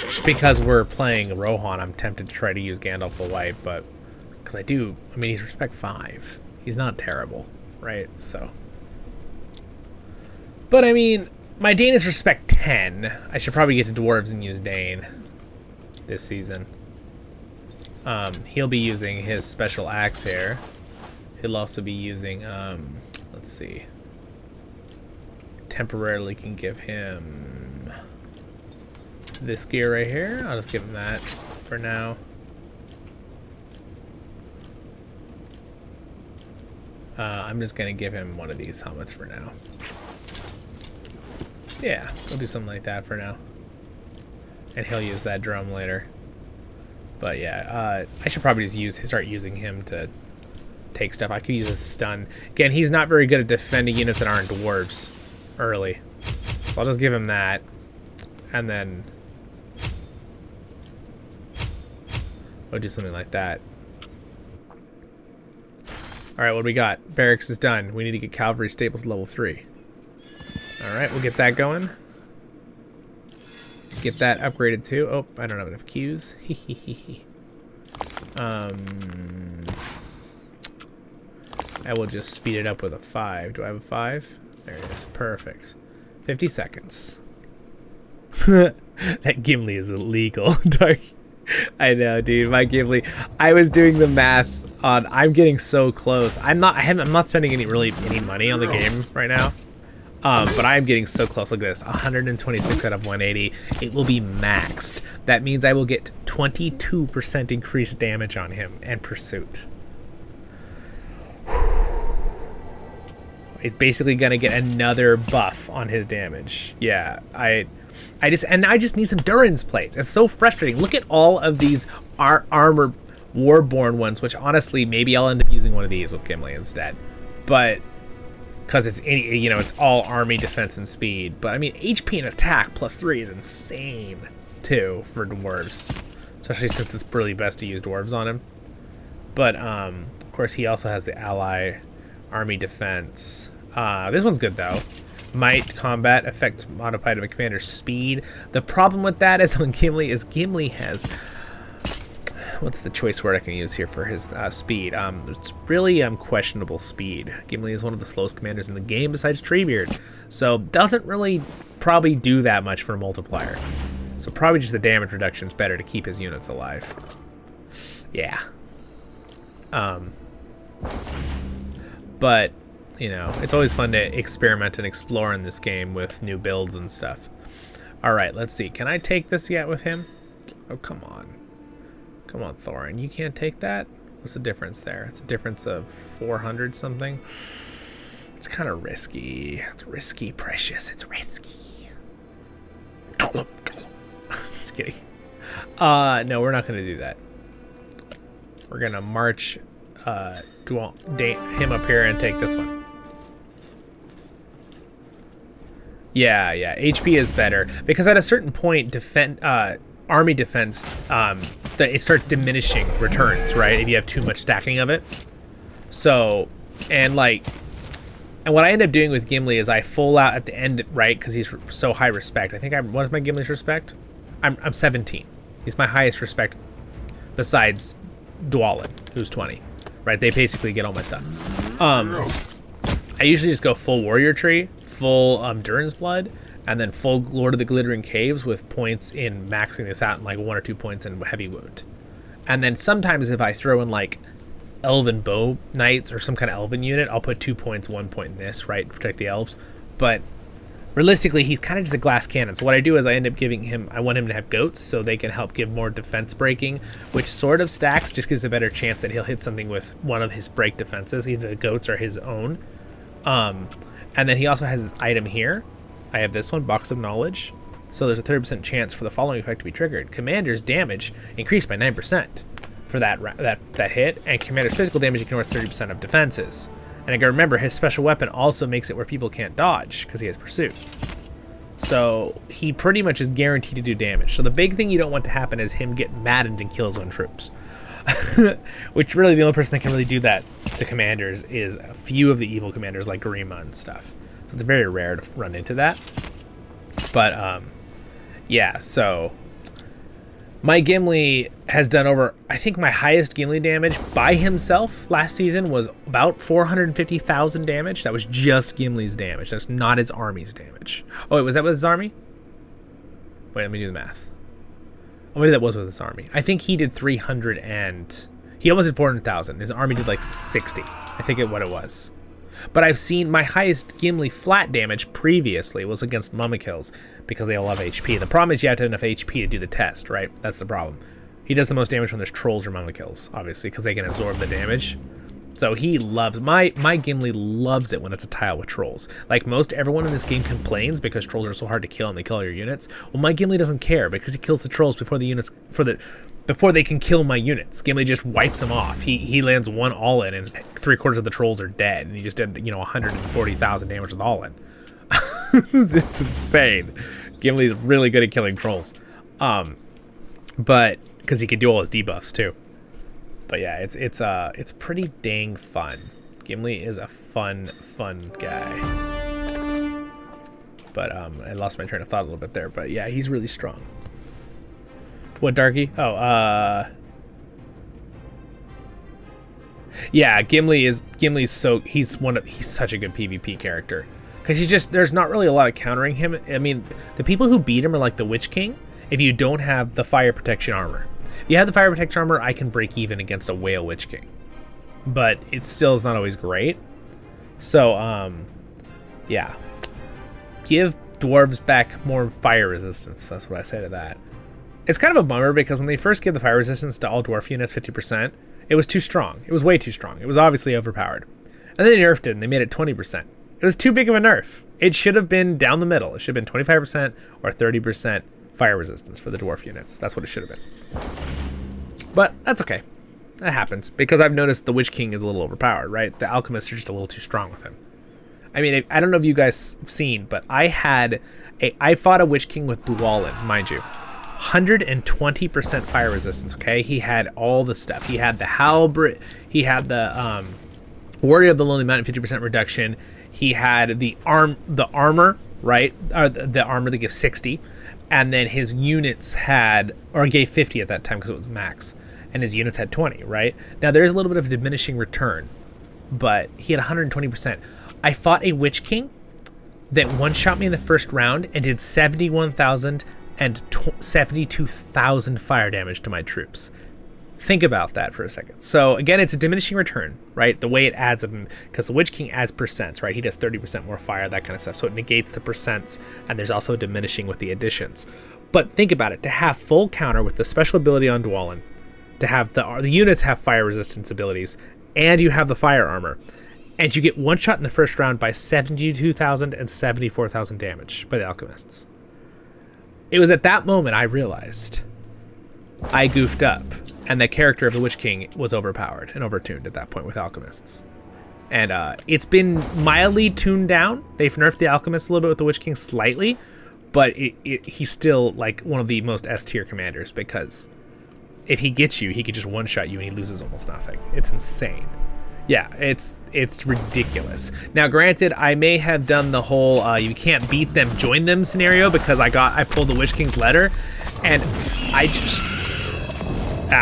Just because we're playing Rohan, I'm tempted to try to use Gandalf the White, but because I mean, he's respect 5. He's not terrible, right? So, but I mean, my Dane is respect 10. I should probably get to dwarves and use Dane this season. He'll be using his special axe here, He'll also be using, let's see. Temporarily can give him this gear right here. I'll just give him that for now. I'm just gonna give him one of these helmets for now. Yeah, we'll do something like that for now. And he'll use that drum later. But yeah, I should probably just start using him to take stuff. I could use a stun. Again, he's not very good at defending units that aren't dwarves early. So I'll just give him that. And then we'll do something like that. Alright, what do we got? Barracks is done. We need to get cavalry staples level 3. Alright, we'll get that going. Get that upgraded too. Oh, I don't have enough queues. I will just speed it up with a 5. Do I have a 5? There it is. Perfect. 50 seconds. That Gimli is illegal. I know, dude. My Gimli. I was doing the math on. I'm getting so close. I'm not spending any money on the game right now. But I'm getting so close. Look at this. 126 out of 180. It will be maxed. That means I will get 22% increased damage on him and pursuit. He's basically gonna get another buff on his damage. Yeah, I just need some Durance plates. It's so frustrating. Look at all of these armor Warborn ones, which honestly maybe I'll end up using one of these with Gimli instead. But because it's it's all army defense and speed. But I mean HP and attack +3 is insane too for dwarves, especially since it's really best to use dwarves on him. But of course he also has the ally army defense. This one's good though. Might combat affect modified of a commander's speed. The problem with that is on Gimli has, what's the choice word I can use here for his speed? It's really questionable speed. Gimli is one of the slowest commanders in the game besides Treebeard, so doesn't really probably do that much for a multiplier. So probably just the damage reduction is better to keep his units alive. Yeah. But you know, it's always fun to experiment and explore in this game with new builds and stuff. All right, let's see. Can I take this yet with him? Oh, come on. Come on, Thorin. You can't take that? What's the difference there? It's a difference of 400 something. It's kind of risky. It's risky, precious. It's risky. Just kidding. No, we're not going to do that. We're going to march him up here and take this one. Yeah, HP is better because at a certain point, army defense, it starts diminishing returns, right? If you have too much stacking of it. So, and what I end up doing with Gimli is I full out at the end, right? Because he's so high respect. I think what is my Gimli's respect? I'm 17. He's my highest respect, besides Zollin, who's 20. Right, they basically get all my stuff. I usually just go full warrior tree, full Durin's blood, and then full Lord of the Glittering Caves with points in maxing this out in like 1 or 2 points in heavy wound. And then sometimes if I throw in like elven bow knights or some kind of elven unit, I'll put 2 points, 1 point in this, right, to protect the elves. But realistically, he's kind of just a glass cannon. So what I do is I end up giving him, I want him to have goats so they can help give more defense breaking, which sort of stacks, just gives a better chance that he'll hit something with one of his break defenses, either the goats or his own. And then he also has his item here. I have this one, Box of Knowledge. So there's a 30% chance for the following effect to be triggered. Commander's damage increased by 9% for that hit, and Commander's physical damage ignores 30% of defenses. And I gotta remember, his special weapon also makes it where people can't dodge, because he has Pursuit. So he pretty much is guaranteed to do damage. So the big thing you don't want to happen is him get maddened and kill his own troops. Which really the only person that can really do that to commanders is a few of the evil commanders like Garima and stuff. So it's very rare to run into that. But yeah, so my Gimli has done over, I think my highest Gimli damage by himself last season was about 450,000 damage. That was just Gimli's damage. That's not his army's damage. Oh, wait, was that with his army? Wait, let me do the math. Oh, maybe that was with his army. I think he did 300 and... He almost did 400,000. His army did like 60. I think what it was. But I've seen my highest Gimli flat damage previously was against Mumakills because they all have HP. The problem is you have to have enough HP to do the test, right? That's the problem. He does the most damage when there's trolls or Mumakills, obviously, because they can absorb the damage. So he loves, my Gimli loves it when it's a tile with trolls. Like most everyone in this game complains because trolls are so hard to kill and they kill all your units. Well, my Gimli doesn't care because he kills the trolls before the units, before they can kill my units. Gimli just wipes them off. He lands one all-in and 3/4 of the trolls are dead. And he just did, 140,000 damage with all-in. It's insane. Gimli's really good at killing trolls. But, because he can do all his debuffs too. But yeah, it's pretty dang fun. Gimli is a fun guy. But I lost my train of thought a little bit there. But yeah, he's really strong. What, Darky? Oh, yeah, Gimli's so he's such a good PvP character because there's not really a lot of countering him. I mean, the people who beat him are like the Witch King. If you don't have the fire protection armor, if you have the fire protection armor, I can break even against a Whale Witch King, but it still is not always great. So yeah, give dwarves back more fire resistance. That's what I say to that. It's kind of a bummer because when they first gave the fire resistance to all dwarf units 50%, it was too strong. It was way too strong. It was obviously overpowered. And then they nerfed it and they made it 20%. It was too big of a nerf. It should have been down the middle. It should have been 25% or 30% fire resistance for the dwarf units. That's what it should have been. But that's okay. That happens because I've noticed the Witch King is a little overpowered, right? The alchemists are just a little too strong with him. I mean, I don't know if you guys have seen, but I fought a Witch King with Zollin, mind you. 120% fire resistance, okay? He had all the stuff. He had the halberd, he had the Warrior of the Lonely Mountain 50% reduction. He had the armor, right? The armor that gives 60. And then his units gave 50 at that time because it was max. And his units had 20, right? Now there's a little bit of a diminishing return, but he had 120%. I fought a Witch King that one-shot me in the first round and did 71,000 and 72,000 fire damage to my troops. Think about that for a second. So again, it's a diminishing return, right? The way it adds up, because the Witch King adds percents, right? He does 30% more fire, that kind of stuff. So it negates the percents, and there's also diminishing with the additions. But think about it, to have full counter with the special ability on Zollin, to have the units have fire resistance abilities, and you have the fire armor, and you get one shot in the first round by 72,000 and 74,000 damage by the alchemists. It was at that moment I realized I goofed up, and the character of the Witch King was overpowered and overtuned at that point with alchemists. And it's been mildly tuned down. They've nerfed the alchemists a little bit with the Witch King slightly, but he's still like one of the most S tier commanders because if he gets you, he could just one-shot you and he loses almost nothing. It's insane. Yeah, it's ridiculous. Now, granted, I may have done the whole you can't beat them, join them scenario because I pulled the Witch King's letter, and I just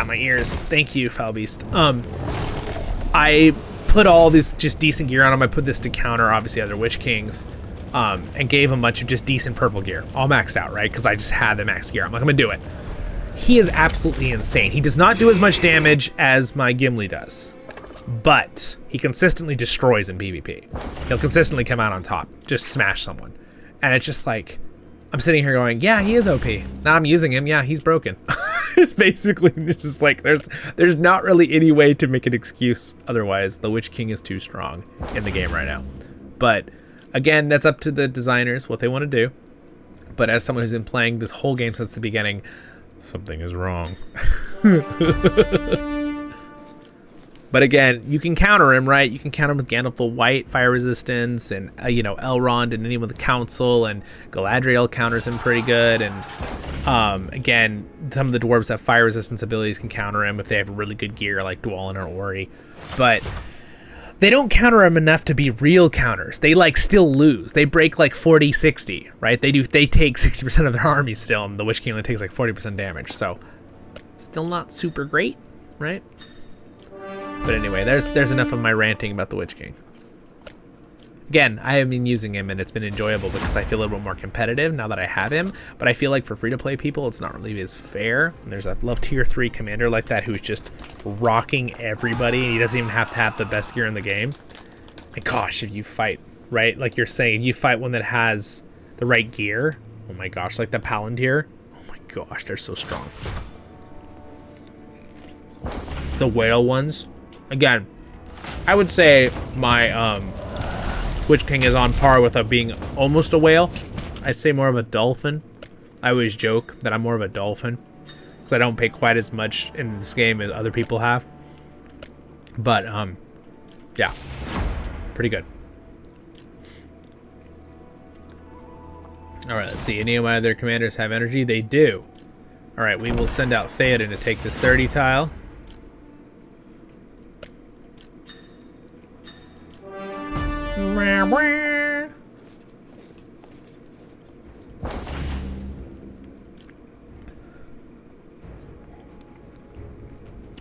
my ears. Thank you, Foul Beast. I put all this just decent gear on him. I put this to counter obviously other Witch Kings, and gave him a bunch of just decent purple gear, all maxed out, right? Because I just had the max gear. I'm like, I'm gonna do it. He is absolutely insane. He does not do as much damage as my Gimli does, but he consistently destroys in PvP. He'll consistently come out on top, just smash someone. And it's just like, I'm sitting here going, yeah, he is OP. Now I'm using him, yeah, he's broken. It's basically just like, there's not really any way to make an excuse otherwise. The Witch King is too strong in the game right now. But again, that's up to the designers, what they want to do. But as someone who's been playing this whole game since the beginning, something is wrong. But again, you can counter him, right? You can counter him with Gandalf the White, fire resistance, and Elrond and anyone with the Council, and Galadriel counters him pretty good. And again, some of the dwarves have fire resistance abilities, can counter him if they have really good gear like Dwalin or Ori. But they don't counter him enough to be real counters. They still lose. They break 40, 60, right? They take 60% of their army still, and the Witch King only takes 40% damage. So still not super great, right? But anyway, there's enough of my ranting about the Witch King. Again, I have been using him and it's been enjoyable because I feel a little bit more competitive now that I have him, but I feel like for free-to-play people, it's not really as fair. And I love tier 3 commander like that who's just rocking everybody and he doesn't even have to have the best gear in the game. And gosh, if you fight, right? Like you're saying, if you fight one that has the right gear, oh my gosh, like the Palantir, oh my gosh, they're so strong. The whale ones, again, I would say my Witch King is on par with being almost a whale. I'd say more of a dolphin. I always joke that I'm more of a dolphin because I don't pay quite as much in this game as other people have. But yeah, pretty good. All right, let's see. Any of my other commanders have energy? They do. All right, we will send out Theoden to take this 30 tile.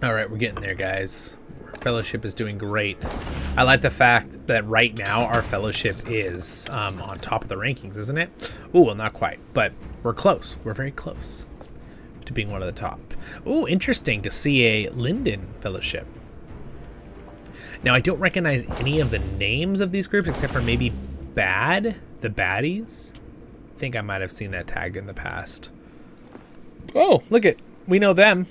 All right, we're getting there, guys. Our fellowship is doing great. I like the fact that right now our fellowship is on top of the rankings, isn't it? Ooh, well, not quite, but we're close. We're very close to being one of the top. Ooh, interesting to see a Linden fellowship. Now, I don't recognize any of the names of these groups except for maybe the baddies. I think I might have seen that tag in the past. Oh, look it. We know them.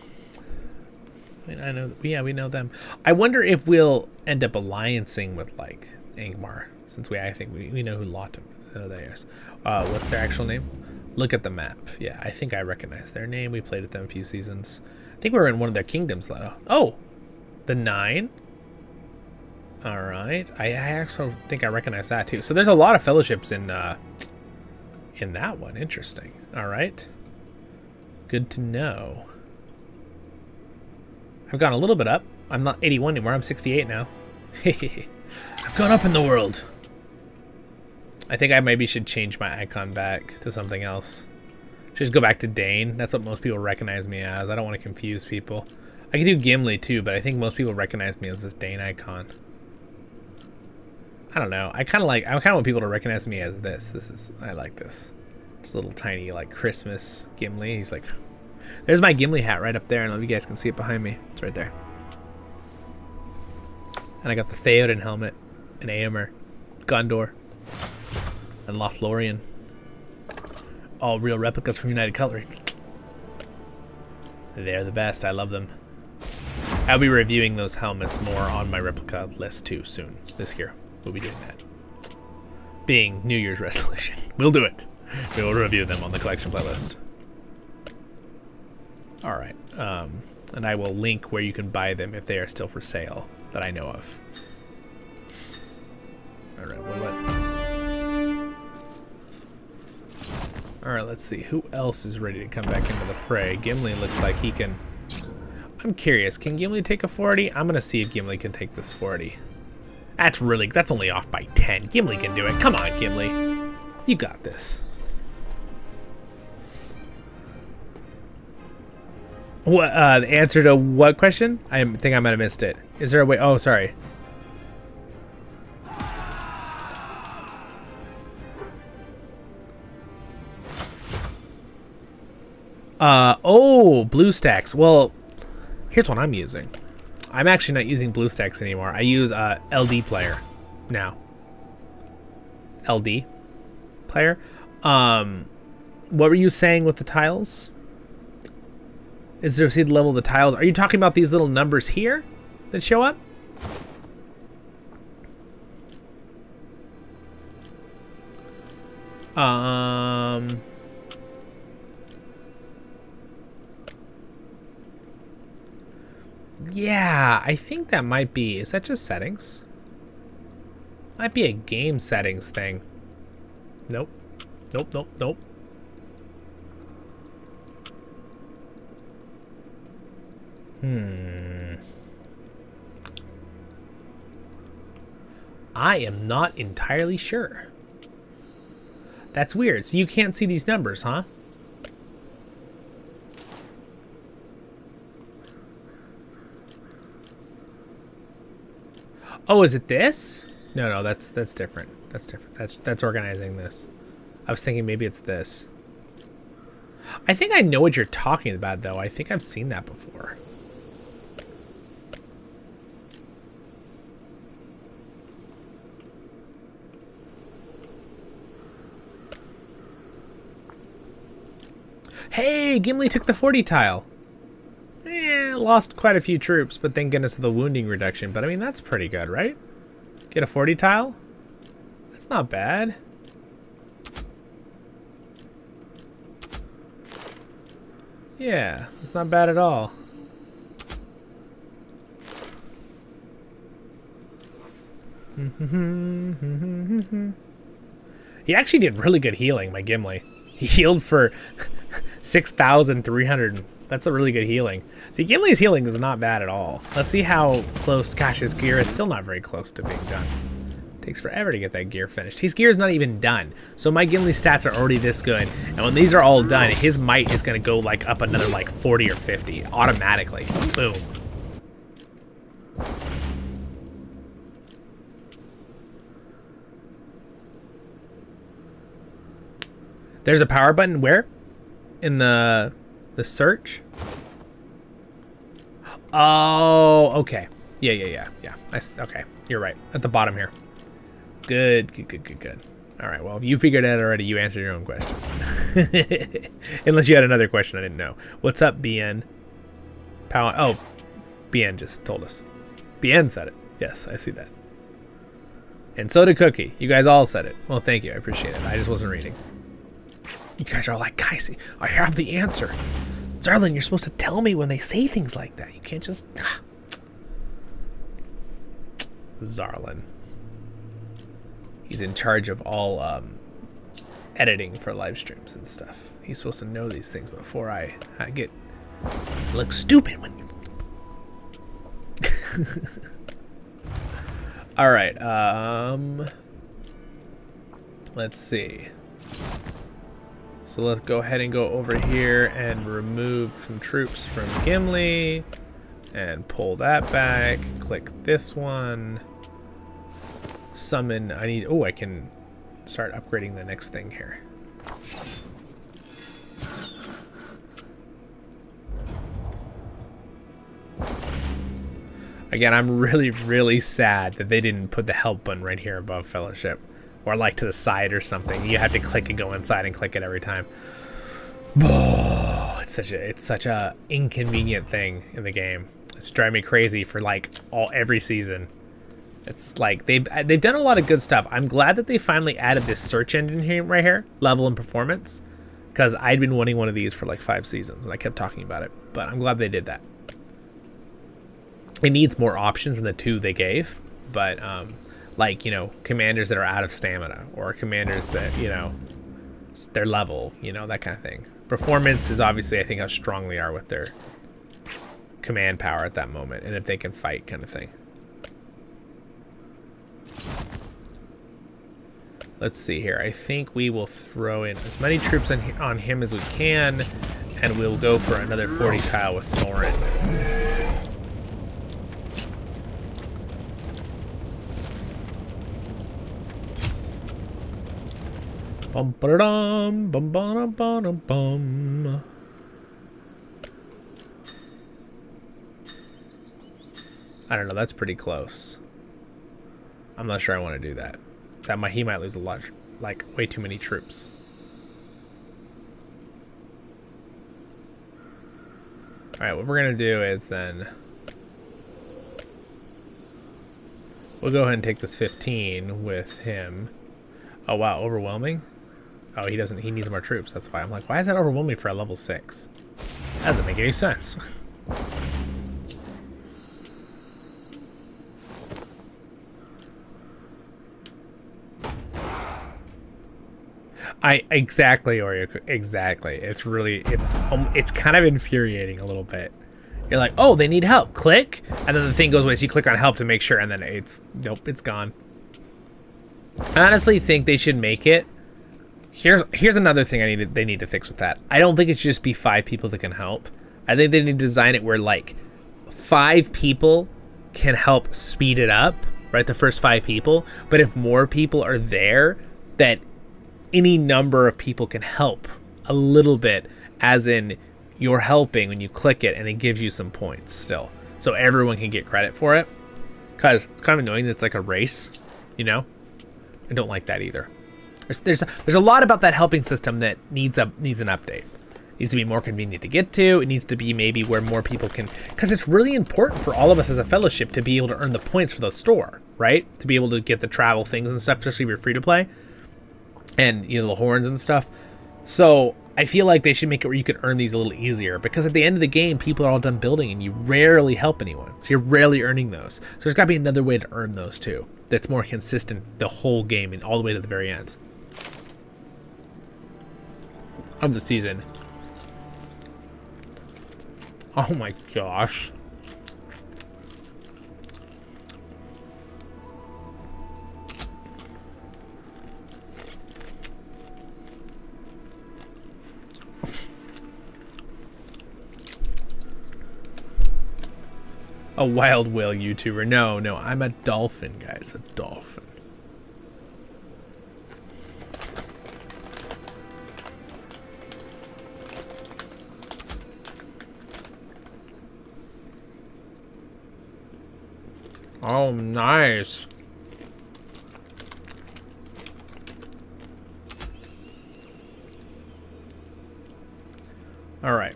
I know, yeah, we know them. I wonder if we'll end up alliancing with, like, Angmar, since I think we know who LOTRO is. What's their actual name? Look at the map. Yeah, I think I recognize their name. We played with them a few seasons. I think we were in one of their kingdoms, though. Oh, the 9? All right. I actually think I recognize that, too. So there's a lot of fellowships in that one. Interesting. All right. Good to know. I've gone a little bit up. I'm not 81 anymore. I'm 68 now. I've gone up in the world. I think I maybe should change my icon back to something else. Just go back to Dane. That's what most people recognize me as. I don't want to confuse people. I can do Gimli too, but I think most people recognize me as this Dane icon. I don't know. I kind of want people to recognize me as this. I like this. Just a little tiny like Christmas Gimli. He's like, there's my Gimli hat right up there. I don't know if you guys can see it behind me. It's right there. And I got the Theoden helmet, and Aemir, Gondor, and Lothlorien. All real replicas from United Coloring. They're the best. I love them. I'll be reviewing those helmets more on my replica list too soon. This year, we'll be doing that. Being New Year's resolution. We'll do it. We will review them on the collection playlist. Alright. And I will link where you can buy them if they are still for sale that I know of. Alright, Alright, let's see. Who else is ready to come back into the fray? Gimli looks like he can... I'm curious. Can Gimli take a 40? I'm going to see if Gimli can take this 40. That's only off by 10. Gimli can do it. Come on, Gimli. You got this. What, the answer to what question? I think I might have missed it. Is there a way? Oh, sorry. Oh, BlueStacks. Well, here's what I'm using. I'm actually not using BlueStacks anymore. I use LD Player now. LD Player. What were you saying with the tiles? Is there, see the level of the tiles? Are you talking about these little numbers here that show up? Yeah, I think that might be, is that just settings? Might be a game settings thing. Nope. Nope, nope, nope. I am not entirely sure. That's weird. So you can't see these numbers, huh? Oh, is it this? No, that's different. That's different. That's organizing this. I was thinking maybe it's this. I think I know what you're talking about, though. I think I've seen that before. Hey, Gimli took the 40 tile. Lost quite a few troops, but thank goodness for the wounding reduction. But I mean, that's pretty good, right? Get a 40 tile? That's not bad. Yeah, it's not bad at all. He actually did really good healing, my Gimli. He healed for 6,300. That's a really good healing. See, Gimli's healing is not bad at all. Let's see how close. Gosh, his gear is still not very close to being done. Takes forever to get that gear finished. His gear is not even done. So my Gimli stats are already this good. And when these are all done, his might is going to go like up another like 40 or 50 automatically. Boom. There's a power button where? In the search? Oh, okay. Yeah. Okay, you're right. At the bottom here. Good. All right, well, you figured it out already. You answered your own question. Unless you had another question I didn't know. What's up, BN? Oh, BN just told us. BN said it. Yes, I see that. And so did Cookie. You guys all said it. Well, thank you. I appreciate it. I just wasn't reading. You guys are like, guys, I have the answer. Zollin, you're supposed to tell me when they say things like that. You can't just... Zollin. He's in charge of all editing for live streams and stuff. He's supposed to know these things before I look stupid when you... All right. Let's see. So let's go ahead and go over here and remove some troops from Gimli and pull that back. Click this one. Summon. I can start upgrading the next thing here. Again, I'm really sad that they didn't put the help button right here above Fellowship. Or like to the side or something. You have to click and go inside and click it every time. Oh, it's such a inconvenient thing in the game. It's driving me crazy for like every season. It's like they've done a lot of good stuff. I'm glad that they finally added this search engine here right here, level and performance, because I'd been wanting one of these for like 5 seasons and I kept talking about it. But I'm glad they did that. It needs more options than the 2 they gave, but like, you know, commanders that are out of stamina or commanders that, you know, their level, you know, that kind of thing. Performance is obviously, I think, how strong they are with their command power at that moment and if they can fight kind of thing. Let's see here. I think we will throw in as many troops on him as we can, and we'll go for another 40 tile with Thorin. Bum ba dum bum bum bum bum. I don't know. That's pretty close. I'm not sure I want to do that. He might lose a lot, like way too many troops. All right, what we're gonna do is then we'll go ahead and take this 15 with him. Oh wow, overwhelming. Oh, he doesn't. He needs more troops. That's why I'm like, why is that overwhelming for a level 6? That doesn't make any sense. Exactly, Oreo. Exactly. It's really, it's kind of infuriating a little bit. You're like, oh, they need help. Click, and then the thing goes away. So you click on help to make sure, and then nope, it's gone. I honestly think they should make it. Here's another thing they need to fix with that. I don't think it should just be 5 people that can help. I think they need to design it where like 5 people can help speed it up, right? The first 5 people. But if more people are there, that any number of people can help a little bit, as in you're helping when you click it and it gives you some points still. So everyone can get credit for it. Because it's kind of annoying that it's like a race, you know? I don't like that either. There's a lot about that helping system that needs an update. It needs to be more convenient to get to. It needs to be maybe where more people can, because it's really important for all of us as a fellowship to be able to earn the points for the store, right? To be able to get the travel things and stuff, especially if you're free to play, and you know, the horns and stuff. So I feel like they should make it where you could earn these a little easier, because at the end of the game, people are all done building and you rarely help anyone. So you're rarely earning those. So there's got to be another way to earn those too, that's more consistent the whole game and all the way to the very end of the season. Oh my gosh. A wild whale YouTuber. No, I'm a dolphin, guys. A dolphin. Oh, nice. All right.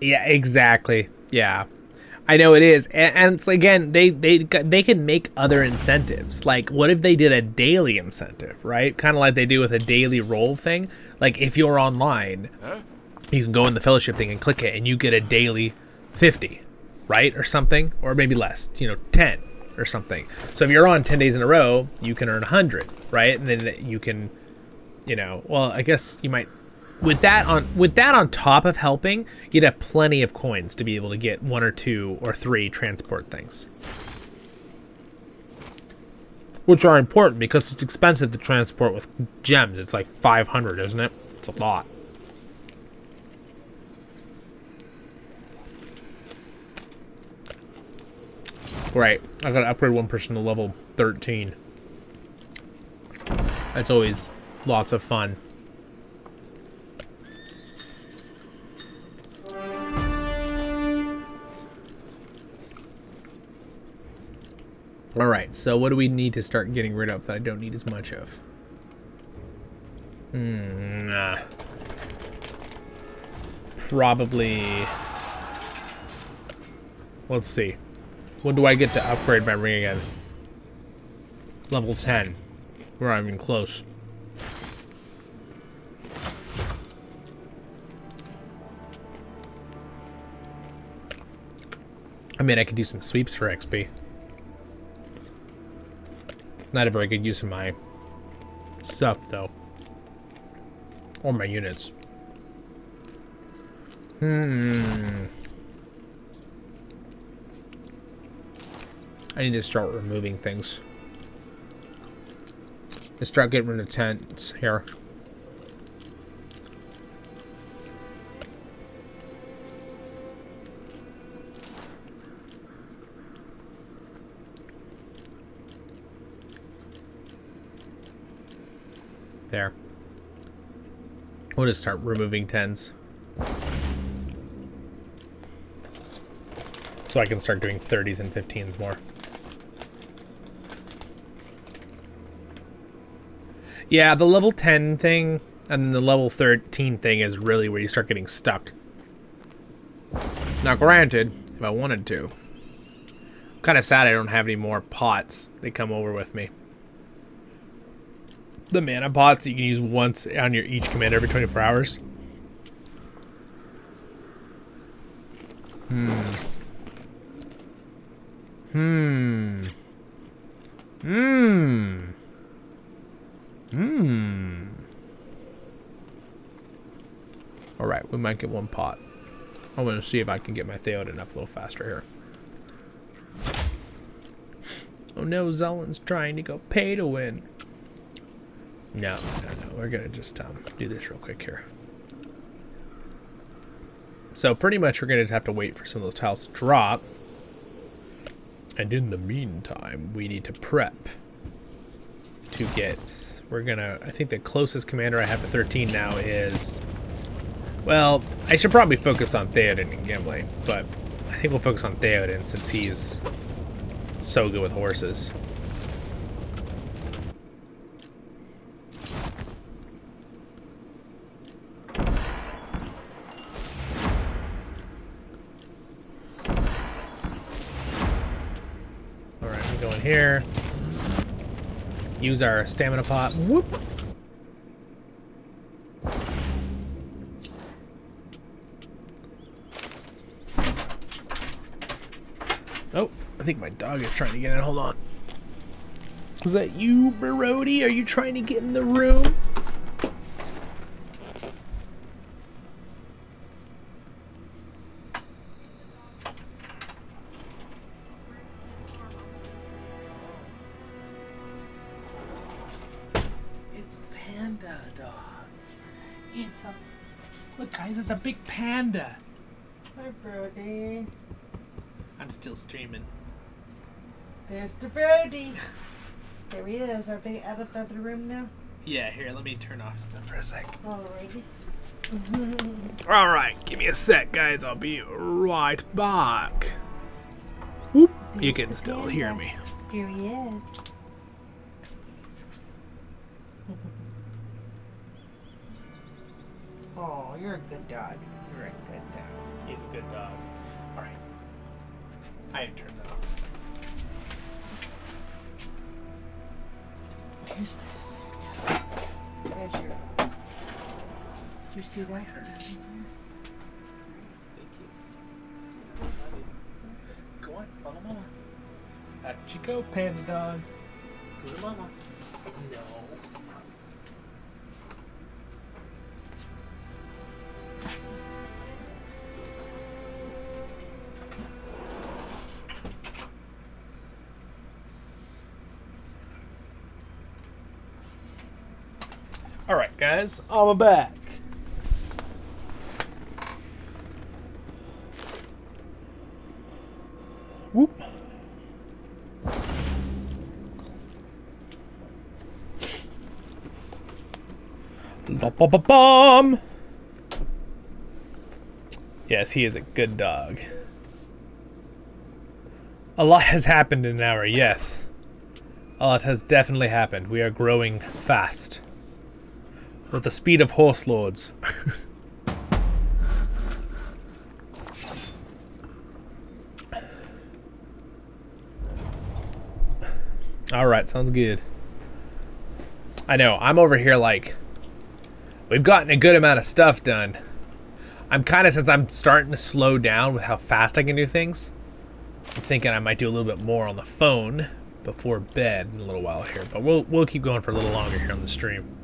Yeah, exactly. Yeah. I know it is, and it's, again, they can make other incentives. Like, what if they did a daily incentive, right? Kind of like they do with a daily roll thing. Like, if you're online, you can go in the fellowship thing and click it, and you get a daily 50, right, or something, or maybe less, 10 or something. So if you're on 10 days in a row, you can earn 100, right? And then you can, well, I guess you might. With that on top of helping, you'd have plenty of coins to be able to get 1 or 2 or 3 transport things. Which are important because it's expensive to transport with gems. It's like 500, isn't it? It's a lot. Right, I gotta upgrade one person to level 13. That's always lots of fun. Alright, so what do we need to start getting rid of that I don't need as much of? Probably... Let's see. When do I get to upgrade my ring again? Level 10. We're not even close. I mean, I could do some sweeps for XP. Not a very good use of my stuff, though. Or my units. I need to start removing things. Let's start getting rid of tents here. There. We'll just start removing 10s. So I can start doing 30s and 15s more. Yeah, the level 10 thing and the level 13 thing is really where you start getting stuck. Now granted, if I wanted to. I'm kind of sad I don't have any more pots that come over with me. The mana pots that you can use once on your each command every 24 hours. Alright, we might get one pot. I'm going to see if I can get my Theod enough a little faster here. Oh no, Zollin's trying to go pay to win. No. We're gonna just do this real quick here. So pretty much we're gonna have to wait for some of those tiles to drop. And in the meantime, we need to prep to get... I think the closest commander I have to 13 now is... Well, I should probably focus on Theoden and Gimli, but I think we'll focus on Theoden since he's so good with horses. Alright, we go in here. Use our stamina pot. Whoop! Oh, I think my dog is trying to get in. Hold on. Is that you, Brody? Are you trying to get in the room? It's a panda dog. Look, guys, it's a big panda.
Hi, Brody.
I'm still streaming.
There's the Brody. There he is. Are they out of the other room now?
Yeah, here, let me turn off something for a sec.
Alrighty.
Alright, give me a sec, guys. I'll be right back. Whoop. You can still hear me.
Here he is. Oh, you're a good dog. You're a good dog.
He's a good dog. Alright. I turned that off for a second.
Here's this. There's your... Do you see that?
Thank you. Go on, follow Mama. Out you go, panda dog. Go to Mama. No. Alright, guys, I'm back. Whoop. Bomb. Yes, he is a good dog. A lot has happened in an hour, yes. A lot has definitely happened. We are growing fast. With the speed of horse lords. Alright, sounds good. I know, I'm over here like... We've gotten a good amount of stuff done. I'm kind of, since I'm starting to slow down with how fast I can do things, I'm thinking I might do a little bit more on the phone before bed in a little while here. But we'll keep going for a little longer here on the stream.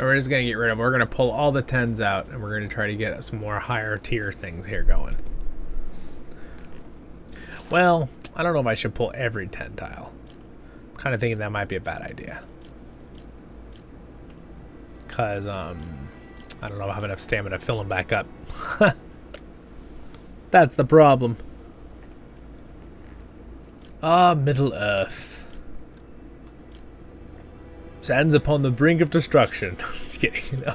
We're just gonna get rid of. We're gonna pull all the 10s out, and we're gonna try to get some more higher tier things here going. Well, I don't know if I should pull every 10 tile. I'm kind of thinking that might be a bad idea. Cause I don't know if I have enough stamina to fill them back up. That's the problem. Ah, Middle Earth. Stands upon the brink of destruction. Just kidding, you know.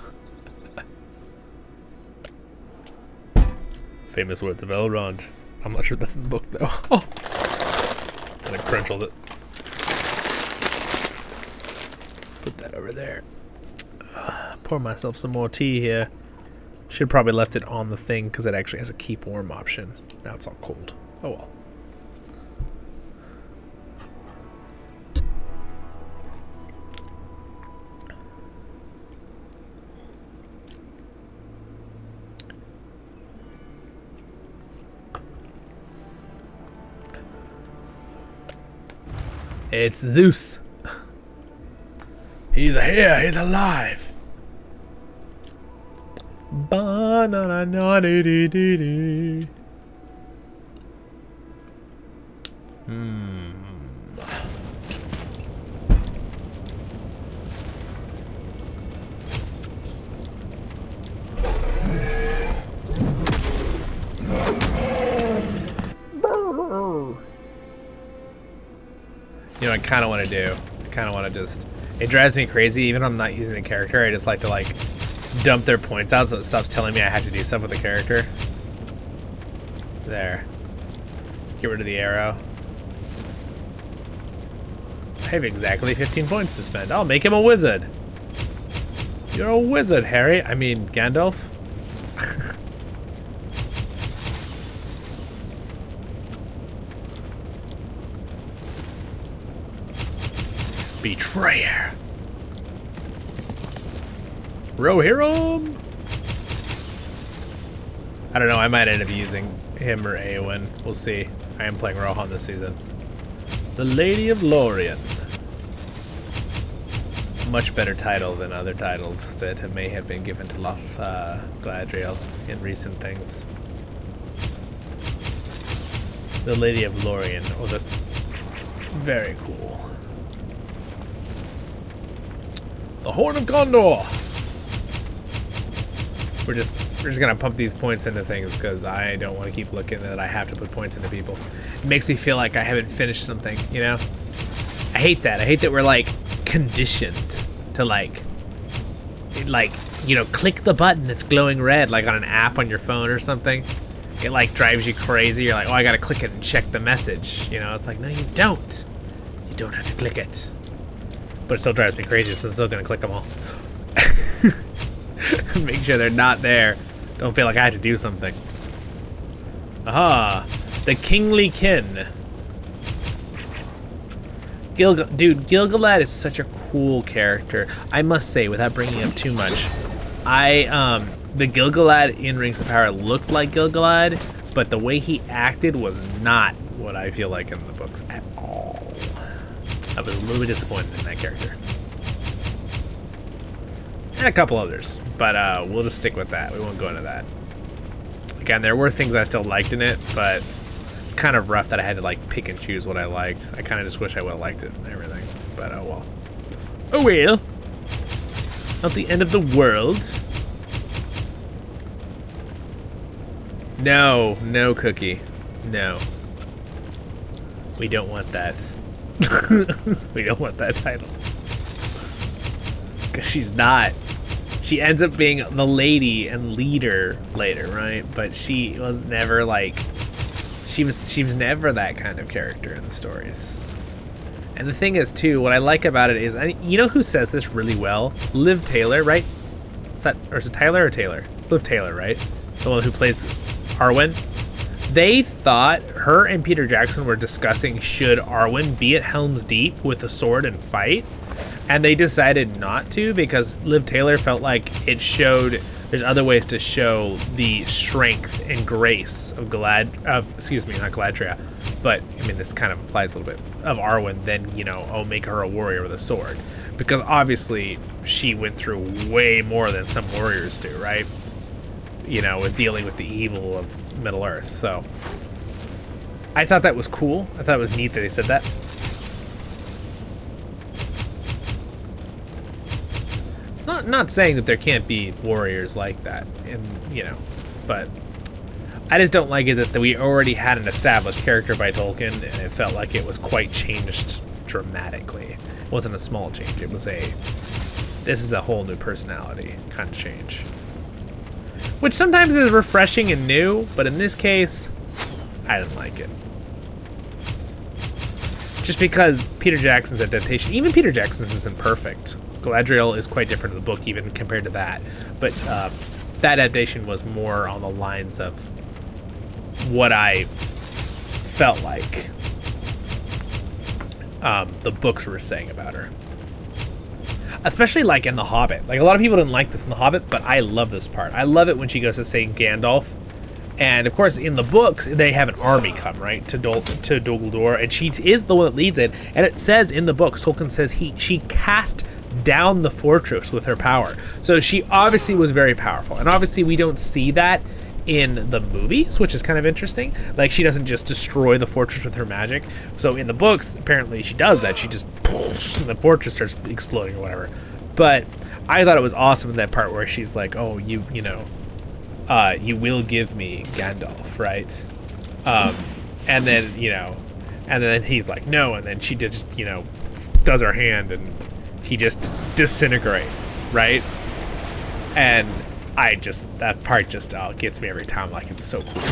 Famous words of Elrond. I'm not sure that's in the book, though. Oh. And I crunchbled it. Put that over there. Pour myself some more tea here. Should probably left it on the thing because it actually has a keep warm option. Now it's all cold. Oh well. It's Zeus. He's here. He's alive. Ba-na-na-na-dee-dee-dee-dee. You know what I kind of want to do? I kind of want to just... It drives me crazy, even if I'm not using the character. I just like to, like, dump their points out so it stops telling me I have to do stuff with the character. There. Get rid of the arrow. I have exactly 15 points to spend. I'll make him a wizard. You're a wizard, Harry. I mean, Gandalf. Betrayer. Rohirrim. I don't know. I might end up using him or Eowyn. We'll see. I am playing Rohan this season. The Lady of Lorien. Much better title than other titles that may have been given to Galadriel in recent things. The Lady of Lorien. Oh, the very cool. The Horn of Gondor. We're just gonna pump these points into things because I don't want to keep looking that I have to put points into people. It makes me feel like I haven't finished something, you know? I hate that. I hate that we're like conditioned to like, you know, click the button that's glowing red like on an app on your phone or something. It like drives you crazy. You're like, oh, I gotta click it and check the message. You know, it's like, no, you don't. You don't have to click it. But it still drives me crazy, so I'm still gonna click them all. Make sure they're not there. Don't feel like I have to do something. Aha! The Kingly Kin. Dude, Gil-galad is such a cool character. I must say, without bringing up too much, the Gil-galad in Rings of Power looked like Gil-galad, but the way he acted was not what I feel like in the books at all. I was a little bit disappointed in that character. And a couple others, but we'll just stick with that. We won't go into that. Again, there were things I still liked in it, but it's kind of rough that I had to like pick and choose what I liked. I kind of just wish I would have liked it and everything, but oh well. Oh well. Not the end of the world. No, no Cookie. No. We don't want that. We don't want that title. Because she's not. She ends up being the lady and leader later, right? But she was never like... She was never that kind of character in the stories. And the thing is, too, what I like about it is... you know who says this really well? Liv Taylor, right? Is it Tyler or Taylor? Liv Taylor, right? The one who plays Arwen. They thought her and Peter Jackson were discussing should Arwen be at Helm's Deep with a sword and fight, and they decided not to because Liv Taylor felt like it showed there's other ways to show the strength and grace of not Galadriel, but I mean this kind of applies a little bit of Arwen than, you know, oh, make her a warrior with a sword, because obviously she went through way more than some warriors do, right? You know, with dealing with the evil of Middle Earth. So I thought that was cool. I thought it was neat that they said that. It's not saying that there can't be warriors like that, and you know, but I just don't like it that we already had an established character by Tolkien, and it felt like it was quite changed dramatically. It wasn't a small change. It was this is a whole new personality kind of change. Which sometimes is refreshing and new, but in this case, I didn't like it. Just because Peter Jackson's adaptation, even Peter Jackson's isn't perfect. Galadriel is quite different in the book, even compared to that. But that adaptation was more on the lines of what I felt like the books were saying about her. Especially like in The Hobbit. Like, a lot of people didn't like this in The Hobbit, but I love this part. I love it when she goes to St. Gandalf. And of course, in the books, they have an army come, right, to Dol Guldur, and she is the one that leads it. And it says in the books, Tolkien says she cast down the fortress with her power. So she obviously was very powerful. And obviously, we don't see that in the movies, which is kind of interesting. Like, she doesn't just destroy the fortress with her magic. So in the books, apparently she does that. She just pulls, and the fortress starts exploding or whatever. But I thought it was awesome in that part where she's like, oh, you know, you will give me Gandalf, right? And then, you know, and then he's like, no, and then she just, you know, does her hand and he just disintegrates, right? And that part just gets me every time. Like, it's so cool.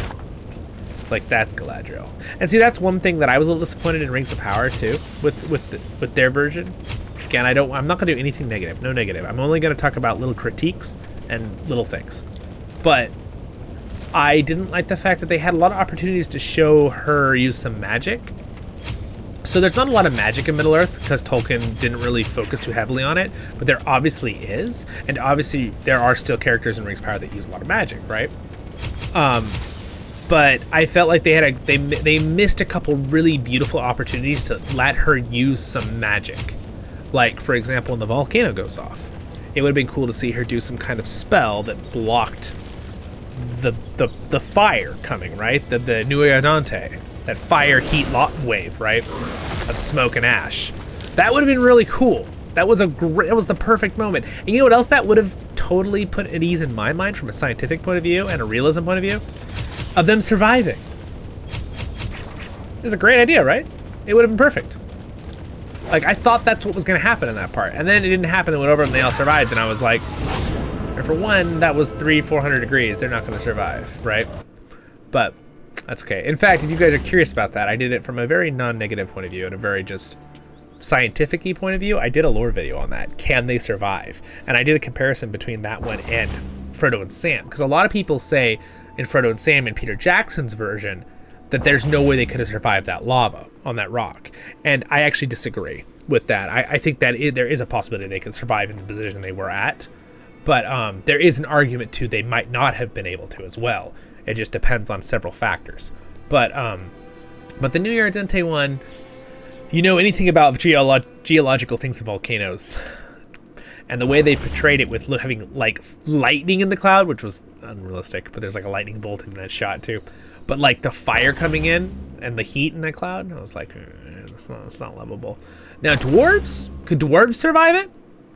It's like, that's Galadriel. And see, that's one thing that I was a little disappointed in Rings of Power too, with their version. Again, I'm not gonna do anything negative, no negative. I'm only gonna talk about little critiques and little things. But I didn't like the fact that they had a lot of opportunities to show her use some magic. So there's not a lot of magic in Middle-earth because Tolkien didn't really focus too heavily on it, but there obviously is, and obviously there are still characters in Rings of Power that use a lot of magic, right? But I felt like they missed a couple really beautiful opportunities to let her use some magic. Like, for example, when the volcano goes off, it would have been cool to see her do some kind of spell that blocked the fire coming, right? The Nuiadante, that fire heat wave, right? Of smoke and ash. That would have been really cool. That was the perfect moment. And you know what else that would have totally put at ease in my mind from a scientific point of view and a realism point of view? Of them surviving. It's a great idea, right? It would have been perfect. Like, I thought that's what was going to happen in that part. And then it didn't happen. It went over and they all survived. And I was like, and for one, that was 300-400 degrees. They're not going to survive, right? But that's okay. In fact, if you guys are curious about that, I did it from a very non-negative point of view and a very just scientific-y point of view. I did a lore video on that. Can they survive? And I did a comparison between that one and Frodo and Sam. Because a lot of people say in Frodo and Sam in Peter Jackson's version that there's no way they could have survived that lava on that rock. And I actually disagree with that. I think that there is a possibility they could survive in the position they were at. But there is an argument, too, they might not have been able to as well. It just depends on several factors. But the New Year Dente one, you know anything about geological things and volcanoes, and the way they portrayed it with having, like, lightning in the cloud, which was unrealistic, but there's, like, a lightning bolt in that shot, too. But, like, the fire coming in and the heat in that cloud, I was like, it's not lovable. Now, dwarves? Could dwarves survive it?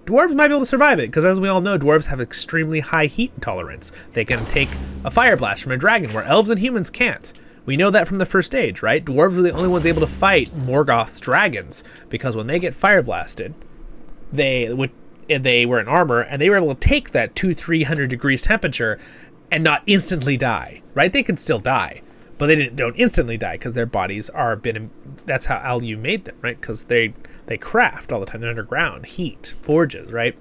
Dwarves might be able to survive it, because as we all know, dwarves have extremely high heat tolerance. They can take a fire blast from a dragon, where elves and humans can't. We know that from the first age, right? Dwarves were the only ones able to fight Morgoth's dragons, because when they get fire blasted, they were in armor, and they were able to take that 200-300 degrees temperature and not instantly die, right? They can still die, but they don't instantly die because their bodies are that's how Alu made them, right? Because they craft all the time. They're underground, heat, forges, right?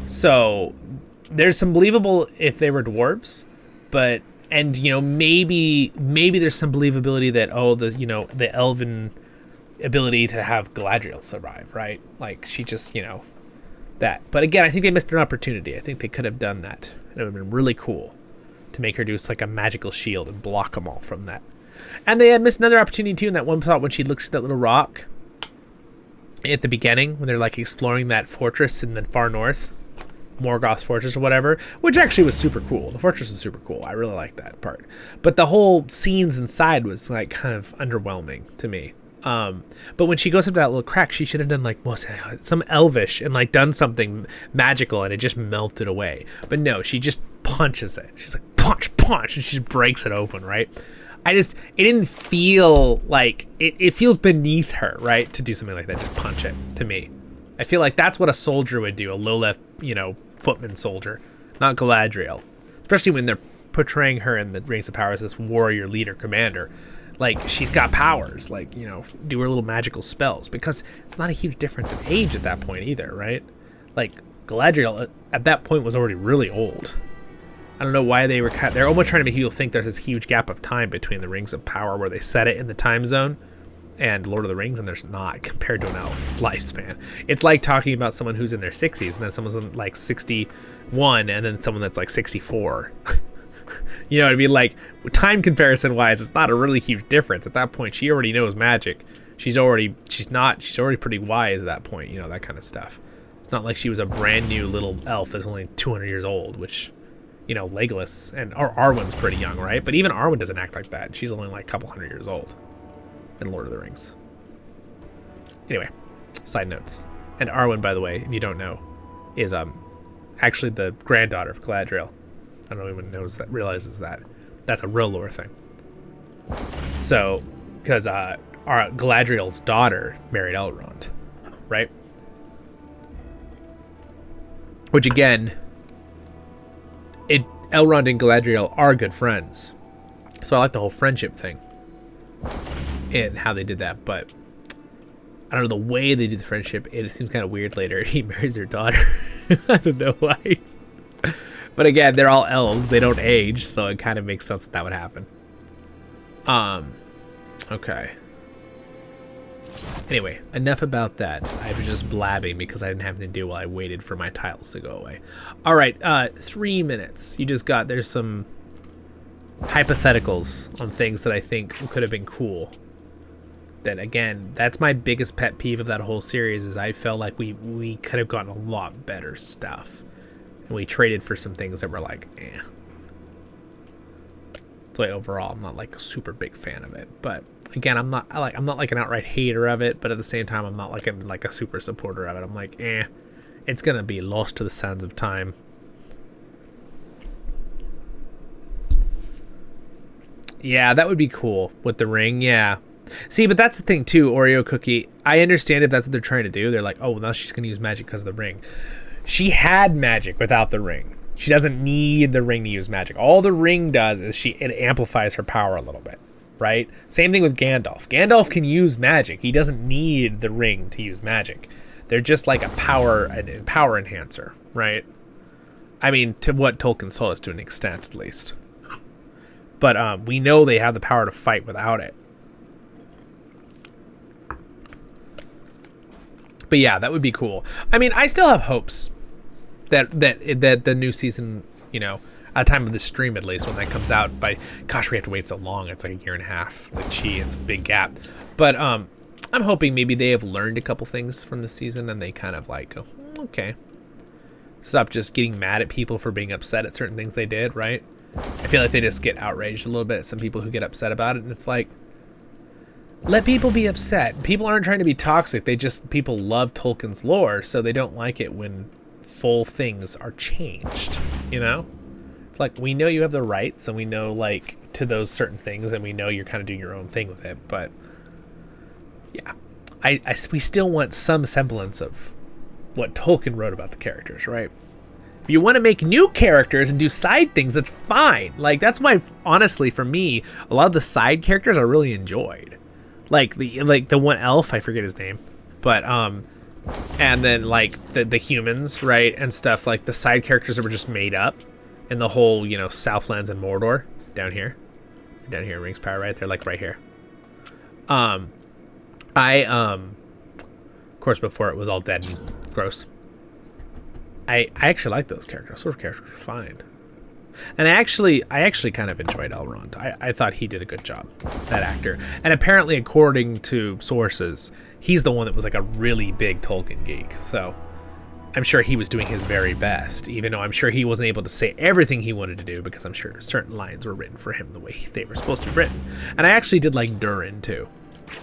So there's some believable if they were dwarves, but, and, you know, maybe there's some believability that, the elven ability to have Galadriel survive, right? Like, she just, that. But again, I think they missed an opportunity. I think they could have done that. It would have been really cool to make her do like a magical shield and block them all from that. And they had missed another opportunity too in that one spot when she looks at that little rock at the beginning when they're like exploring that fortress in the far north, Morgoth's fortress or whatever, which actually was super cool. The fortress was super cool. I really liked that part. But the whole scenes inside was like kind of underwhelming to me. But when she goes up to that little crack, she should have done like some elvish and like done something magical and it just melted away. But no, she just punches it. She's like punch, and she just breaks it open, right? It didn't feel like it feels beneath her, right? To do something like that, just punch it to me. I feel like that's what a soldier would do, a low left, footman soldier, not Galadriel. Especially when they're portraying her in the Rings of Power as this warrior leader commander. like she's got powers, like, you know, do her little magical spells, because it's not a huge difference in age at that point either, right? Like Galadriel at that point was already really old. I don't know why they're almost trying to make people think there's this huge gap of time between the Rings of Power where they set it in the time zone and Lord of the Rings, and there's not compared to an elf's lifespan. It's like talking about someone who's in their 60s and then someone's in like 61 and then someone that's like 64. You know what I mean? Like, time comparison wise, it's not a really huge difference. At that point, she already knows magic. She's already pretty wise at that point, you know, that kind of stuff. It's not like she was a brand new little elf that's only 200 years old, which, you know, Legolas and Arwen's pretty young, right? But even Arwen doesn't act like that. She's only like a couple hundred years old in Lord of the Rings. Anyway, side notes. And Arwen, by the way, if you don't know, is actually the granddaughter of Galadriel. I don't know if anyone realizes that. That's a real lore thing. So, because Galadriel's daughter married Elrond, right? Which again, Elrond and Galadriel are good friends. So I like the whole friendship thing and how they did that, but I don't know, the way they do the friendship, it seems kind of weird later. He marries her daughter. I don't know why. But again, they're all elves. They don't age, so it kind of makes sense that would happen. Okay. Anyway, enough about that. I was just blabbing because I didn't have anything to do while I waited for my tiles to go away. All right, 3 minutes. You just got, there's some hypotheticals on things that I think could have been cool. That, again, that's my biggest pet peeve of that whole series, is I felt like we could have gotten a lot better stuff. And we traded for some things that were like, eh. So overall, I'm not like a super big fan of it. But again, I'm not like an outright hater of it, but at the same time, I'm not like a super supporter of it. I'm like, eh, it's gonna be lost to the sands of time. Yeah, that would be cool with the ring. Yeah. See, but that's the thing too, Oreo Cookie. I understand if that's what they're trying to do. They're like, oh, well, now she's gonna use magic because of the ring. She had magic without the ring. She doesn't need the ring to use magic. All the ring does is it amplifies her power a little bit, right? Same thing with Gandalf. Gandalf can use magic. He doesn't need the ring to use magic. They're just like a power enhancer, right? I mean, to what Tolkien told us, to an extent at least. But we know they have the power to fight without it. But yeah, that would be cool. I mean, I still have hopes that the new season, you know, at the time of the stream at least, when that comes out, gosh, we have to wait so long. It's like a year and a half. It's like, gee, it's a big gap. But I'm hoping maybe they have learned a couple things from the season and they kind of like go, okay, stop just getting mad at people for being upset at certain things they did, right? I feel like they just get outraged a little bit at some people who get upset about it, and it's like, let people be upset. People aren't trying to be toxic. People love Tolkien's lore, so they don't like it when full things are changed, you know? It's like, we know you have the rights, and we know, like, to those certain things, and we know you're kind of doing your own thing with it, but yeah. We still want some semblance of what Tolkien wrote about the characters, right? If you want to make new characters and do side things, that's fine. Like, that's why, honestly, for me, a lot of the side characters I really enjoyed. Like the one elf, I forget his name, but and then like the humans, right, and stuff, like the side characters that were just made up, and the whole, you know, Southlands and Mordor down here in Rings of Power, right? They're like right here. Of course, before it was all dead and gross. I actually like those characters. Those characters were fine. And I actually kind of enjoyed Elrond. I thought he did a good job, that actor. And apparently, according to sources, he's the one that was like a really big Tolkien geek. So I'm sure he was doing his very best, even though I'm sure he wasn't able to say everything he wanted to do, because I'm sure certain lines were written for him the way they were supposed to be written. And I actually did like Durin too.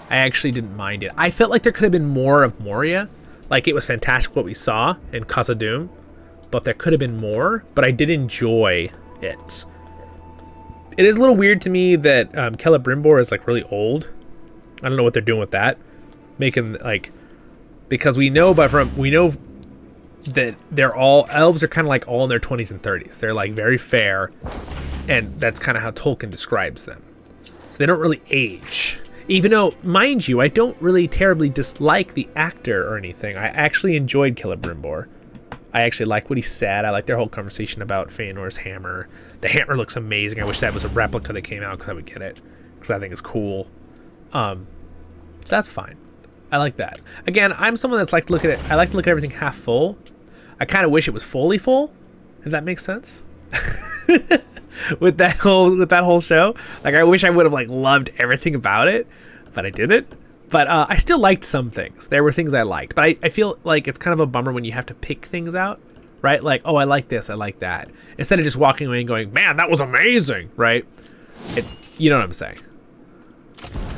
I actually didn't mind it. I felt like there could have been more of Moria. Like, it was fantastic what we saw in Khazad-dûm, but there could have been more. But I did enjoy it. It is a little weird to me that Celebrimbor is like really old. I don't know what they're doing with that, making like, because we know that they're all elves are kind of like all in their 20s and 30s. They're like very fair, and that's kind of how Tolkien describes them. So they don't really age. Even though, mind you, I don't really terribly dislike the actor or anything. I actually enjoyed Celebrimbor. I actually like what he said. I like their whole conversation about Feanor's hammer. The hammer looks amazing. I wish that was a replica that came out because I would get it. Because I think it's cool. So that's fine. I like that. Again, I'm someone that's like to look at it. I like to look at everything half full. I kind of wish it was fully full, if that makes sense. with that whole show. Like, I wish I would have like loved everything about it, but I didn't. But I still liked some things. There were things I liked, but I feel like it's kind of a bummer when you have to pick things out, right? Like, oh, I like this, I like that, instead of just walking away and going, man, that was amazing, right? You know what I'm saying?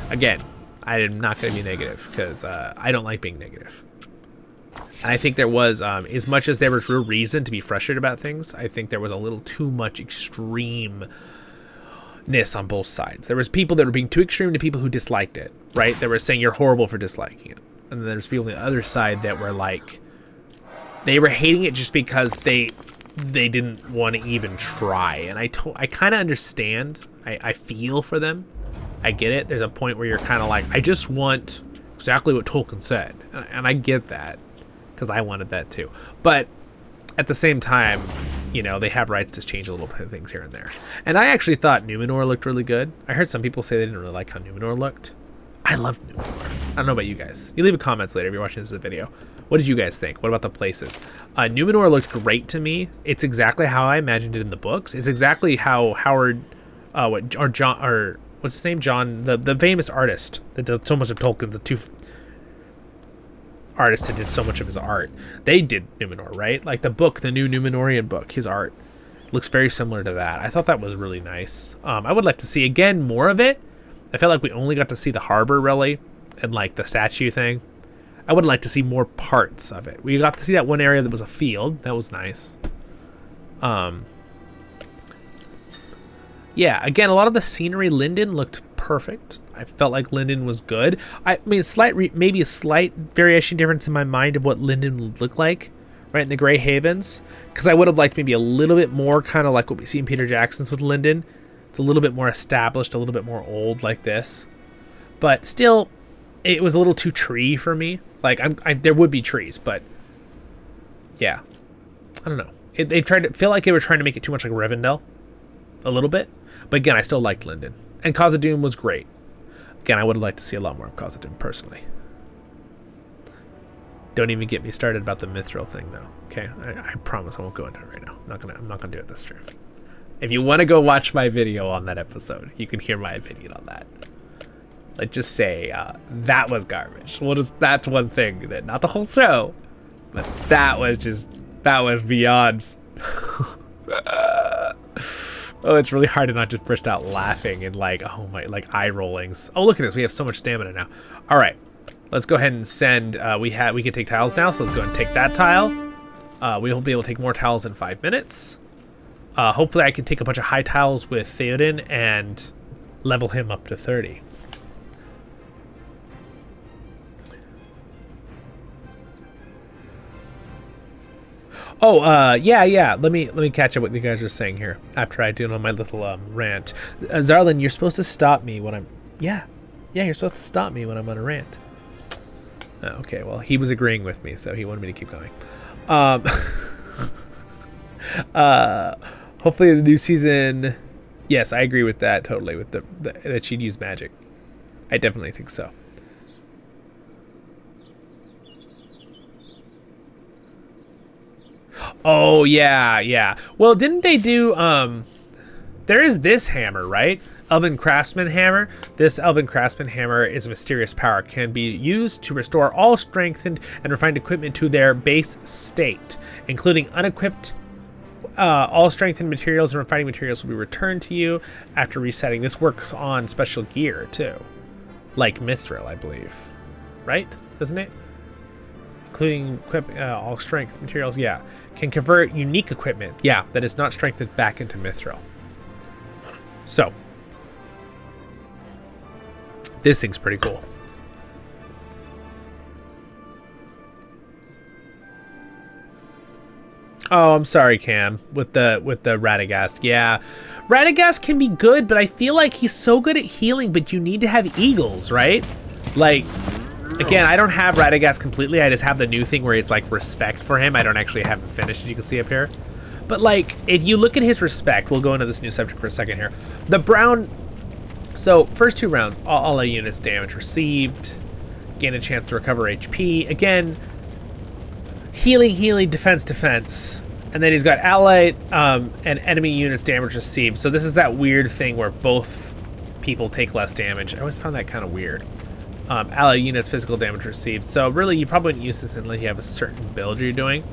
Again, I am not going to be negative because I don't like being negative. And I think there was, as much as there was real reason to be frustrated about things, I think there was a little too much extremeness on both sides. There was people that were being too extreme to people who disliked it, right? They were saying you're horrible for disliking it. And then there's people on the other side that were like, they were hating it just because they didn't want to even try. And I kind of understand. I feel for them. I get it. There's a point where you're kind of like, I just want exactly what Tolkien said. And I get that. Because I wanted that too. But at the same time, you know, they have rights to change a little bit of things here and there. And I actually thought Numenor looked really good. I heard some people say they didn't really like how Numenor looked. I loved Numenor. I don't know about you guys. You leave a comments later if you're watching this video. What did you guys think? What about the places? Numenor looked great to me. It's exactly how I imagined it in the books. It's exactly how Howard, what's his name? John, the famous artist that did so much of Tolkien, the two artists that did so much of his art, they did Numenor, right? Like the book, the new Numenorian book, his art looks very similar to that. I thought that was really nice. I would like to see again more of it. I felt like we only got to see the harbor really and like the statue thing. I would like to see more parts of it. We got to see that one area that was a field. That was nice. Yeah, again, a lot of the scenery, Linden looked perfect. I felt like Linden was good. I mean, maybe a slight variation difference in my mind of what Linden would look like, right, in the Grey Havens. Because I would have liked maybe a little bit more kind of like what we see in Peter Jackson's with Linden. It's a little bit more established, a little bit more old like this. But still, it was a little too tree for me. Like, there would be trees, but yeah. I don't know. They tried to feel like they were trying to make it too much like Rivendell. A little bit. But again, I still liked Linden. And Khazad-dûm was great. Again, I would have liked to see a lot more of Khazad-dûm personally. Don't even get me started about the Mithril thing, though. Okay, I promise I won't go into it right now. I'm not gonna do it this stream. If you want to go watch my video on that episode, you can hear my opinion on that. Let's just say that was garbage. That's one thing that, not the whole show, but that was beyond. Oh, it's really hard to not just burst out laughing and like, oh my, like eye rollings. Oh, look at this. We have so much stamina now. All right, let's go ahead and send, we can take tiles now. So let's go ahead and take that tile. We will be able to take more tiles in 5 minutes. Hopefully I can take a bunch of high tiles with Theoden and level him up to 30. Oh, yeah. Let me catch up what you guys are saying here after I do on my little rant. Zollin, you're supposed to stop me when I'm. Yeah, you're supposed to stop me when I'm on a rant. Okay, well, he was agreeing with me, so he wanted me to keep going. Hopefully the new season. Yes, I agree with that totally. With the that she'd use magic, I definitely think so. Oh, yeah. Well, didn't they do, there is this hammer, right? Elven Craftsman Hammer. This Elven Craftsman Hammer is a mysterious power. Can be used to restore all strengthened and refined equipment to their base state, including unequipped. All strengthened materials and refining materials will be returned to you after resetting. This works on special gear, too. Like Mithril, I believe. Right? Doesn't it? Including equip all strength materials, yeah. Can convert unique equipment, yeah, that is not strengthened back into Mithril. So, this thing's pretty cool. Oh, I'm sorry, Cam, with the Radagast. Yeah, Radagast can be good, but I feel like he's so good at healing, but you need to have eagles, right? Like, again, I don't have Radagast completely. I just have the new thing where it's like respect for him. I don't actually have him finished, as you can see up here. But like, if you look at his respect, we'll go into this new subject for a second here. The brown, so first 2 rounds, all units damage received, gain a chance to recover HP. Again, healing, defense. And then he's got allied and enemy units damage received. So this is that weird thing where both people take less damage. I always found that kind of weird. Allied units physical damage received. So really, you probably wouldn't use this unless you have a certain build you're doing.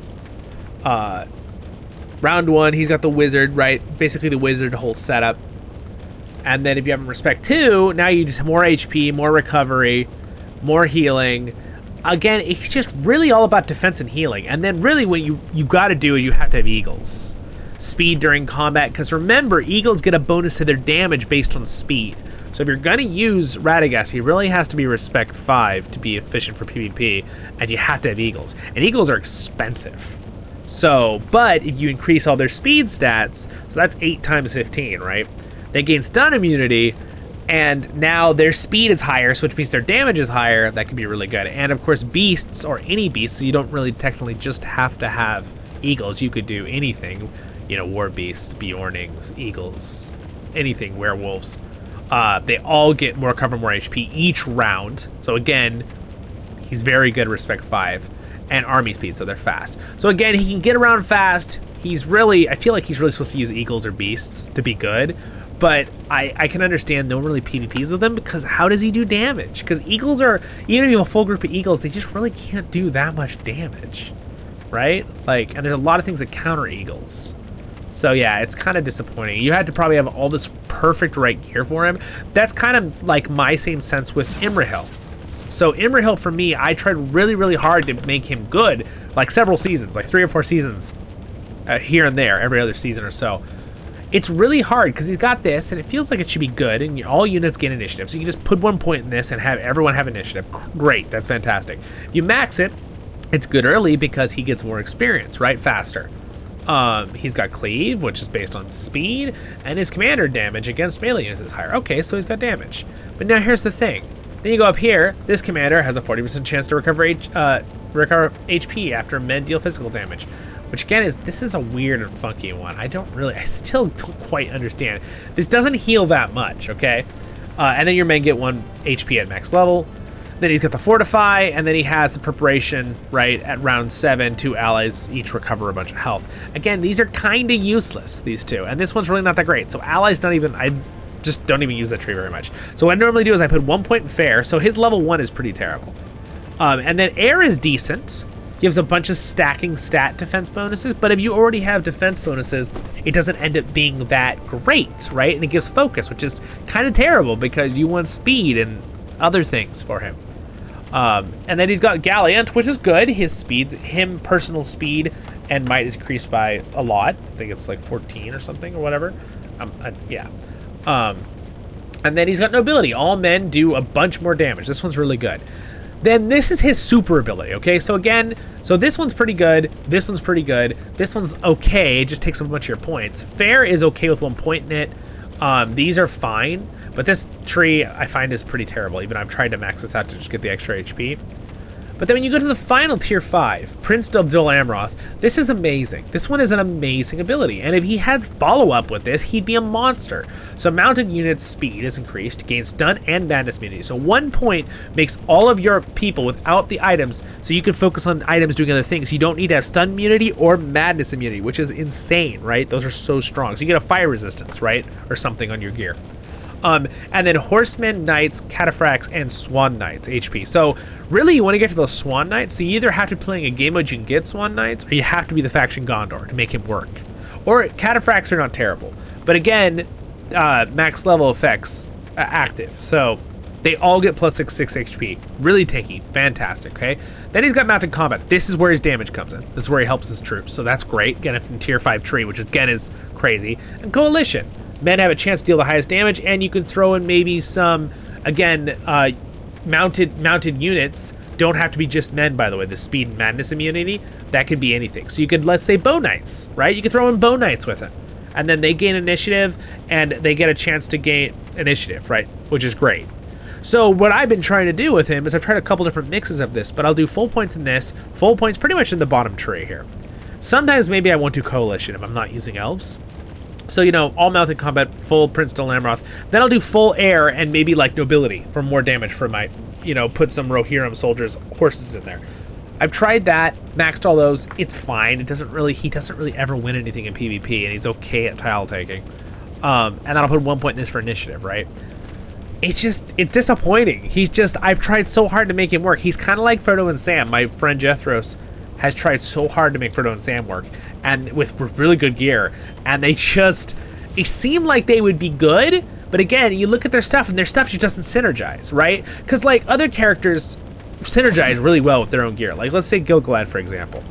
Round 1, he's got the wizard, right? Basically the wizard whole setup. And then if you have him respect 2, now you just have more HP, more recovery, more healing. Again, it's just really all about defense and healing. And then really what you got to do is you have to have eagles. Speed during combat, because remember, eagles get a bonus to their damage based on speed. So if you're going to use Radagast, he really has to be respect 5 to be efficient for PvP, and you have to have eagles. And eagles are expensive. So, but if you increase all their speed stats, so that's 8 times 15, right? They gain stun immunity, and now their speed is higher, so which means their damage is higher. That can be really good. And of course, beasts, or any beast, so you don't really technically just have to have eagles. You could do anything, you know, war beasts, Bjornings, eagles, anything, werewolves. They all get more cover, more HP each round. So again, he's very good at respect 5 and army speed, so they're fast. So again, he can get around fast. He's really, I feel like he's really supposed to use eagles or beasts to be good. But I can understand no one really PvPs with them, because how does he do damage? Because eagles are, even if you have a full group of eagles, they just really can't do that much damage, right? Like, and there's a lot of things that counter eagles. So yeah, it's kind of disappointing. You had to probably have all this perfect right gear for him. That's kind of like my same sense with Imrahil. So Imrahil, for me, I tried really hard to make him good, like several seasons, like 3 or 4 seasons here and there, every other season or so. It's really hard because he's got this, and it feels like it should be good, and all units gain initiative. So you can just put 1 point in this and have everyone have initiative. Great, that's fantastic. If you max it, it's good early because he gets more experience, right? Faster. He's got cleave, which is based on speed, and his commander damage against melee units is higher. Okay, so he's got damage. But now here's the thing. Then you go up here, this commander has a 40% chance to recover HP after men deal physical damage. Which again this is a weird and funky one. I still don't quite understand. This doesn't heal that much, okay? And then your men get 1 HP at max level. Then he's got the Fortify, and then he has the Preparation, right, at round 7, 2 allies each recover a bunch of health. Again, these are kind of useless, these 2, and this one's really not that great. So allies I just don't even use that tree very much. So what I normally do is I put 1 point in Fair, so his level 1 is pretty terrible. And then Air is decent. Gives a bunch of stacking stat defense bonuses, but if you already have defense bonuses, it doesn't end up being that great, right? And it gives focus, which is kind of terrible because you want speed and other things for him. And then he's got Gallant, which is good. His personal speed and might is increased by a lot. I think it's like 14 or something or whatever. Yeah. And then he's got Nobility. All men do a bunch more damage. This one's really good. Then this is his super ability, okay? So again, this one's pretty good, this one's pretty good, this one's okay, it just takes a bunch of your points. Fair is okay with 1 point in it. These are fine, but this tree I find is pretty terrible. Even I've tried to max this out to just get the extra HP. But then when you go to the final tier 5, Prince of Dol Amroth, this is amazing. This one is an amazing ability, and if he had follow-up with this, he'd be a monster. So mounted units' speed is increased, gains stun and madness immunity. So 1 point makes all of your people without the items, so you can focus on items doing other things. You don't need to have stun immunity or madness immunity, which is insane, right? Those are so strong. So you get a fire resistance, right? Or something on your gear. And then Horsemen, Knights, Cataphracts, and Swan Knights HP. So really you want to get to those Swan Knights, so you either have to be playing a game mode you can get Swan Knights, or you have to be the faction Gondor to make him work. Or Cataphracts are not terrible. But again, max level effects active. So they all get plus 6 HP. Really tanky. Fantastic, okay? Then he's got Mounted Combat. This is where his damage comes in. This is where he helps his troops. So that's great. Again, it's in tier 5 tree, which again is crazy. And Coalition. Men have a chance to deal the highest damage, and you can throw in maybe some, again, mounted units. Don't have to be just men, by the way. The speed and madness immunity, that could be anything. So you could, let's say, Bow Knights, right? You could throw in Bow Knights with it. and then they gain initiative, and they get a chance to gain initiative, right? Which is great. So what I've been trying to do with him is I've tried a couple different mixes of this, but I'll do full points in this, full points pretty much in the bottom tray here. Sometimes maybe I won't do coalition if I'm not using elves. So, you know, all mounted combat, full Prince to Lamroth. Then I'll do full air and maybe like nobility for more damage for my, you know, put some Rohirrim soldiers, horses in there. I've tried that, maxed all those. It's fine. He doesn't really ever win anything in PvP, and he's okay at tile taking. And then I'll put 1 point in this for initiative, right? It's disappointing. I've tried so hard to make him work. He's kind of like Frodo and Sam. My friend Jethros has tried so hard to make Frodo and Sam work, and with really good gear, and they seem like they would be good, but again, you look at their stuff, and their stuff just doesn't synergize, right? Because like other characters synergize really well with their own gear. Like let's say Gilgalad, for example,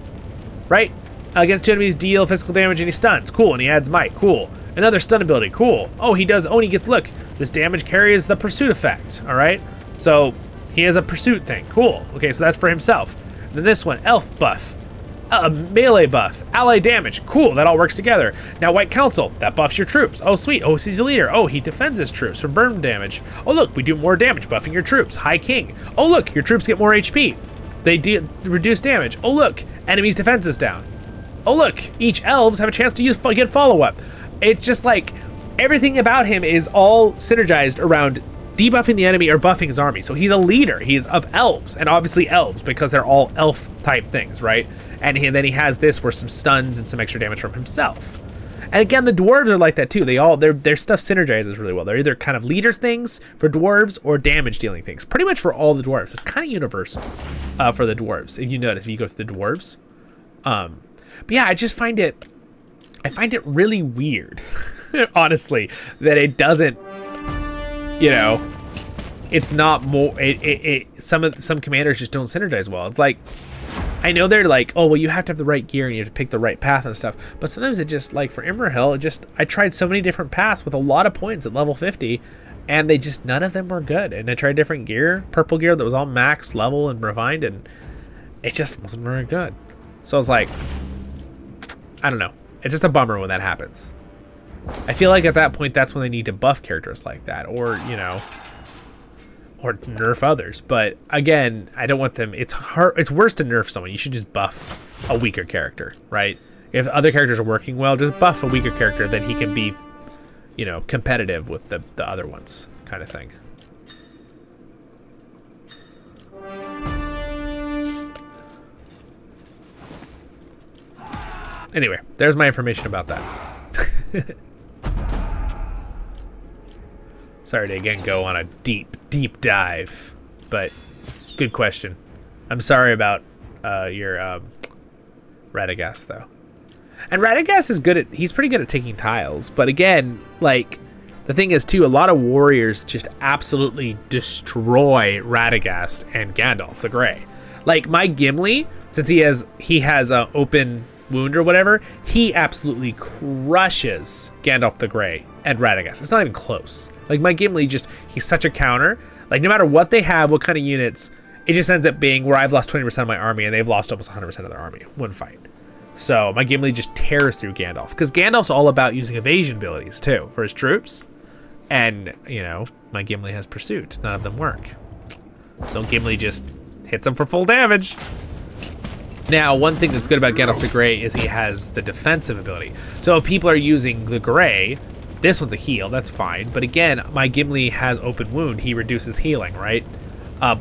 right? Against two enemies, deal physical damage, and he stuns, cool, and he adds might, cool. Another stun ability, cool. Oh, he gets, look, this damage carries the pursuit effect, all right? So he has a pursuit thing, cool. Okay, so that's for himself. Then this one, elf buff, melee buff, ally damage, cool, that all works together. Now White Council, that buffs your troops. Oh sweet, oh he's a leader. Oh, he defends his troops from burn damage. Oh look, we do more damage, buffing your troops. High King. Oh look, your troops get more HP. They reduce damage. Oh look, enemies' defense is down. Oh look, each elves have a chance to get follow-up. It's just like, everything about him is all synergized around debuffing the enemy or buffing his army. So he's a leader. He's of elves, and obviously elves because they're all elf type things, right? And then he has this where some stuns and some extra damage from himself. And again, the dwarves are like that too. Their stuff synergizes really well. They're either kind of leader things for dwarves or damage dealing things. Pretty much for all the dwarves. It's kind of universal for the dwarves. If you notice, if you go to the dwarves, but yeah, I find it really weird, honestly, that it doesn't. You know, it's not more. Some commanders just don't synergize well. It's like, I know they're like, oh well, you have to have the right gear and you have to pick the right path and stuff. But sometimes it just, like for Imrahil, I tried so many different paths with a lot of points at level 50, and none of them were good. And I tried different gear, purple gear that was all max level and refined, and it just wasn't very good. So I was like, I don't know. It's just a bummer when that happens. I feel like at that point, that's when they need to buff characters like that, or, you know, or nerf others. But again, I don't want them. It's hard. It's worse to nerf someone. You should just buff a weaker character, right? If other characters are working well, just buff a weaker character, then he can be, you know, competitive with the other ones, kind of thing. Anyway, there's my information about that. Sorry to again go on a deep dive, but good question. I'm sorry about your Radagast though. And Radagast is he's pretty good at taking tiles, but again, like the thing is too, a lot of warriors just absolutely destroy Radagast and Gandalf the Grey. Like my Gimli, since he has a open wound or whatever, he absolutely crushes Gandalf the Grey and Radagast. It's not even close. Like my Gimli he's such a counter. Like no matter what they have, what kind of units, it just ends up being where I've lost 20% of my army and they've lost almost 100% of their army one fight. So my Gimli just tears through Gandalf, because Gandalf's all about using evasion abilities too for his troops. And you know, my Gimli has pursuit. None of them work. So Gimli just hits him for full damage. Now, one thing that's good about Gandalf the Grey is he has the defensive ability. So if people are using the Grey, this one's a heal, that's fine. But again, my Gimli has open wound. He reduces healing, right?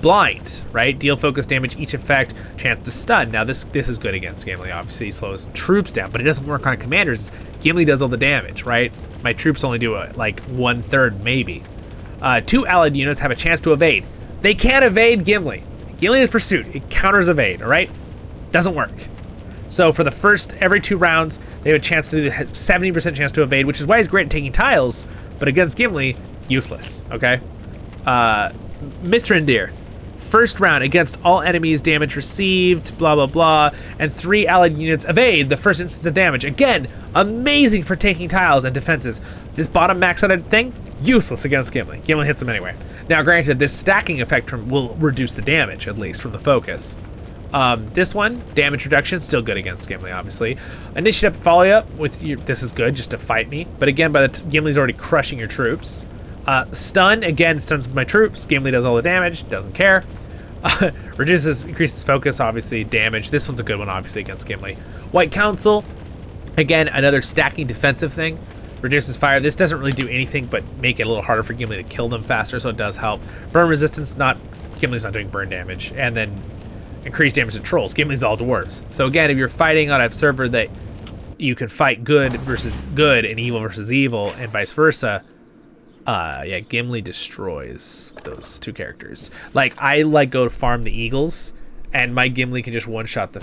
Blind, right? Deal focus damage, each effect, chance to stun. Now this is good against Gimli. Obviously, he slows troops down, but it doesn't work on commanders. Gimli does all the damage, right? My troops only do like 1/3 maybe. 2 allied units have a chance to evade. They can't evade Gimli. Gimli is pursuit. It counters evade, all right? Doesn't work. So for the first, every 2 rounds, they have a chance to do 70% chance to evade, which is why he's great at taking tiles, but against Gimli, useless, okay? Mithrandir, first round against all enemies, damage received, blah, blah, blah, and 3 allied units evade the first instance of damage. Again, amazing for taking tiles and defenses. This bottom max out thing, useless against Gimli. Gimli hits him anyway. Now, granted, this stacking effect will reduce the damage, at least, from the focus. This one, damage reduction, still good against Gimli, obviously. Initiative follow-up with you. This is good just to fight me. But again, by the Gimli's already crushing your troops. Stun, again, stuns my troops. Gimli does all the damage, doesn't care. Increases focus, obviously, damage. This one's a good one, obviously, against Gimli. White Council, again, another stacking defensive thing. Reduces fire. This doesn't really do anything but make it a little harder for Gimli to kill them faster, so it does help. Burn resistance, Gimli's not doing burn damage. And then increased damage to trolls. Gimli's all dwarves. So again, if you're fighting on a server that you can fight good versus good and evil versus evil and vice versa, yeah, Gimli destroys those two characters. Like, I go to farm the eagles, and my Gimli can just one-shot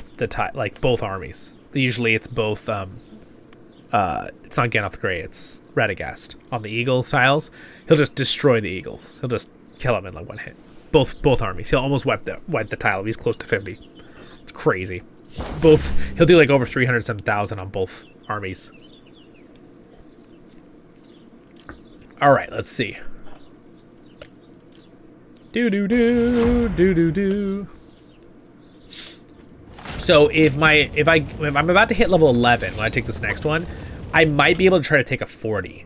like both armies. Usually it's both, it's not Gandalf the Grey, it's Radagast. On the eagle styles, he'll just destroy the eagles. He'll just kill them in like one hit. Both armies. He'll almost wipe the tile. He's close to 50. It's crazy. He'll do like over 307,000 on both armies. All right, let's see. Do. So if I'm about to hit level 11 when I take this next one, I might be able to try to take a 40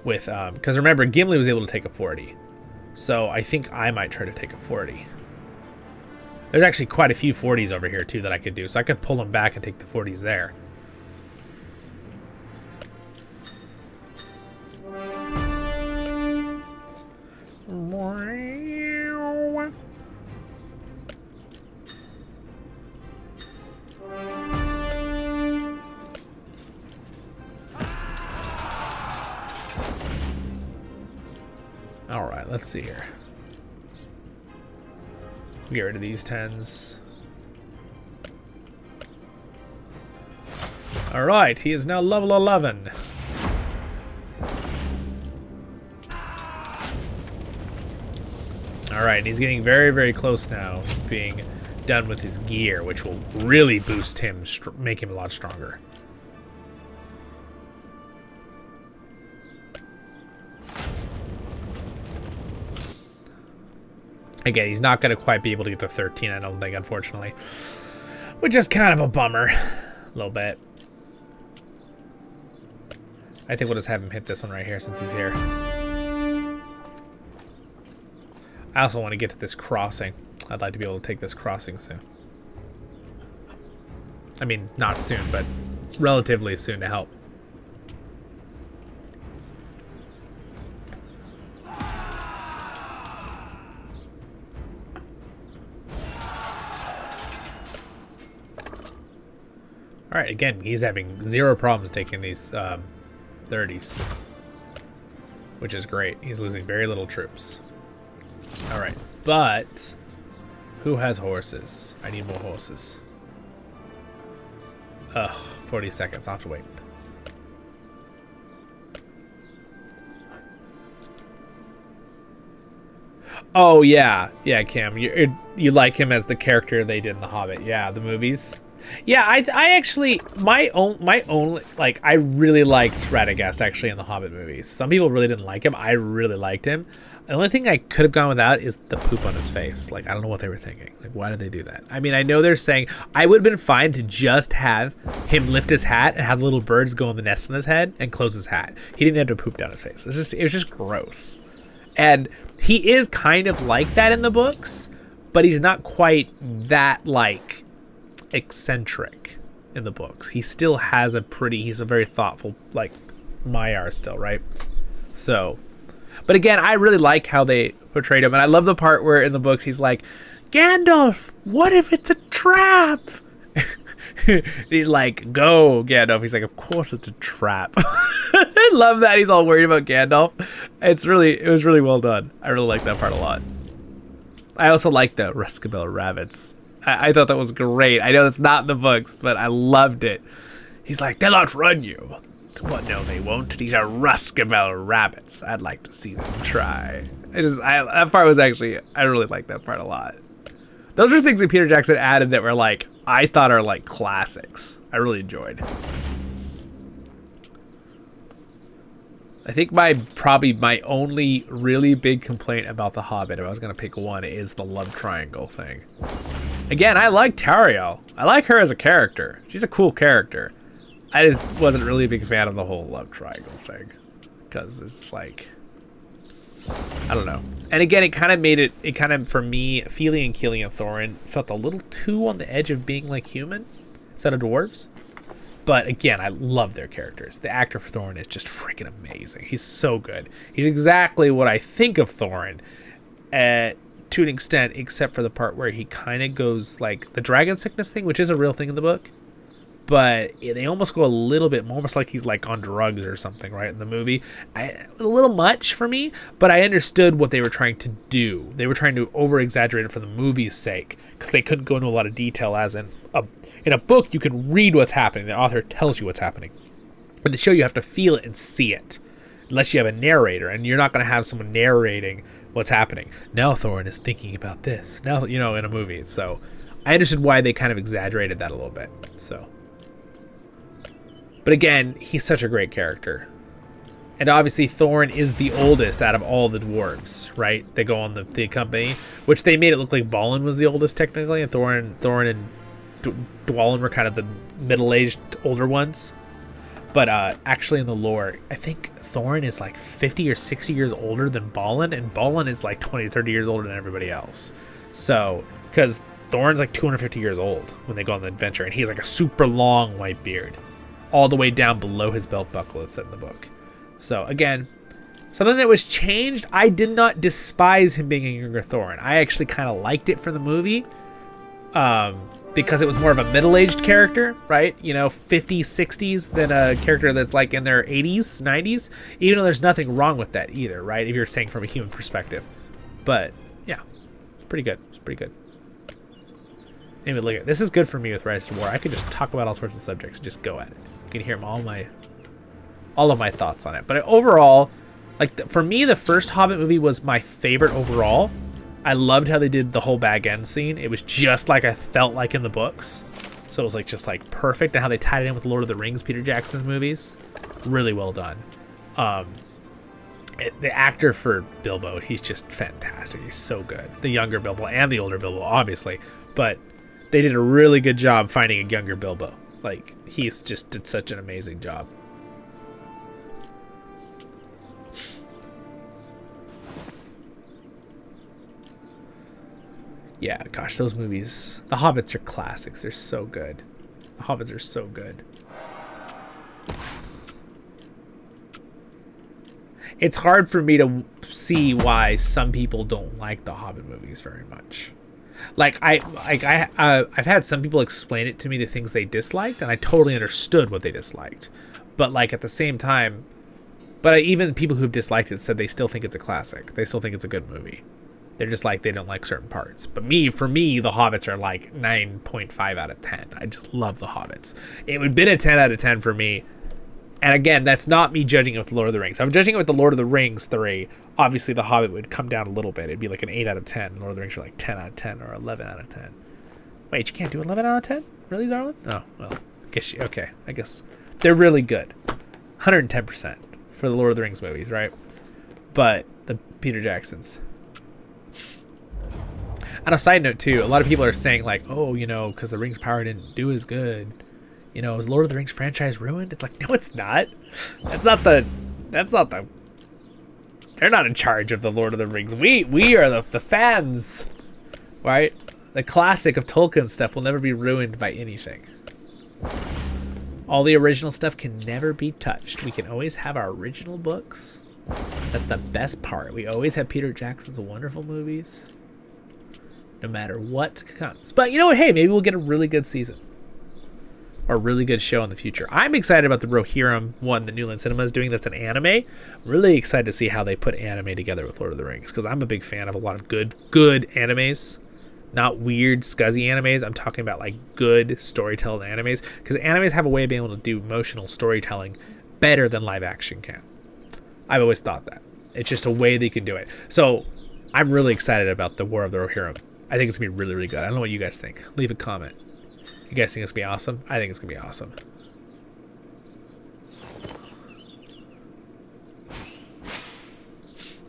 with because remember, Gimli was able to take a 40. So I think I might try to take a 40. There's actually quite a few 40s over here too that I could do, so I could pull them back and take the 40s there. All right, let's see here. Get rid of these 10s. All right, he is now level 11. All right, and he's getting very, very close now, being done with his gear, which will really boost him, make him a lot stronger. Again, he's not going to quite be able to get to 13, I don't think, unfortunately. Which is kind of a bummer. A little bit. I think we'll just have him hit this one right here since he's here. I also want to get to this crossing. I'd like to be able to take this crossing soon. I mean, not soon, but relatively soon to help. All right, again, he's having zero problems taking these 30s, which is great. He's losing very little troops. All right, but who has horses? I need more horses. Ugh, 40 seconds. I'll have to wait. Oh, yeah. Yeah, Cam. You like him as the character they did in The Hobbit. Yeah, the movies. Yeah, I actually, my own, like, I really liked Radagast, actually, in the Hobbit movies. Some people really didn't like him. I really liked him. The only thing I could have gone without is the poop on his face. Like, I don't know what they were thinking. Like, why did they do that? I mean, I know they're saying, I would have been fine to just have him lift his hat and have little birds go in the nest on his head and close his hat. He didn't have to poop down his face. It was just gross. And he is kind of like that in the books, but he's not quite that, like, eccentric in the books. He still has he's a very thoughtful, like, Maiar still, right? So, but again, I really like how they portrayed him, and I love the part where in the books he's like, Gandalf, what if it's a trap? He's like, go, Gandalf. He's like, of course it's a trap. I love that he's all worried about Gandalf. It was really well done. I really like that part a lot. I also like the Ruskabel rabbits. I thought that was great. I know it's not in the books, but I loved it. He's like, they'll outrun you. What? No, they won't. These are Ruskabel rabbits. I'd like to see them try. That part was actually, I really like that part a lot. Those are things that Peter Jackson added that were like, I thought are like classics. I really enjoyed. I think probably my only really big complaint about The Hobbit, if I was going to pick one, is the love triangle thing. Again, I like Tariel. I like her as a character. She's a cool character. I just wasn't really a big fan of the whole love triangle thing. Because it's like... I don't know. And again, it kind of, for me, Feely and Keely and Thorin felt a little too on the edge of being like human instead of dwarves. But again, I love their characters. The actor for Thorin is just freaking amazing. He's so good. He's exactly what I think of Thorin to an extent, except for the part where he kind of goes like the dragon sickness thing, which is a real thing in the book. But they almost go a little bit more, almost like he's like on drugs or something, right, in the movie. It was a little much for me, but I understood what they were trying to do. They were trying to over-exaggerate it for the movie's sake, because they couldn't go into a lot of detail, as in a book, you can read what's happening. The author tells you what's happening. In the show, you have to feel it and see it, unless you have a narrator, and you're not going to have someone narrating what's happening. Now Thorin is thinking about this. Now, in a movie. So I understood why they kind of exaggerated that a little bit. So... But again, he's such a great character. And obviously Thorin is the oldest out of all the dwarves, right? They go on the company, which they made it look like Balin was the oldest technically, and Thorin and Dwalin were kind of the middle-aged older ones. But actually in the lore, I think Thorin is like 50 or 60 years older than Balin, and Balin is like 20 or 30 years older than everybody else. So, because Thorin's like 250 years old when they go on the adventure, and he has like a super long white beard. All the way down below his belt buckle, it's said in the book. So again, something that was changed. I did not despise him being a younger Thorin. I actually kind of liked it for the movie, because it was more of a middle-aged character, right? 50s, 60s than a character that's like in their 80s, 90s. Even though there's nothing wrong with that either, right? If you're saying from a human perspective. But yeah, it's pretty good. It's pretty good. Anyway, look at this. Is good for me with Rise to War. I could just talk about all sorts of subjects and just go at it. You can hear all of my thoughts on it. But overall, for me, the first Hobbit movie was my favorite overall. I loved how they did the whole bag end scene. It was just like I felt like in the books. So it was just perfect. And how they tied it in with Lord of the Rings, Peter Jackson's movies. Really well done. The actor for Bilbo, he's just fantastic. He's so good. The younger Bilbo and the older Bilbo, obviously. But they did a really good job finding a younger Bilbo. He's just did such an amazing job. Yeah, gosh, those movies. The Hobbits are classics. They're so good. The Hobbits are so good. It's hard for me to see why some people don't like the Hobbit movies very much. I've had some people explain it to me, the things they disliked, and I totally understood what they disliked. But at the same time, even people who've disliked it said they still think it's a classic. They still think it's a good movie. They're just they don't like certain parts. But for me, the Hobbits are 9.5 out of 10. I just love the Hobbits. It would have been a 10 out of 10 for me. And again, that's not me judging it with Lord of the Rings. I'm judging it with the Lord of the Rings 3. Obviously, the Hobbit would come down a little bit. It'd be an 8 out of 10. Lord of the Rings are 10 out of 10 or 11 out of 10. Wait, you can't do 11 out of 10? Really, Zollin? Oh, well, okay. I guess they're really good. 110% for the Lord of the Rings movies, right? But the Peter Jacksons. On a side note, too, a lot of people are saying, because the Rings Power didn't do as good. Is Lord of the Rings franchise ruined? It's no, it's not. That's not the... They're not in charge of the Lord of the Rings. We are the fans, right? The classic of Tolkien stuff will never be ruined by anything. All the original stuff can never be touched. We can always have our original books. That's the best part. We always have Peter Jackson's wonderful movies, no matter what comes. But you know what? Hey, maybe we'll get a really good season. Or a really good show in the future. I'm excited about the Rohirrim one that Newland Cinema is doing. That's an anime. I'm really excited to see how they put anime together with Lord of the Rings, because I'm a big fan of a lot of good animes. Not weird, scuzzy animes. I'm talking about good storytelling animes, because animes have a way of being able to do emotional storytelling better than live action can. I've always thought that. It's just a way they can do it. So I'm really excited about the War of the Rohirrim. I think it's going to be really, really good. I don't know what you guys think. Leave a comment. You guys think it's going to be awesome? I think it's going to be awesome.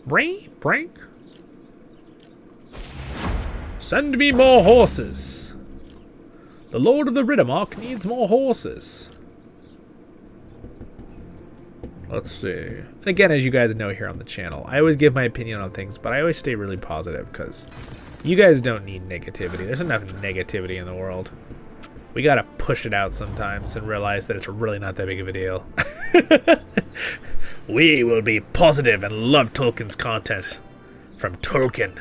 Break. Send me more horses. The Lord of the Riddermark needs more horses. Let's see. And again, as you guys know here on the channel, I always give my opinion on things, but I always stay really positive because you guys don't need negativity. There's enough negativity in the world. We gotta push it out sometimes and realize that it's really not that big of a deal. We will be positive and love Tolkien's content. From Tolkien.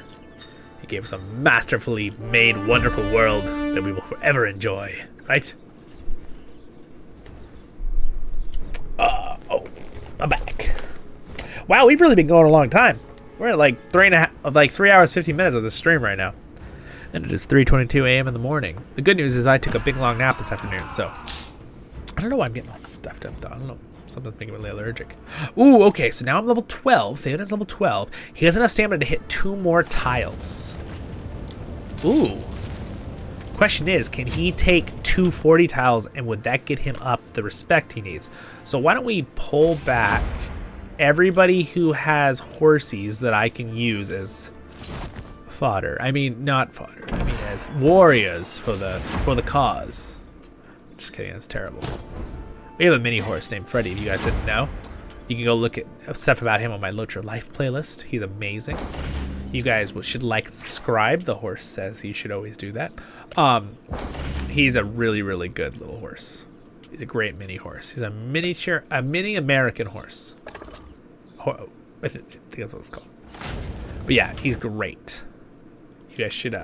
He gave us a masterfully made, wonderful world that we will forever enjoy. Right? Oh, I'm back. Wow, we've really been going a long time. We're at like 3 hours, 15 minutes of this stream right now. And it is 3:22 a.m. in the morning. The good news is I took a big long nap this afternoon, so I don't know why I'm getting all stuffed up though. I don't know. Something's making me really allergic. Ooh, okay, so now I'm level 12. Theoden's level 12. He has enough stamina to hit 2 more tiles. Ooh. Question is, can he take 2 40 tiles and would that get him up the respect he needs? So why don't we pull back everybody who has horsies that I can use as fodder. I mean, not fodder. I mean as warriors for the cause. Just kidding, that's terrible. We have a mini horse named Freddy, if you guys didn't know. You can go look at stuff about him on my LOTRO Life playlist. He's amazing. You guys should like and subscribe. The horse says you should always do that. He's a really, really good little horse. He's a great mini horse. He's a mini American horse. I think that's what it's called. But yeah, he's great. You guys should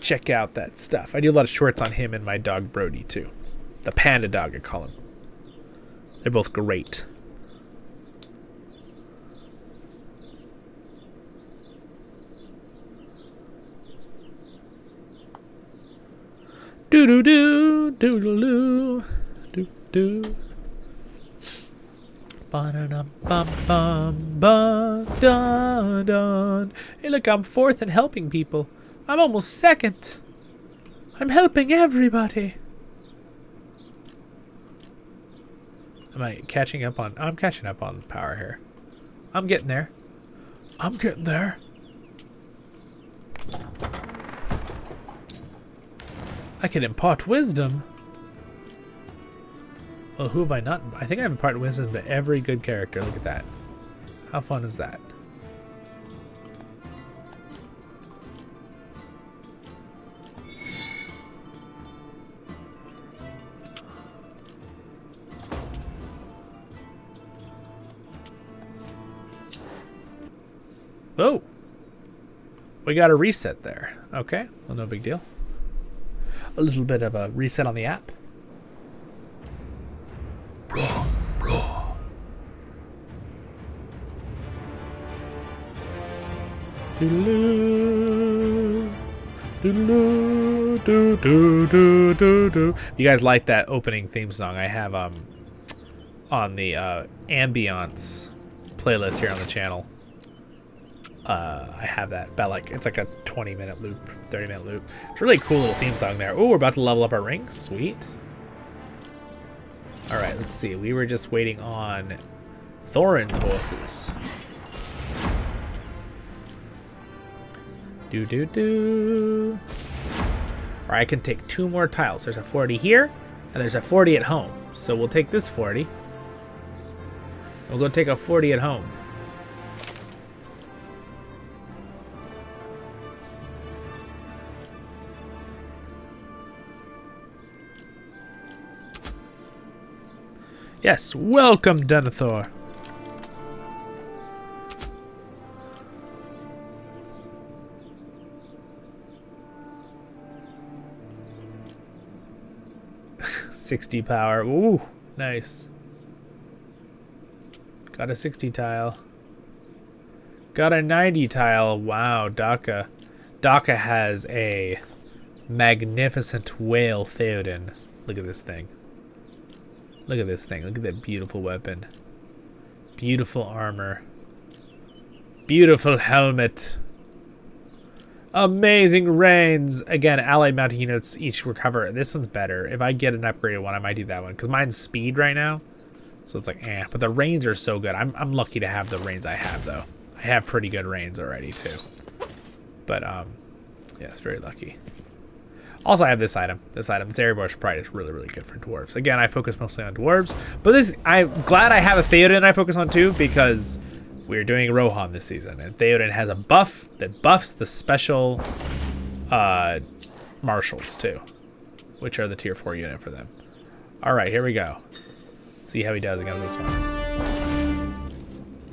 check out that stuff. I do a lot of shorts on him and my dog Brody too. The panda dog, I call him. They're both great. Do do do do do do do. Hey, look, I'm 4th in helping people. I'm almost 2nd. I'm helping everybody. Am I catching up on... I'm catching up on power here. I'm getting there. I'm getting there. I can impart wisdom. Well, who have I not... I think I have imparted wisdom to every good character. Look at that. How fun is that? Oh, we got a reset there. Okay, well, no big deal. A little bit of a reset on the app. Bro. You guys like that opening theme song? I have on the ambiance playlist here on the channel. I have that about like, it's like a 20-minute loop, 30-minute loop. It's a really cool little theme song there. Oh, we're about to level up our ring. Sweet. All right, let's see. We were just waiting on Thorin's horses. Do. Or I can take 2 more tiles. There's a 40 here, and there's a 40 at home. So we'll take this 40. We'll go take a 40 at home. Yes, welcome, Denethor. $60 power. Ooh, nice. Got a 60 tile. Got a 90 tile. Wow, Daka. Daka has a magnificent whale Theoden. Look at this thing. Look at this thing. Look at that beautiful weapon. Beautiful armor. Beautiful helmet. Amazing reins. Again, allied mounting units each recover. This one's better. If I get an upgraded one, I might do that one. Because mine's speed right now. So it's like, eh. But the reins are so good. I'm lucky to have the reins I have, though. I have pretty good reins already, too. But yes, very lucky. Also, I have this item. This Zeribor's Pride, is really, really good for dwarves. Again, I focus mostly on dwarves, but I'm glad I have a Theoden I focus on too, because we're doing Rohan this season, and Theoden has a buff that buffs the special marshals too, which are the tier 4 unit for them. All right, here we go. Let's see how he does against this one.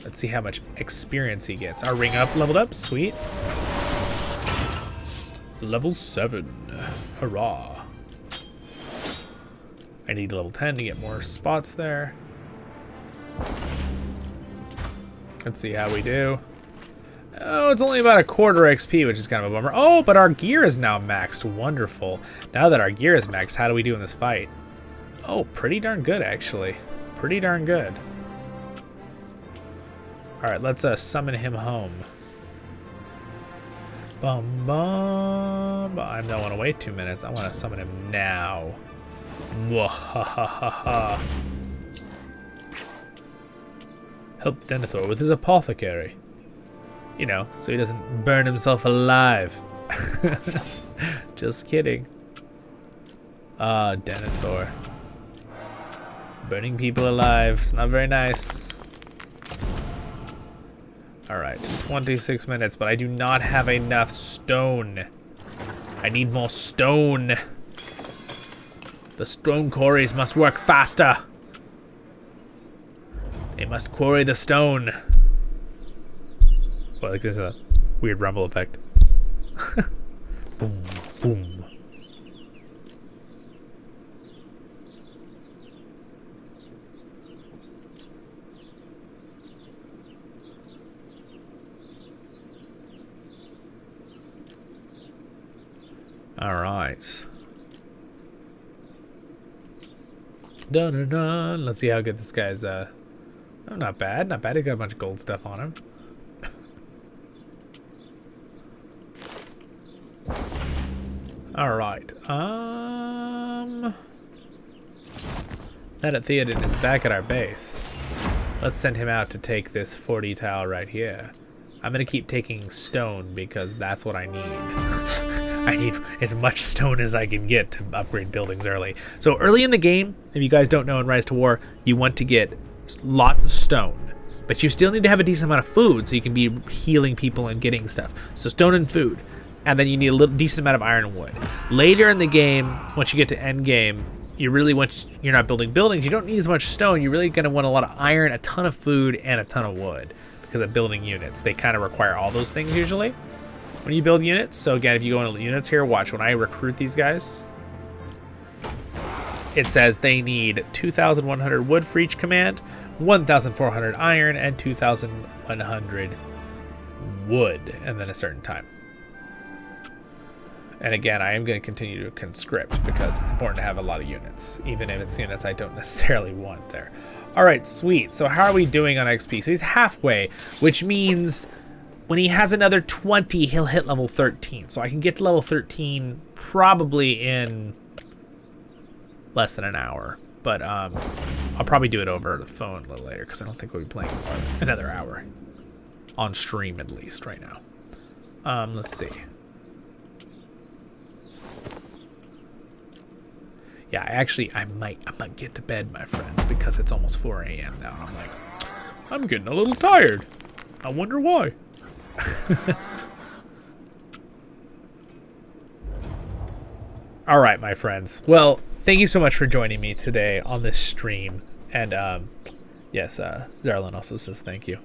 Let's see how much experience he gets. Our ring up, leveled up, sweet. Level 7, hurrah. I need level 10 to get more spots there. Let's see how we do. Oh, it's only about a quarter XP, which is kind of a bummer. Oh, but our gear is now maxed. Wonderful. Now that our gear is maxed, how do we do in this fight? Oh, pretty darn good, actually. Pretty darn good. All right, let's summon him home. Bum bum. I don't want to wait 2 minutes. I want to summon him now. Mwahahaha. Help Denethor with his apothecary. You know, so he doesn't burn himself alive. Just kidding. Denethor. Burning people alive. It's not very nice. Alright, 26 minutes, but I do not have enough stone. I need more stone. The stone quarries must work faster. They must quarry the stone. Well, like there's a weird rumble effect. Boom, boom. All right. Dun dun dun. Let's see how good this guy's. Oh, not bad. Not bad. He got a bunch of gold stuff on him. All right. That Theoden is back at our base. Let's send him out to take this 40 tile right here. I'm gonna keep taking stone because that's what I need. I need as much stone as I can get to upgrade buildings early. So early in the game, if you guys don't know in Rise to War, you want to get lots of stone, but you still need to have a decent amount of food so you can be healing people and getting stuff. So stone and food, and then you need a decent amount of iron and wood. Later in the game, once you get to end game, you really want, you're not building buildings, you don't need as much stone, you're really gonna want a lot of iron, a ton of food, and a ton of wood, because of building units. They kind of require all those things usually when you build units. So again, if you go into units here, watch when I recruit these guys, it says they need 2,100 wood for each command, 1,400 iron, and 2,100 wood, and then a certain time. And again, I am going to continue to conscript because it's important to have a lot of units, even if it's units I don't necessarily want there. All right, sweet. So how are we doing on XP? So he's halfway, which means when he has another 20, he'll hit level 13. So I can get to level 13 probably in less than an hour. But I'll probably do it over the phone a little later because I don't think we'll be playing another hour on stream, at least right now. Let's see. Yeah, I might get to bed, my friends, because it's almost 4 a.m. now. And I'm like, I'm getting a little tired. I wonder why. All right, my friends. Well, thank you so much for joining me today on this stream. And yes, Zollin also says thank you.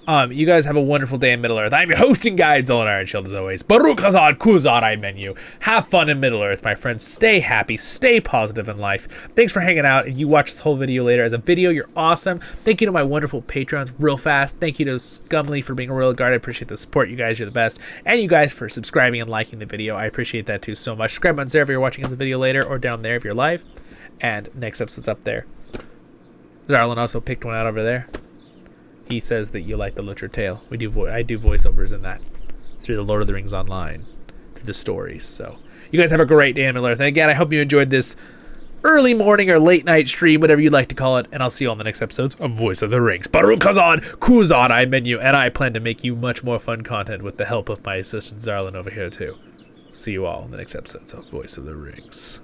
You guys have a wonderful day in Middle-earth. I'm your hosting guide, Zollin Ironshield, as always. Baruch Hazad Kuzad menu. Have fun in Middle-earth, my friends. Stay happy. Stay positive in life. Thanks for hanging out. If you watch this whole video later as a video, you're awesome. Thank you to my wonderful patrons real fast. Thank you to Skumley for being a royal guard. I appreciate the support. You guys are the best. And you guys for subscribing and liking the video. I appreciate that too so much. Subscribe on there if you're watching this video later, or down there if you're live. And next episode's up there. Zollin also picked one out over there. He says that you like the LOTRO tale. I do voiceovers in that through the Lord of the Rings Online, through the stories. So you guys have a great day in Middle-earth. And again, I hope you enjoyed this early morning or late night stream, whatever you'd like to call it, and I'll see you on the next episodes of Voice of the Rings. Baruch Kazan, Kuzan, I menu, and I plan to make you much more fun content with the help of my assistant Zollin over here too. See you all in the next episodes of Voice of the Rings.